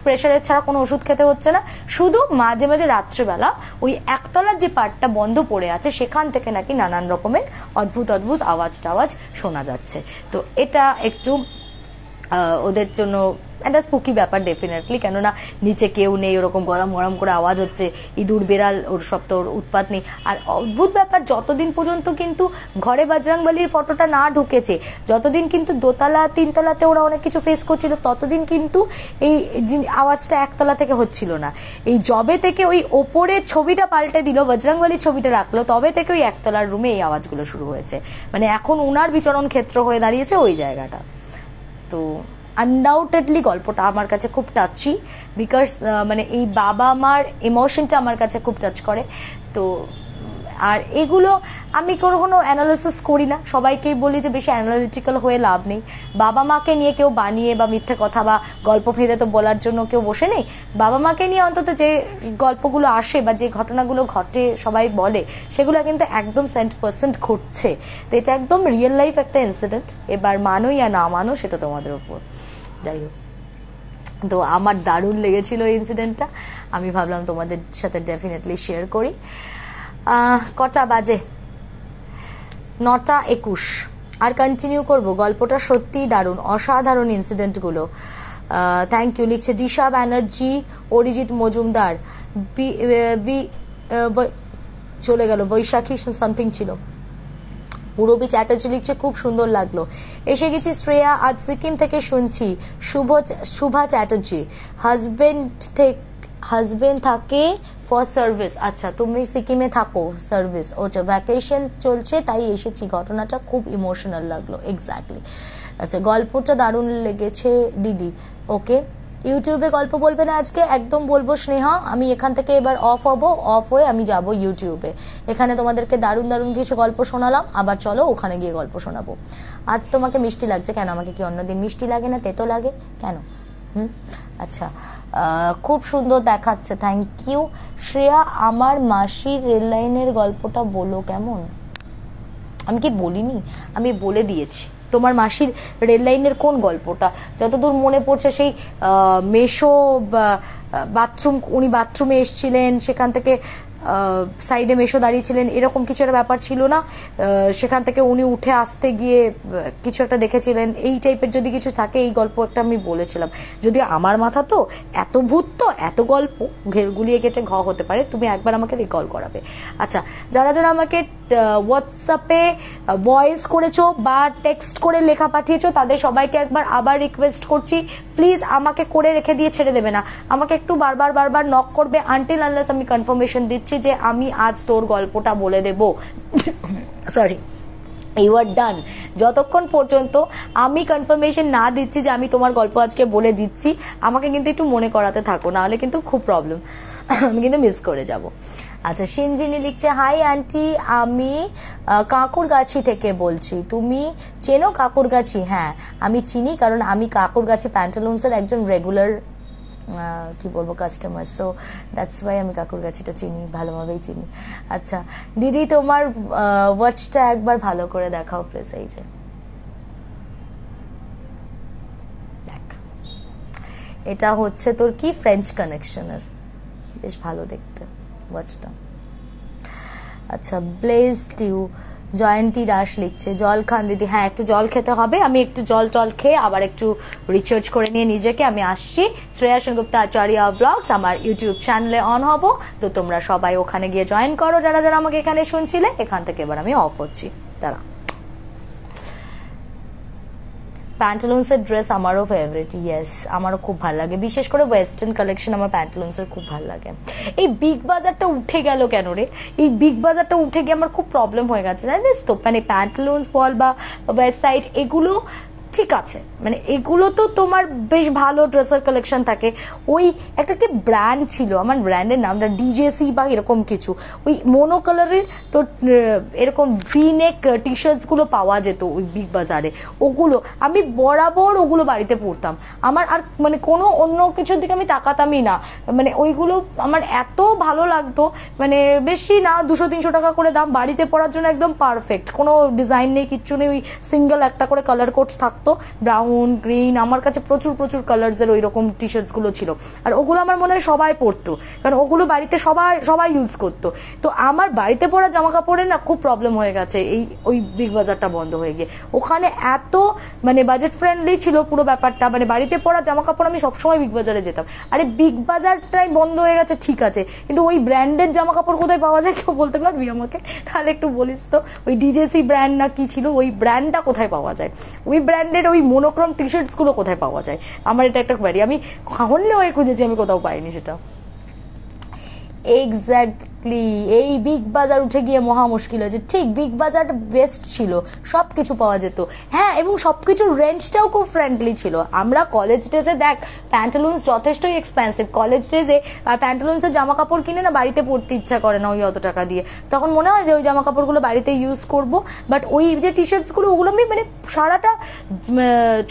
প্রেশারের ছাড়া কোনো ওষুধ খেতে হচ্ছে না, শুধু মাঝে মাঝে রাত্রেবেলা ওই একতলার যে পার্টটা বন্ধ পড়ে আছে সেখান থেকে নাকি নানান রকমের অদ্ভুত অদ্ভুত আওয়াজ টাওয়াজ শোনা যাচ্ছে। তো এটা একটু ওদের জন্য একটা স্পুকি ব্যাপার ডেফিনেটলি, কেননা নিচে কেউ নেই, ওরকম গরম গরম করে আওয়াজ হচ্ছে, ইঁদুর বেড়াল ওর সব তো উৎপাত নেই। আর অদ্ভুত ব্যাপার, যতদিন পর্যন্ত কিন্তু ঘরে বজরংবলীর ফটোটা না ঢুকেছে, যতদিন কিন্তু দোতলা তিনতলাতে ওরা অনেক কিছু ফেস করছিল, ততদিন কিন্তু এই আওয়াজটা একতলা থেকে হচ্ছিল না। এই জবে থেকে ওই ওপরের ছবিটা পাল্টে দিল, বজরংবলীর ছবিটা রাখলো, তবে থেকে ওই একতলার রুমে এই আওয়াজগুলো শুরু হয়েছে। মানে এখন ওনার বিচরণ ক্ষেত্র হয়ে দাঁড়িয়েছে ওই জায়গাটা। তো আনডাউটেডলি গল্পটা আমার কাছে খুব টাচি, বিকজ মানে এই বাবা মার ইমোশনটা আমার কাছে খুব টাচ করে। তো আর এগুলো আমি কোনো অ্যানালিসিস করি না, সবাইকেই বলি যে বেশি অ্যানালিটিক্যাল হয়ে লাভ নেই। বাবা মাকে নিয়ে কেউ বানিয়ে বা মিথ্যে কথা বা গল্প ফেঁদে তো বলার জন্য কেউ বসে নেই। বাবা মাকে নিয়ে অন্তত যে গল্পগুলো আসে বা যে ঘটনাগুলো ঘটে সবাই বলে, সেগুলো কিন্তু একদম 100% ঘটছে। তো এটা একদম রিয়েল লাইফ একটা ইনসিডেন্ট, এবার মানো ইয়া না মানো সেটা তোমাদের উপর। যাই হোক, তো আমার দারুণ লেগেছিল এই ইনসিডেন্টটা, আমি ভাবলাম তোমাদের সাথে ডেফিনেটলি শেয়ার করি। কটা বাজে? 9:21। আর কন্টিনিউ করব, গল্পটা সত্যিই দারুণ, অসাধারণ ইনসিডেন্টগুলো। Thank you. লিখছে দিশা ব্যানার্জি, অরিজিৎ মজুমদার, চলে গেল, বৈশাখী সামথিং ছিল। পূরবী চ্যাটার্জি লিখছে খুব সুন্দর লাগলো, এসে গেছি শ্রেয়া, আজ সিকিম থেকে শুনছি। শুভা চ্যাটার্জি, হাজবেন্ড থাকে ফর সার্ভিস। আচ্ছা, তুমি সিকিমে থাকো সার্ভিস, আচ্ছা ভ্যাকেশন চলছে তাই এসেছি, ঘটনাটা খুব ইমোশনাল লাগলো। এক্স্যাক্টলি। আচ্ছা, গল্পটা দারুণ লেগেছে দিদি। ওকে, ইউটিউবে গল্প বলবে না আজকে? একদম বলবো স্নেহা, আমি এখান থেকে এবার অফ হব, অফ হয়ে আমি যাব ইউটিউবে। এখানে তোমাদেরকে দারুণ দারুণ কিছু গল্প শোনালাম, আবার চলো ওখানে গিয়ে গল্প শোনাবো। আজ তোমাকে মিষ্টি লাগছে কেন? আমাকে কি অন্যদিন মিষ্টি লাগে না, তেতো লাগে কেন? আচ্ছা, খুব সুন্দর দেখাচ্ছে, থ্যাংক ইউ। শ্রেয়া, আমার মাসির রেল লাইনের গল্পটা বলো কেমন? আমি কি বলিনি? আমি বলে দিয়েছি। তোমার মাসির রেল লাইনের কোন গল্পটা? যতদূর মনে পড়ছে সেই মেশো বাথরুম, উনি বাথরুমে এসেছিলেন, সেখান থেকে সাইডে মেশো দাঁড়িয়েছিলেন, এরকম কিছু একটা ব্যাপার ছিল না? সেখান থেকে উনি উঠে আসতে গিয়ে কিছু একটা দেখেছিলেন, এই টাইপের যদি কিছু থাকে, এই গল্প একটা আমি বলেছিলাম। যদি আমার মাথা তো এত ভূত, তো এত গল্প গুলিয়ে কেটে ঘ হতে পারে, তুমি একবার আমাকে রিকল করাবে। আচ্ছা, যারা যারা আমাকে হোয়াটসঅ্যাপে ভয়েস করেছো বা টেক্সট করে লেখা পাঠিয়েছো, তাদের সবাইকে একবার আবার রিকোয়েস্ট করছি, প্লিজ আমাকে করে রেখে দিয়ে ছেড়ে দেবে না, আমাকে একটু বারবার বারবার নক করবে আনটিল আনলেস আমি কনফার্মেশন দিচ্ছি যে আমি আজ তোর গল্পটা বলে দেব। সরি, ইউ আর ডান। যতক্ষণ পর্যন্ত আমি কনফার্মেশন না দিচ্ছি যে আমি তোমার গল্প আজকে বলে দিচ্ছি, আমাকে কিন্তু একটু মনে করাতে থাকো, নাহলে কিন্তু খুব প্রবলেম, আমি কিন্তু মিস করে যাব। আচ্ছা, সিনজিনি লিখছে, হাই আন্টি, আমি কাকুরগাছি থেকে বলছি। তুমি চেনো কাকুরগাছি? হ্যাঁ, আমি চিনি, কারণ আমি কাকুরগাছি প্যান্টালুন্সের একজন রেগুলার কি বলবো কাস্টমার, সো দ্যাটস ওয়াই আমি কাকুরগাছিটা চিনি, ভালোভাবেই চিনি। আচ্ছা দিদি, তোমার ওয়াচটা একবার ভালো করে দেখাও প্লিজ। এই যে দেখ, এটা হচ্ছে তোর কি ফ্রেঞ্চ কানেকশনের, বেশ ভালো দেখতে ওয়াচটা। আচ্ছা, ব্লেজড ইউ। জয়ন্তী দাস লিখছে, জল খান দিদি। হ্যাঁ, একটু জল খেতে হবে, আমি একটু জল খেয়ে আবার একটু রিচার্জ করে নিয়ে নিজেকে আমি আসছি। শ্রেয়া সেনগুপ্তা আচার্য ব্লগস আমার ইউটিউব চ্যানেলে অন হব, তো তোমরা সবাই ওখানে গিয়ে জয়েন করো, যারা যারা আমাকে এখানে শুনছিলে। এখান থেকে এবার আমি অফ হচ্ছি, তারা। প্যান্টালুন্সের ড্রেস আমারও ফেভারিট, ইয়েস, আমারও খুব ভালো লাগে, বিশেষ করে ওয়েস্টার্ন কালেকশন আমার প্যান্টালুন্সের খুব ভালো লাগে। এই বিগ বাজারটা উঠে গেল কেন রে? এই বিগ বাজারটা উঠে গিয়ে আমার খুব প্রবলেম হয়ে গেছে, জানিস তো? মানে প্যান্টালুন্স বল বা ওয়েস্ট সাইড, এগুলো ঠিক আছে, মানে এগুলো তো তোমার বেশ ভালো ড্রেসের কালেকশন থাকে। ওই একটা কি ব্র্যান্ড ছিল, আমার ব্র্যান্ডের নামটা ডিজেসি বা এরকম কিছু, ওই মোনো কালারের তো এরকম ভিনেক টি শার্টস গুলো পাওয়া যেত ওই বিগ বাজারে, ওগুলো আমি বরাবর ওগুলো বাড়িতে পরতাম। আমার আর মানে কোনো অন্য কিছুর দিকে আমি তাকাতামই না, মানে ওইগুলো আমার এত ভালো লাগতো, মানে বেশি না 200-300 টাকা করে দাম, বাড়িতে পরার জন্য একদম পারফেক্ট, কোনো ডিজাইন নেই, কিচ্ছু নেই, ওই সিঙ্গেল একটা করে কালার কোড থাকতো, ব্রাউন, গ্রিন, আমার কাছে প্রচুর প্রচুর কালার্স এর ওই রকম টি শার্টস গুলো ছিল, আর ওগুলো আমার মনে হয় সবাই পরতো, কারণ ওগুলো বাড়িতে সবাই ইউজ করতো। তো আমার বাড়িতে পরা জামা কাপড়ে না খুব প্রবলেম হয়ে গেছে এই ওই বিগ বাজারটা বন্ধ হয়ে গিয়ে। ওখানে এত মানে বাজেট ফ্রেন্ডলি ছিল পুরো ব্যাপারটা, মানে বাড়িতে পরা জামা কাপড় আমি সবসময় বিগ বাজারে যেতাম। আরে বিগ বাজারটাই বন্ধ হয়ে গেছে ঠিক আছে, কিন্তু ওই ব্র্যান্ডের জামা কাপড় কোথায় পাওয়া যায় কেউ বলতে পারবি আমাকে? তাহলে একটু বলিস তো, ওই ডিজেসি ব্র্যান্ড না কি ছিল, ওই ব্র্যান্ডটা কোথায় পাওয়া যায়? ওই ব্র্যান্ডের ওই মোনোক্রোম টি শার্টস গুলো কোথায় পাওয়া যায়? আমার এটা একটা কোয়ারি, আমি হন্যে হয়ে খুঁজেছি, আমি কোথাও পাইনি সেটা। এক্স্যাক্টলি, এই বিগ বাজার উঠে গিয়ে মহা মুশকিল হয়েছে। ঠিক, বিগ বাজার বেস্ট ছিল, সবকিছু পাওয়া যেত। হ্যাঁ, এবং সবকিছুর রেঞ্জটাও খুব ফ্রেন্ডলি ছিল। আমরা কলেজ ড্রেসে দেখ, প্যান্টালুন্স যথেষ্টই এক্সপেন্সিভ, কলেজ ড্রেসে আর প্যান্টালুন্সের জামা কাপড় কিনে না বাড়িতে পরতে ইচ্ছা করে না ওই অত টাকা দিয়ে, তখন মনে হয় যে ওই জামা কাপড়গুলো বাড়িতে ইউজ করব। বাট ওই যে টি শার্টস গুলো, ওগুলো আমি মানে সারাটা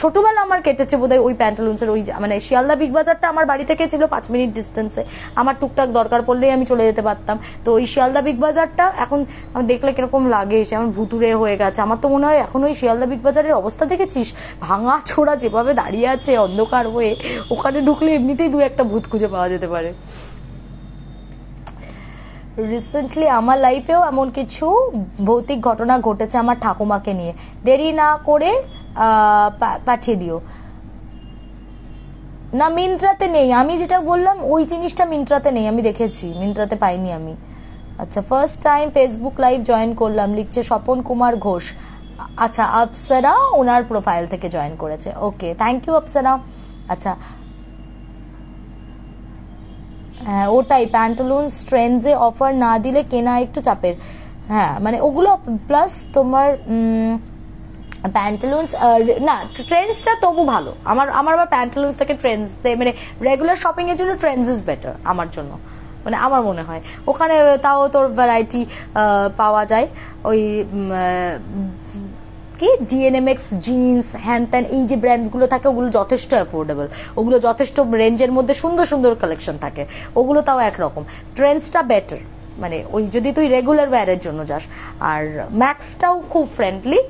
ছোটবেলা আমার কেটেছে বোধহয় ওই প্যান্টালুন্সের ওই, মানে শিয়ালদা বিগ বাজারটা আমার বাড়ি থেকে ছিল 5 মিনিট ডিস্টেন্সে, আমার টুকটাক দরকার পড়লেই আমি চলে যেতে পারতাম। তো ওই শিয়ালদা বিগ বাজারটা এখন আমার দেখলে কিরকম লাগে, সে আমার ভুতুরে হয়ে গেছে। আমার তো মনে হয় এখন ওই শিয়ালদা বিগ বাজারের অবস্থা দেখেছিস, ভাঙা ছোড়া যেভাবে দাঁড়িয়ে আছে অন্ধকার হয়ে, ওখানে ঢুকলে এমনিতেই 2-1টা ভূত খুঁজে পাওয়া যেতে পারে। রিসেন্টলি আমার লাইফেও এমন কিছু ভৌতিক ঘটনা ঘটেছে আমার ঠাকুমাকে নিয়ে, দেরি না করে পাঠিয়ে দিও। না, মিন্ত্রাতে নেই, আমি যেটা বললাম ওই জিনিসটা মিন্ত্রাতে নেই, আমি দেখেছি, মিন্ত্রাতে পাইনি আমি। আচ্ছা, first time Facebook live join করলাম, লিখছে স্বপন কুমার ঘোষ। আচ্ছা, অপ্সরা ওনার প্রোফাইল থেকে জয়েন করেছে, ওকে, থ্যাংক ইউ অপ্সরা। আচ্ছা, হ্যাঁ ওটাই, প্যান্টালুন্স ট্রেন্ডসে অফার না দিলে কেনা একটু চাপের। হ্যাঁ, মানে ওগুলো প্লাস তোমার প্যান্টালুন্স না, ট্রেন্ডসটা তবু ভালো। আমার আমার আবার প্যান্টালুন্স থেকে ট্রেন্ডস, মানে রেগুলার শপিং এর জন্য ট্রেন্ডস ইজ বেটার আমার জন্য, মানে আমার মনে হয়। ওখানে তাও তোর ভ্যারাইটি পাওয়া যায়। ওই কি ডিএনএমএক্স জিন্স হ্যান ত্যান এই যে ব্র্যান্ডগুলো থাকে ওগুলো যথেষ্ট অ্যাফোর্ডেবল, ওগুলো যথেষ্ট রেঞ্জের মধ্যে সুন্দর সুন্দর কালেকশন থাকে, ওগুলো তাও একরকম। ট্রেন্ডসটা বেটার, মানে ওই যদি তুই রেগুলার ওয়্যারের জন্য যাস। আর ম্যাক্সটাও খুব ফ্রেন্ডলি,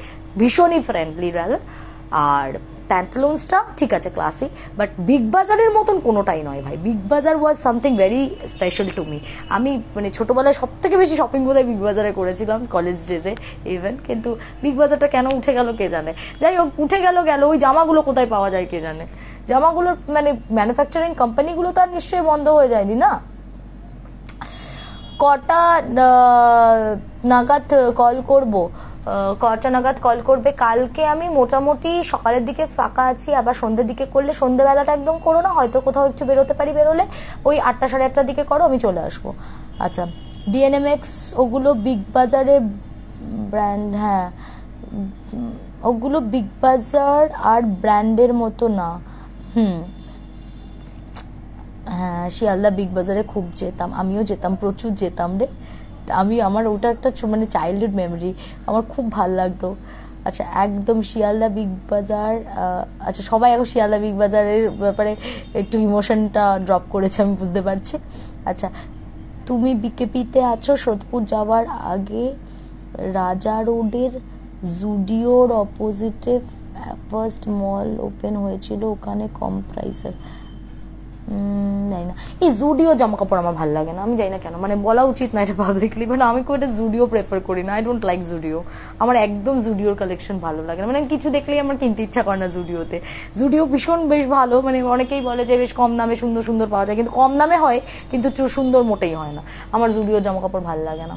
ভীষণই ফ্রেন্ডলি রাদার। আর প্যান্টালুন্সটা ঠিক আছে ক্লাসি, বাট বিগ বাজারের মতন কোনোটাই নয় ভাই। বিগ বাজার was something very special to me. আমি মানে ছোটবেলায় সব থেকে বেশি শপিং বোধহয় বিগ বাজারে করেছিলাম, কলেজ ডেজে ইভেন। কিন্তু বিগ বাজারটা কেন উঠে গেল কে জানে। যাই হোক, উঠে গেল, ওই জামাগুলো কোথায় পাওয়া যায় কে জানে। জামাগুলোর মানে ম্যানুফ্যাকচারিং কোম্পানিগুলো তো আর নিশ্চয়ই বন্ধ হয়ে যায়নি না। কটা নাগাদ কল করব? কটা নাগাদ কল করবে? কালকে আমি মোটামুটি সকালের দিকে ফাঁকা আছি, আবার সন্ধ্যের দিকে করলে, সন্ধ্যেবেলাটা একদম করো না, হয়তো কোথাও একটু বেরোতে পারি, বেরোলে ওই 8টা সাড়ে 8টার দিকে করো, আমি চলে আসবো। আচ্ছা, ডিএনএমএক্স ওগুলো বিগ বাজারের ব্র্যান্ড? হ্যাঁ, ওগুলো বিগ বাজার আর ব্র্যান্ডের মতো না। হ্যাঁ, শিয়ালদা বিগ বাজারে খুব যেতাম, আমিও যেতাম, প্রচুর যেতাম রে। আমার ওটা একটা মানে চাইল্ডহুড মেমোরি, আমার খুব ভাল লাগতো। আচ্ছা, একদম শিয়ালদা বিগ বাজার। আচ্ছা, সবাই এখন শিয়ালদা বিগ বাজারের ব্যাপারে একটু ইমোশনটা ড্রপ করেছে, আমি বুঝতে পারছি। আচ্ছা, তুমি বিকেপিতে আছো? সোদপুর যাওয়ার আগে রাজা রোডের জুডিওর অপোজিটে ফার্স্ট মল ওপেন হয়েছিল, ওখানে কম প্রাইসের। জানি না, এই জুডিও জামা কাপড় আমার ভালো লাগে না, আমি জানি না কেন, মানে বলা উচিত না এটা পাবলিকলি, বাট আমি খুব এটা জুডিও প্রেফার করি না। আই ডোন্ট লাইক জুডিও, আমার একদম জুডিওর কালেকশন ভালো লাগে না, মানে কিছু দেখলেই আমার কিনতে ইচ্ছা করে না জুডিওতে। জুডিও ভীষণ বেশ ভালো, মানে অনেকেই বলে যে বেশ কম দামে সুন্দর সুন্দর পাওয়া যায়, কিন্তু কম দামে হয় কিন্তু সুন্দর মোটেই হয় না। আমার জুডিওর জামা কাপড় ভালো লাগে না।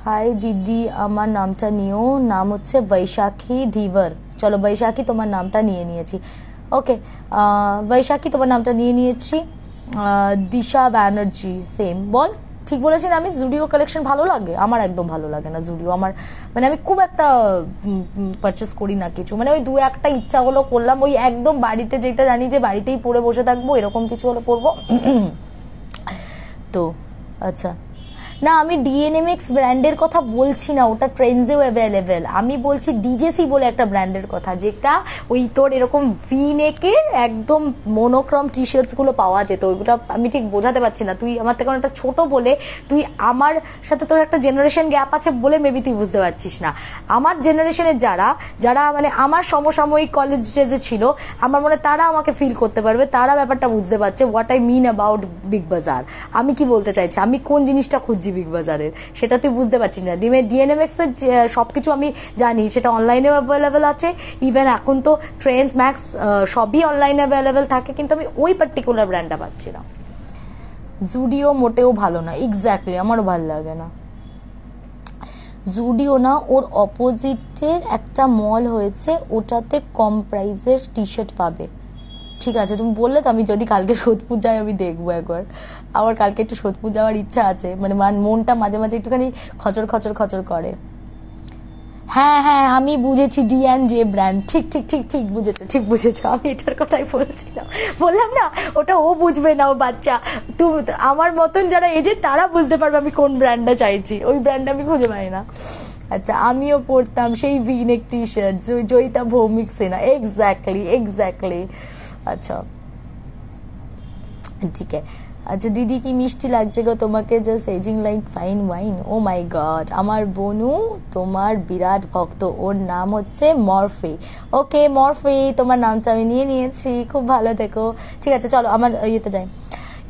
হাই দিদি, আমার নামটা নিও, নাম হচ্ছে বৈশাখী ধীবর। চলো বৈশাখী, তোমার নামটা নিয়ে নিয়েছি। ওকে বৈশাখী, তোমার নামটা নিয়ে নিয়েছি। দিশা ব্যানার্জি, সেম। বল, ঠিক বলেছি না আমি? জুডিও কালেকশন ভালো লাগে আমার? একদম ভালো লাগে না জুডিও আমার, মানে আমি খুব একটা পারচেস করি না কিছু, মানে ওই 2-1টা ইচ্ছা হলো করলাম, ওই একদম বাড়িতে যেটা জানি যে বাড়িতেই পরে বসে থাকবো এরকম কিছু হলো পরবো। তো আচ্ছা, না আমি ডিএনএমএক্স ব্র্যান্ডের কথা বলছি না, ওটা ট্রেন্ডসেও অ্যাভেলেবেল। আমি বলছি ডিজেসি বলে একটা ব্র্যান্ডের কথা, যেটা ওই তোর এরকম ভি নেকের একদম মোনোক্রম টি শার্টস গুলো পাওয়া যেত। ওইগুলো আমি ঠিক বোঝাতে পারছি না, তুই আমার থেকে অনেকটা ছোট বলে, তুই আমার সাথে তোর একটা জেনারেশন গ্যাপ আছে বলে মেবি তুই বুঝতে পারছিস না। আমার জেনারেশনের যারা যারা মানে আমার সমসাময়িক কলেজ ডেজে ছিল, আমার মনে তারা আমাকে ফিল করতে পারবে, তারা ব্যাপারটা বুঝতে পারছে what I mean about Big Bazaar. আমি কি বলতে চাইছি, আমি কোন জিনিসটা খুঁজছি বিগ বাজারের, সেটা তুই বুঝতে পারছিস না। ডিএনএমএক্স এর সবকিছু আমি জানি, সেটা অনলাইনেও অ্যাভেলেবেল আছে, ইভেন এখন তো ট্রেন্ডস ম্যাক্স সবই অনলাইনে অ্যাভেলেবেল থাকে, কিন্তু আমি ওই পার্টিকুলার ব্র্যান্ডটা পাচ্ছি না। জুডিও মোটেও ভালো না, এক্স্যাক্টলি আমারও ভালো লাগে না জুডিও। না, ওর অপোজিটের একটা মল হয়েছে, ওটাতে কম প্রাইসের টি শার্ট পাবে। ঠিক আছে, তুমি বললে তো, আমি যদি কালকে সোদপুর যাই আমি দেখবো একবার। আমার কালকে একটু সোদপুর যাওয়ার ইচ্ছা আছে, মানে মনটা মাঝে মাঝে একটুখানি খচর খচর খচর করে। হ্যাঁ হ্যাঁ, আমি বুঝেছি, ডি&জে ব্র্যান্ড, ঠিক ঠিক ঠিক ঠিক বুঝেছো, ঠিক বুঝেছো, আমি এটার কথাই বলছিলাম। বললাম না, ওটা ও বুঝবে না, ও বাচ্চা। তুমি আমার মতন যারা এজে তারা বুঝতে পারবে আমি কোন ব্র্যান্ডটা চাইছি, ওই ব্র্যান্ডটা আমি খুঁজে পাই না। আচ্ছা, আমিও পড়তাম সেই V-neck T shirt, Joyita Bhowmik সেনা, এক্স্যাক্টলি এক্স্যাক্টলি। আচ্ছা ঠিক আছে। আচ্ছা দিদি, কি মিষ্টি লাগছে গো তোমাকে, just ageing like fine wine. Oh my God, আমার বোনু তোমার বিরাট ভক্ত, ওর নাম হচ্ছে মরফি। ওকে মরফি, তোমার নামটা আমি নিয়ে নিয়েছি, খুব ভালো থেকো। ঠিক আছে, চলো আমার ইয়েতে যাই।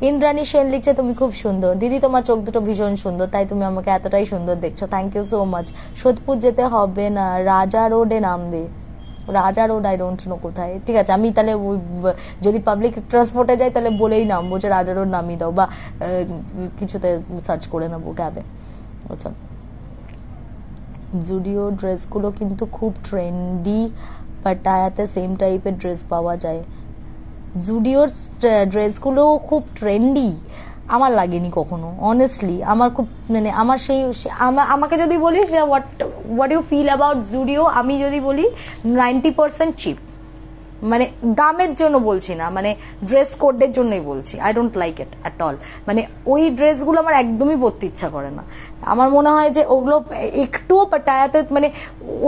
ইন্দ্রাণী সেন লিখছে, তুমি খুব সুন্দর দিদি, তোমার চোখ দুটো ভীষণ সুন্দর, তাই তুমি আমাকে এতটাই সুন্দর দেখছো, thank you so much. Sodepur যেতে হবে না, রাজা রোডে নাম দে। রাজা রোড আই ডোন্ট নো কোথায়। ঠিক আছে, আমি তাহলে যদি পাবলিক ট্রান্সপোর্টে যাই তাহলে বলেই নামবো যে রাজা রোড নামিয়ে দাও, বা কিছুতে সার্চ করে নেবো ক্যাবে। আচ্ছা, জুডিও ড্রেসগুলো কিন্তু খুব ট্রেন্ডি, পাটায়াতে সেম টাইপের ড্রেস পাওয়া যায়। জুডিওর ড্রেসগুলো খুব ট্রেন্ডি, আমার লাগেনি কখনো, অনেস্টলি। আমার খুব মানে আমার আমাকে যদি বলিস যে what you feel about Zudio, আমি যদি বলি 90% চিপ। মানে দামের জন্য বলছি না, মানে ড্রেস কোডের জন্যই বলছি। I don't like it at all. মানে ওই ড্রেসগুলো আমার একদমই পরতে ইচ্ছা করে না। আমার মনে হয় যে ওগুলো একটুও পাটায়াতে মানে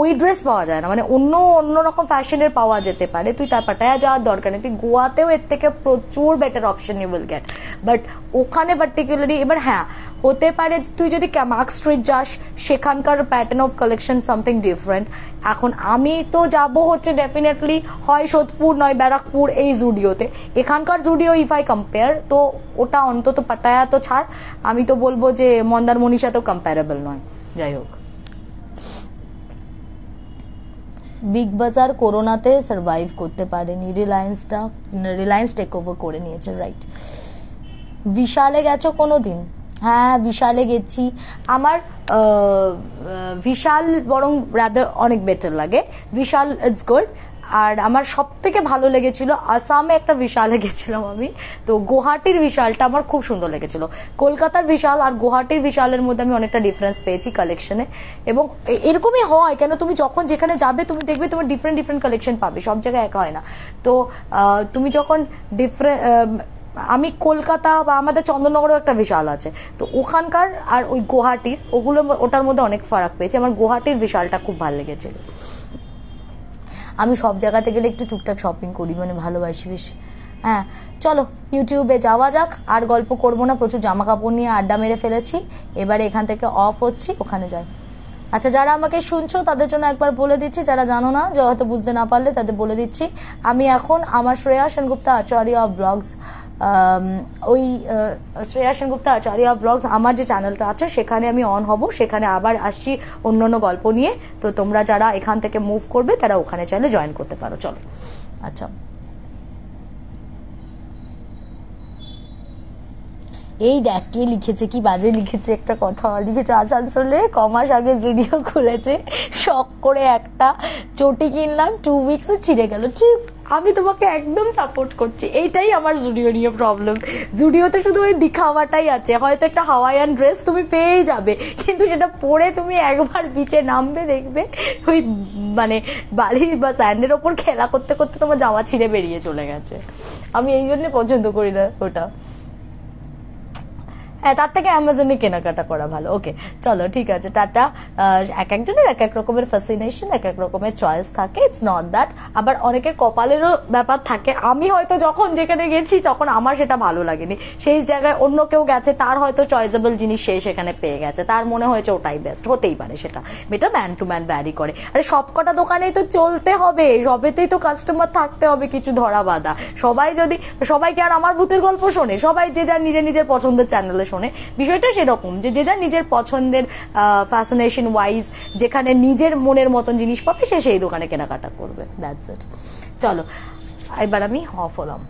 ওই ড্রেস পাওয়া যায় না। মানে অন্য রকম ফ্যাশনের পাওয়া যেতে পারে, তুই তার পাটায়া যাওয়ার দরকার নেই। তুই গোয়াতেও এর থেকে প্রচুর better option you will get, but ওখানে পার্টিকুলারলি এবার হ্যাঁ হতে পারে তুই যদি মার্ক স্ট্রিট যাস, সেখানকার pattern of collection something different. এখন আমি তো যাব হচ্ছে ডেফিনেটলি হয় সোদপুর নয় ব্যারাকপুর এই জুডিওতে। এখানকার জুডিও ইফ আই কম্পেয়ার, তো ওটা অন্তত পাটায়া তো ছাড়, আমি তো বলবো যে মন্দারমণির সাথেও কম্পারেবল নয়। যাই হোক, বিগ বাজার করোনাতে সার্ভাইভ করতে পারেনি, রিলায়েন্স টেক ওভার করে নিয়েছে, রাইট। বিশালে গেছো কোনোদিন? হ্যাঁ বিশালে গেছি। আমার বিশাল বরং রাদার অনেক বেটার লাগে, বিশাল ইটস গুড। আর আমার সব থেকে ভালো লেগেছিল আসামে একটা বিশালে গেছিলাম আমি, তো গুয়াহাটির বিশালটা আমার খুব সুন্দর লেগেছিল। কলকাতার বিশাল আর গুয়াহাটির বিশালের মধ্যে আমি অনেকটা ডিফারেন্স পেয়েছি কালেকশনে, এবং এরকমই হয় কেন, তুমি যখন যেখানে যাবে তুমি দেখবে তোমার ডিফারেন্ট ডিফারেন্ট কালেকশন পাবে, সব জায়গায় একা হয় না। তো তুমি যখন আমি কলকাতা বা আমাদের চন্দননগরেও একটা বিশাল আছে, তো ওখানকার আর ওই গুয়াহাটির ওটার মধ্যে অনেক ফারাক পেয়েছি। আমার গুয়াহাটির বিশালটা খুব ভালো লেগেছিল। আমি সব জায়গাতে গেলে একটু টুকটাক শপিং করি, মানে ভালোবাসি বেশি। হ্যাঁ চলো ইউটিউবে যাওয়া যাক, আর গল্প করবো না, প্রচুর জামা কাপড় নিয়ে আড্ডা মেরে ফেলেছি, এবারে এখান থেকে অফ হচ্ছি, ওখানে যাই। আচ্ছা যারা আমাকে শুনছো তাদের জন্য একবার বলে দিচ্ছি, যারা জানো না, যে হয়তো বুঝতে না পারলে তাদের বলে দিচ্ছি, আমি এখন আমার শ্রেয়া সেনগুপ্তা আচার্য ব্লগস, ওই শ্রেয়া সেনগুপ্তা আচার্য ব্লগস আমার যে চ্যানেলটা আছে সেখানে আমি অন হব, সেখানে আবার আসছি অন্য গল্প নিয়ে। তো তোমরা যারা এখান থেকে মুভ করবে তারা ওখানে চাইলে জয়েন করতে পারো। চলো আচ্ছা, এই দেখ কে লিখেছে, কি বাজে লিখেছে, একটা কথা লিখেছে, আসানসোলে কমাস আগে জুডিও খুলেছে, শখ করে একটা চটি কিনলাম, 2 উইকসে ছিঁড়ে গেল। ঠিক, আমি তোমাকে একদম সাপোর্ট করছি, এইটাই আমার জুডিও নিয়ে প্রবলেম। জুডিওতে শুধু ওই দিখাওয়াটাই আছে, হয়তো একটা হাওয়াইয়ান ড্রেস তুমি পেয়েই যাবে, কিন্তু সেটা পরে তুমি একবার বিচে নামবে দেখবে ওই মানে বালি বা স্যান্ডের ওপর খেলা করতে করতে তোমার জামা ছিঁড়ে বেরিয়ে চলে গেছে। আমি এই জন্য পছন্দ করি না ওটা। হ্যাঁ তার থেকে অ্যামাজনে কেনাকাটা করা ভালো। ওকে চলো ঠিক আছে, টাটা। এক একজনের এক এক রকমের ফ্যাসিনেশন, এক এক রকমের চয়েস থাকে, ইটস নট দ্যাট। আবার অনেকের কপালেরও ব্যাপার থাকে। আমি হয়তো যখন যেখানে গেছি তখন আমার সেটা ভালো লাগেনি, সেই জায়গায় অন্য কেউ গেছে, তার হয়তো চয়েসেবল জিনিস সে সেখানে পেয়ে গেছে, তার মনে হয়েছে ওটাই বেস্ট, হতেই পারে সেটা, এটা ম্যান টু ম্যান ভ্যারি করে। আরে সবকটা দোকানেই তো চলতে হবে, সবেতেই তো কাস্টমার থাকতে হবে কিছু ধরা বাঁধা। সবাইকে আর আমার ভূতের গল্প শোনে, সবাই যে যার নিজের নিজের পছন্দের চ্যানেলে শোনে। বিষয়টা সেরকম যে যে যার নিজের পছন্দের ফ্যাসিনেশন ওয়াইজ যেখানে নিজের মনের মতন জিনিস পাবে সে সেই দোকানে কেনাকাটা করবে, দ্যাটস ইট। চলো এবার আমি অফ হলাম।